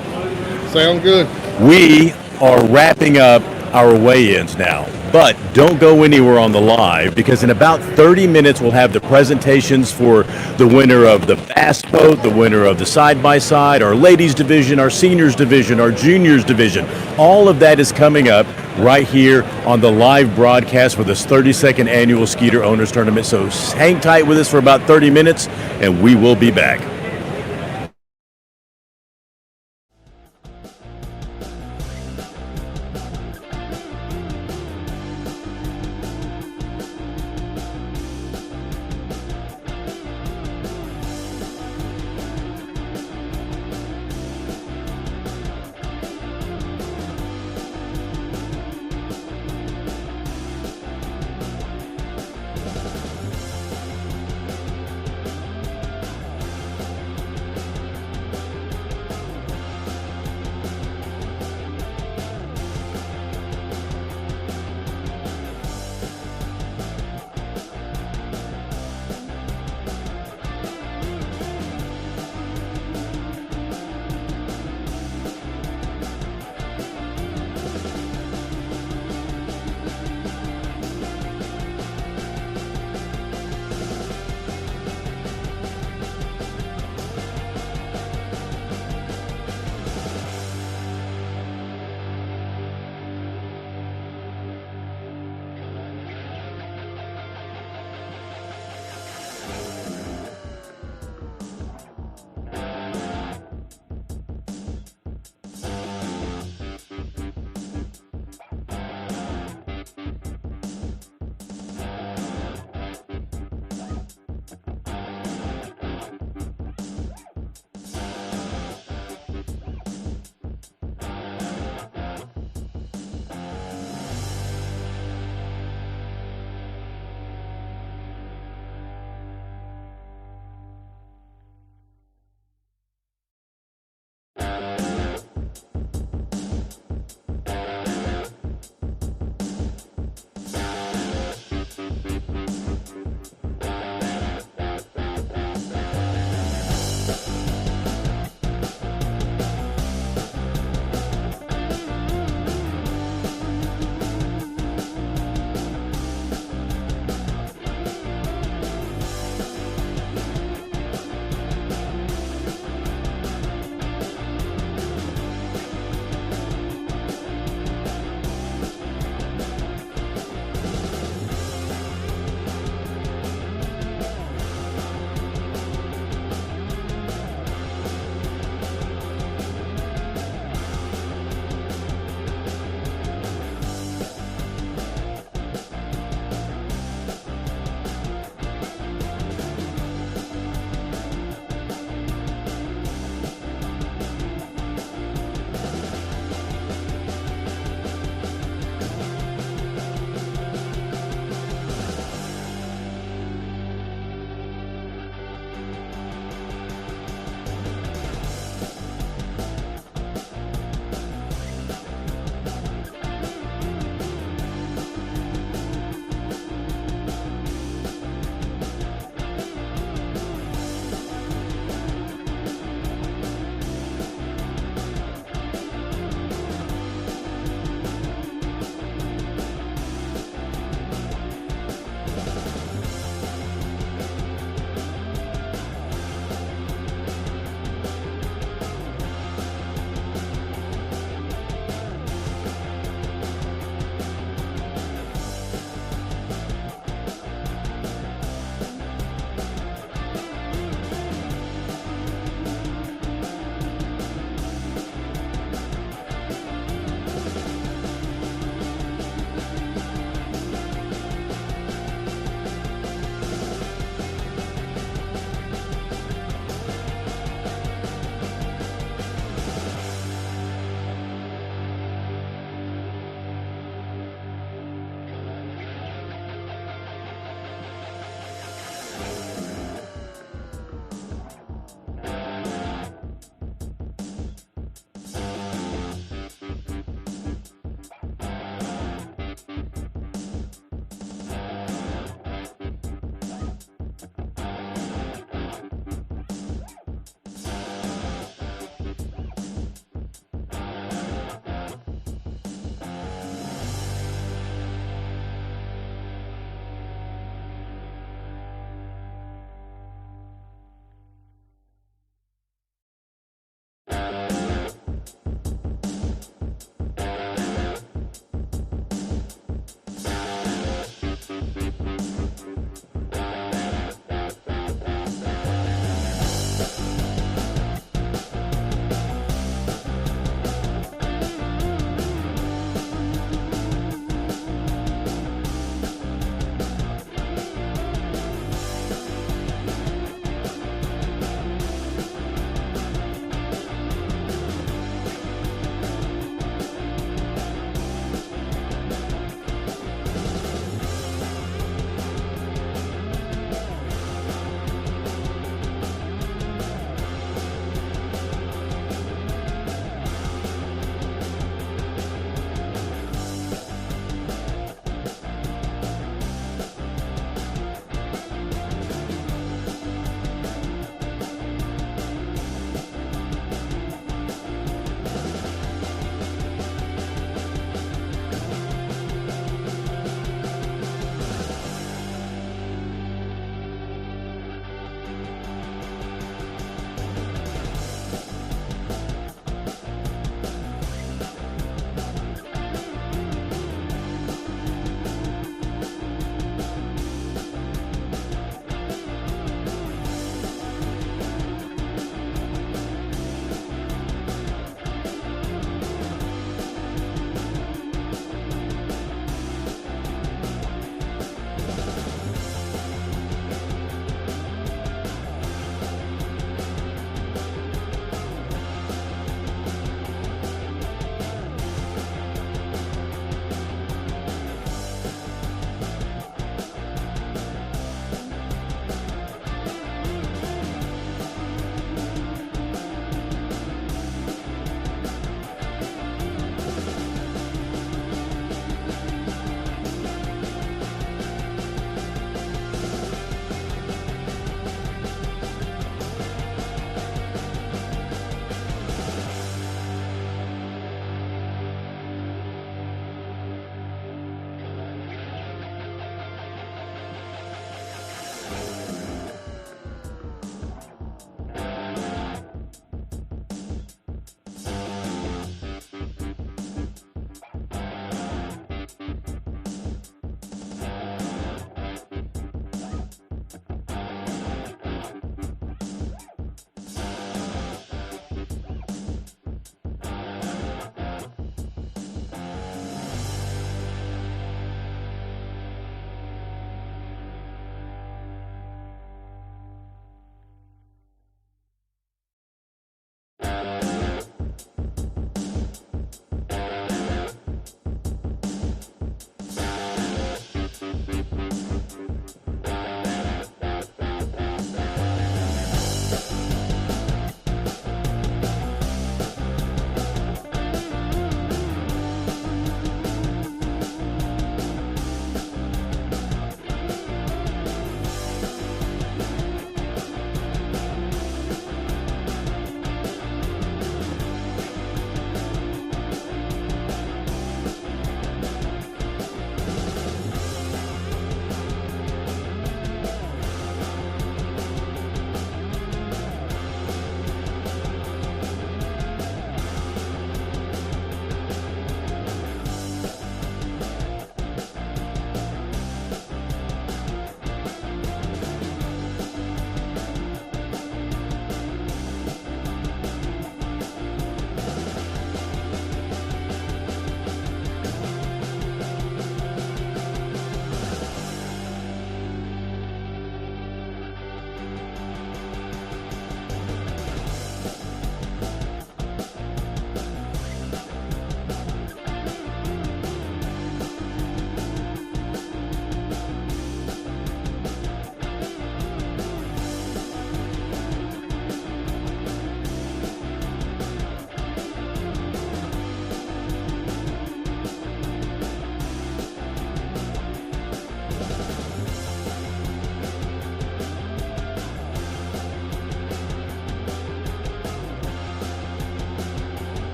Sound good. We are wrapping up our weigh-ins now, but don't go anywhere on the live, because in about 30 minutes we'll have the presentations for the winner of the bass boat, the winner of the side-by-side, our ladies division, our seniors division, our juniors division. All of that is coming up right here on the live broadcast for this 32nd annual Skeeter Owners Tournament. So hang tight with us for about 30 minutes and we will be back.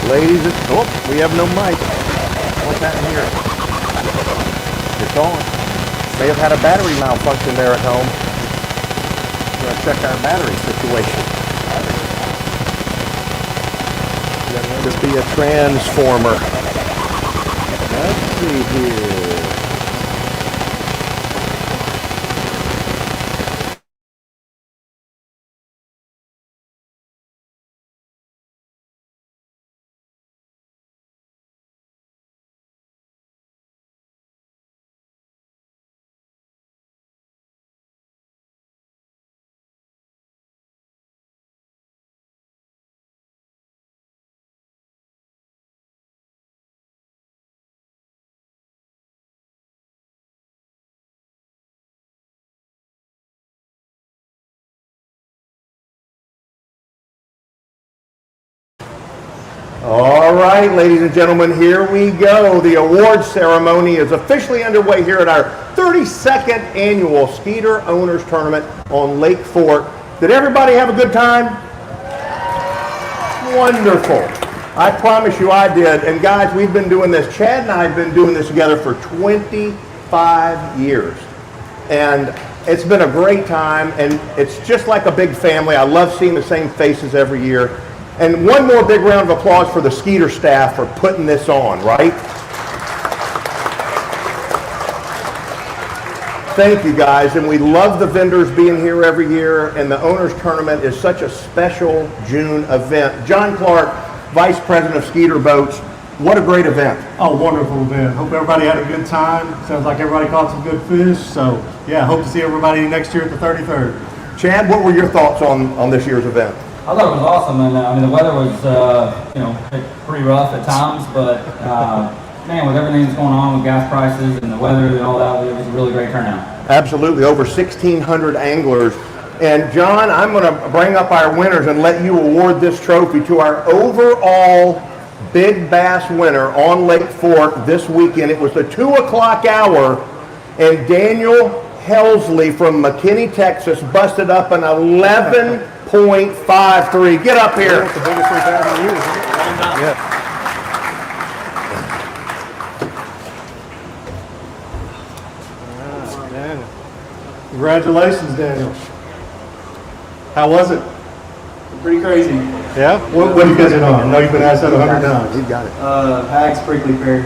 Ladies and, oh, we have no mic. What's that in here? It's on. May have had a battery malfunction there at home. We're gonna check our battery situation. Could be a transformer. Let's see here. All right, ladies and gentlemen, here we go. The award ceremony is officially underway here at our 32nd annual Skeeter Owners Tournament on Lake Fork. Did everybody have a good time? Wonderful. I promise you I did. And guys, we've been doing this. Chad and I have been doing this together for 25 years. And it's been a great time, and it's just like a big family. I love seeing the same faces every year. And one more big round of applause for the Skeeter staff for putting this on, right? Thank you guys, and we love the vendors being here every year, and the Owners Tournament is such a special June event. John Clark, Vice President of Skeeter Boats, what a great event. Oh, wonderful event. Hope everybody had a good time. Sounds like everybody caught some good fish, so yeah, hope to see everybody next year at the 33rd. Chad, what were your thoughts on this year's event? I thought it was awesome, and I mean the weather was pretty rough at times, but man, with everything that's going on with gas prices and the weather and all that, it was a really great turnout. Absolutely, over 1,600 anglers. And John, I'm going to bring up our winners and let you award this trophy to our overall big bass winner on Lake Fork this weekend. It was the 2 o'clock hour, and Daniel Helsley from McKinney, Texas, busted up an 11.53. Get up here. That's the biggest we've had in years, isn't it? Yeah. Congratulations, Daniel. How was it? Pretty crazy. Yeah? What did you get it on? I know you've been asked that 100 times. You got it. Hags Prickly Pear.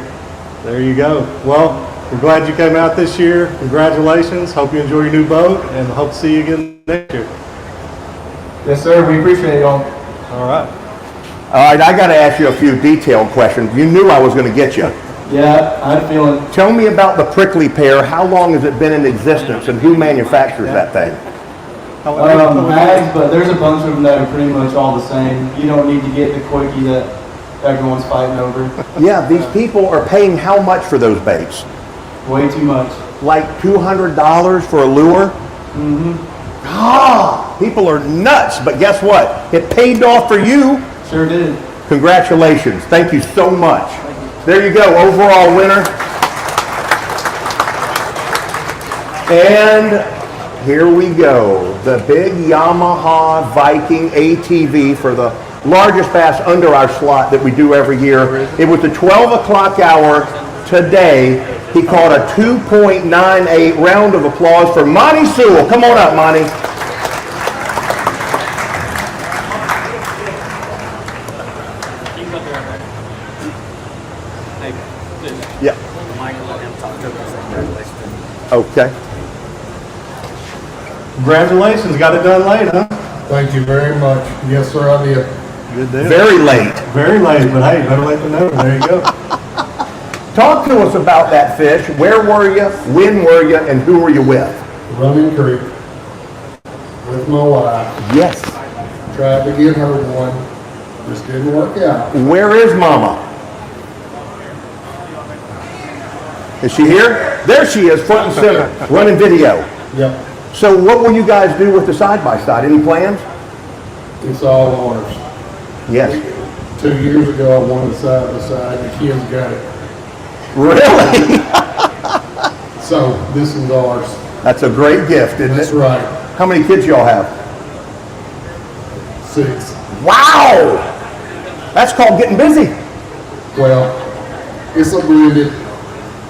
There you go. Well, we're glad you came out this year. Congratulations. Hope you enjoy your new boat, and hope to see you again next year. Yes, sir. We appreciate y'all. All right. All right, I got to ask you a few detailed questions. You knew I was going to get you. Yeah, I had a feeling. Tell me about the prickly pear. How long has it been in existence, and who manufactures that thing? Hags, but there's a bunch of them that are pretty much all the same. You don't need to get the quickie that everyone's fighting over. Yeah, these people are paying how much for those baits? Way too much. Like $200 for a lure? Mm-hmm. Ah, people are nuts, but guess what? It paid off for you. Sure did. Congratulations. Thank you so much. There you go, overall winner. And here we go. The big Yamaha Viking ATV for the largest bass under our slot that we do every year. It was the 12 o'clock hour today. He caught a 2.98. Round of applause for Monty Sewell. Come on up, Monty. Yeah. Okay. Congratulations. Got it done late, huh? Thank you very much. Yes, sir, I did. Good deal. Very late. Very late, but hey, better late than never. There you go. Talk to us about that fish. Where were you? When were you? And who were you with? Running Creek with my wife. Yes. Tried to get her one. Just didn't work out. Where is Mama? Is she here? There she is, front and center, running video. Yep. So what will you guys do with the side-by-side? Any plans? It's all ours. Yes. 2 years ago, I wanted side by side. The kids got it. Really? So this is ours. That's a great gift, isn't That's it? right. How many kids y'all have? 6. Wow! That's called getting busy. Well, it's uprooted,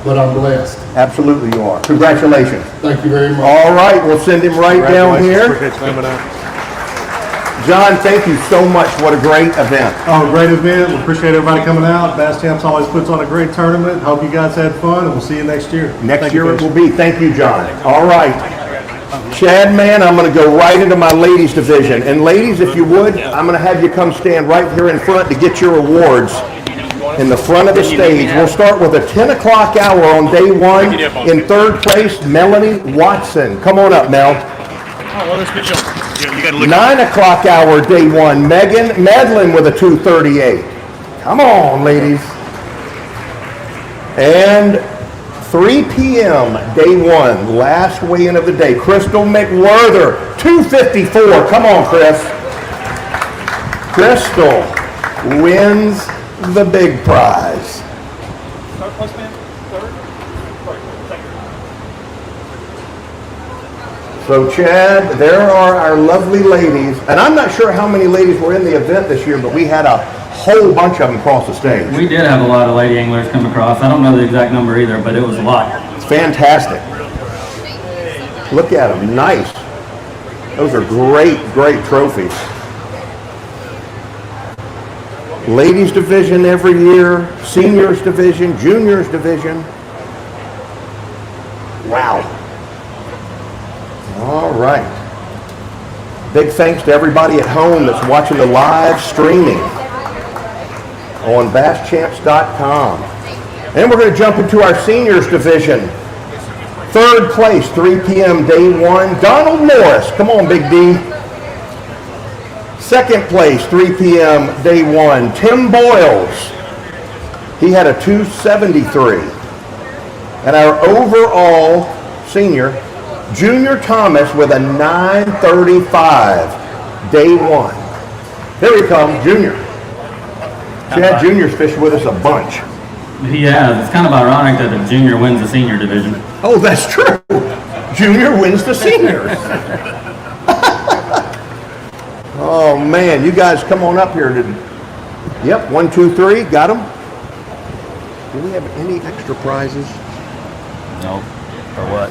but I'm blessed. Absolutely you are. Congratulations. Thank you very much. All right, we'll send him right down here. John, thank you so much. What a great event. Oh, great event. We appreciate everybody coming out. Bass Champs always puts on a great tournament. Hope you guys had fun, and we'll see you next year. Next year it will be. Thank you, John. All right. Chad, man, I'm going to go right into my ladies division. And ladies, if you would, I'm going to have you come stand right here in front to get your awards in the front of the stage. We'll start with a 10 o'clock hour on day one. In third place, Melanie Watson. Come on up, Mel. 9 o'clock hour, day one, Megan Medlin with a 2:38. Come on, ladies. And 3 p.m., day one, last weigh-in of the day, Crystal McWhirter, 2:54. Come on, Chris. Crystal wins the big prize. So Chad, there are our lovely ladies, and I'm not sure how many ladies were in the event this year, but we had a whole bunch of them across the stage. We did have a lot of lady anglers come across. I don't know the exact number either, but it was a lot. It's fantastic. Look at them, nice. Those are great, great trophies. Ladies division every year, seniors division, juniors division. Wow. All right. Big thanks to everybody at home that's watching the live streaming on BassChamps.com. And we're going to jump into our seniors division. Third place, 3 p.m. day one, Donald Morris. Come on, Big D. Second place, 3 p.m. day one, Tim Boyles. He had a 273. And our overall senior, Junior Thomas, with a 935, day one. Here he comes, Junior. Chad Junior's fishing with us a bunch. He has. It's kind of ironic that the junior wins the senior division. Oh, that's true. Junior wins the seniors. Oh, man, you guys come on up here. Yep, 1, 2, 3, got them. Do we have any extra prizes? No. For what?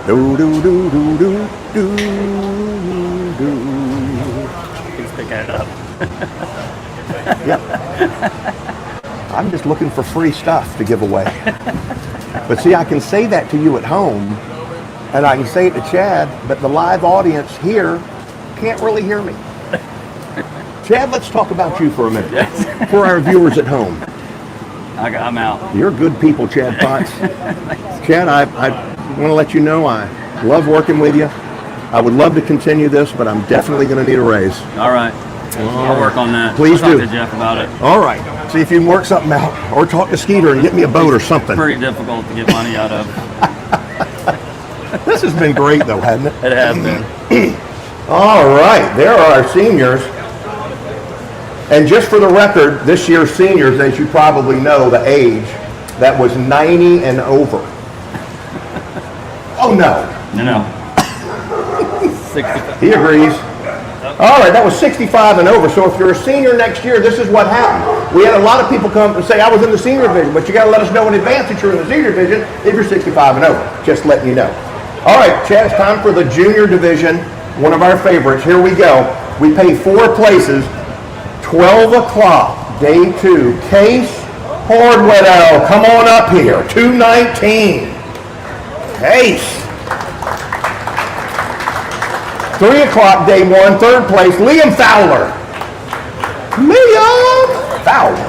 Do do do do do do do. He's picking it up. Yep. I'm just looking for free stuff to give away. But see, I can say that to you at home, and I can say it to Chad, but the live audience here can't really hear me. Chad, let's talk about you for a minute. Yes. For our viewers at home. I'm out. You're good people, Chad Potts. Chad, I want to let you know I love working with you. I would love to continue this, but I'm definitely going to need a raise. All right. I'll work on that. Please I'll do. Talk to Jeff about it. All right. See if you can work something out, or talk to Skeeter and get me a boat or something. Pretty difficult to get money out of. This has been great, though, hasn't it? It has been. All right. There are our seniors. And just for the record, this year's seniors, as you probably know, the age, that was 90 and over. Oh, no. No. 65. He agrees. All right, that was 65 and over. So if you're a senior next year, this is what happened. We had a lot of people come and say, I was in the senior division, but you got to let us know in advance that you're in the senior division if you're 65 and over. Just letting you know. All right, Chad, it's time for the junior division, one of our favorites. Here we go. We pay 4 places. 12 o'clock, day 2, Case Hordwidow. Come on up here, 219. Case. 3 o'clock, day 1, third place, Liam Fowler. Liam Fowler.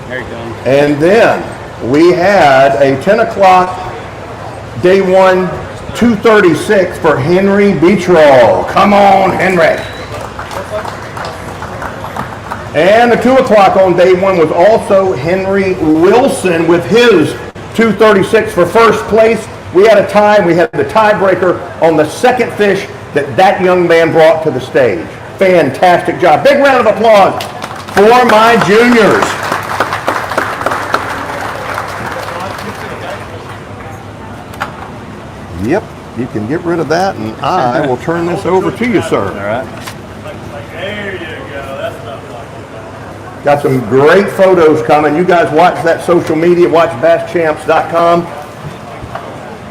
There you go. And then we had a 10 o'clock, day 1, 236 for Henry Beatroll. Come on, Henry. And the 2 o'clock on day 1 was also Henry Wilson with his 236 for first place. We had a tie. We had the tiebreaker on the second fish that young man brought to the stage. Fantastic job. Big round of applause for my juniors. Yep, you can get rid of that, and I will turn this over to you, sir. All right. There you go. That's what I'm talking about. Got some great photos coming. You guys watch that social media. Watch BassChamps.com.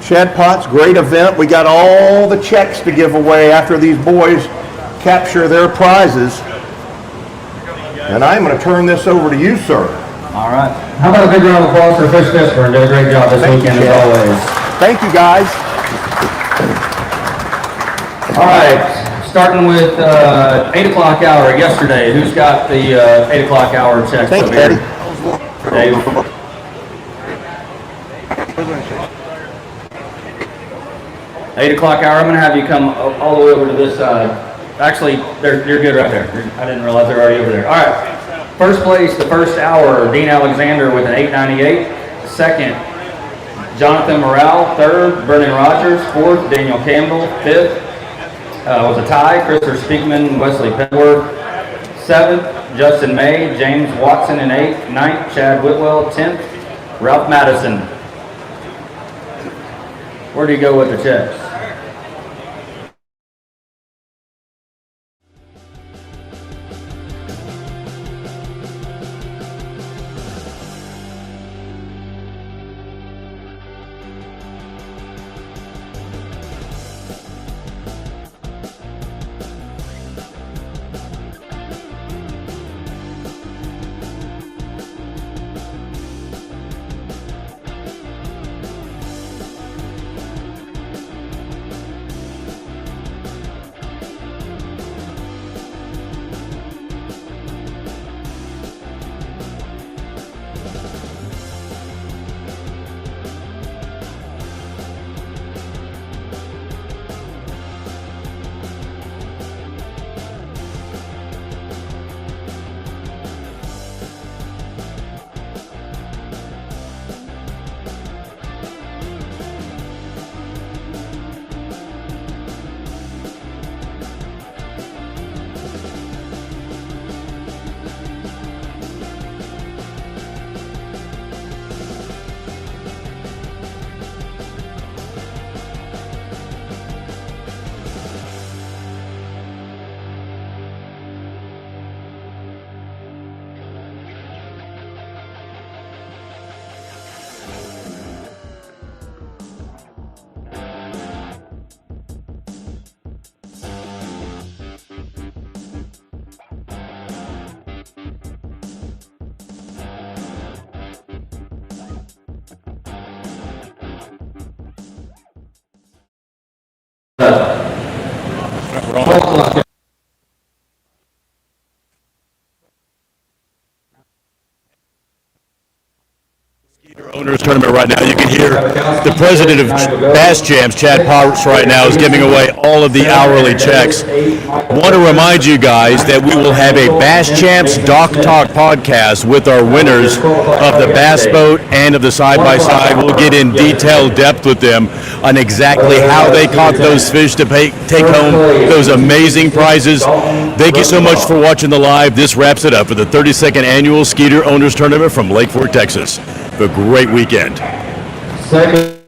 Shad Pot's great event. We got all the checks to give away after these boys capture their prizes. And I'm going to turn this over to you, sir. All right. How about a big round of applause for Fish Pittsburgh? Did a great job this weekend as always. Thank you, guys. All right. Starting with 8 o'clock hour yesterday. Who's got the 8 o'clock hour checks? Thanks, over here? Eddie. Dave. Eight o'clock hour. I'm going to have you come all the way over to this side. Actually, you're good right there. I didn't realize they're already over there. All right. First place, the first hour, Dean Alexander with an 898. Second, Jonathan Morrell. Third, Brennan Rogers. Fourth, Daniel Campbell. Fifth was a tie, Christopher Speakman, Wesley Penworth. Seventh, Justin May, James Watson in eighth. Ninth, Chad Whitwell. 10th, Ralph Madison. Where do you go with the checks? Owners tournament right now. You can hear the president of Bass Champs, Chad Potts, right now is giving away all of the hourly checks. Want to remind you guys that we will have a Bass Champs Dock Talk podcast with our winners of the bass boat and of the side-by-side. We'll get in detailed depth with them on exactly how they caught those fish to take home those amazing prizes. Thank you so much for watching the live. This wraps it up for the 32nd annual Skeeter Owners Tournament from Lake Fork, Texas. Have a great weekend. Second.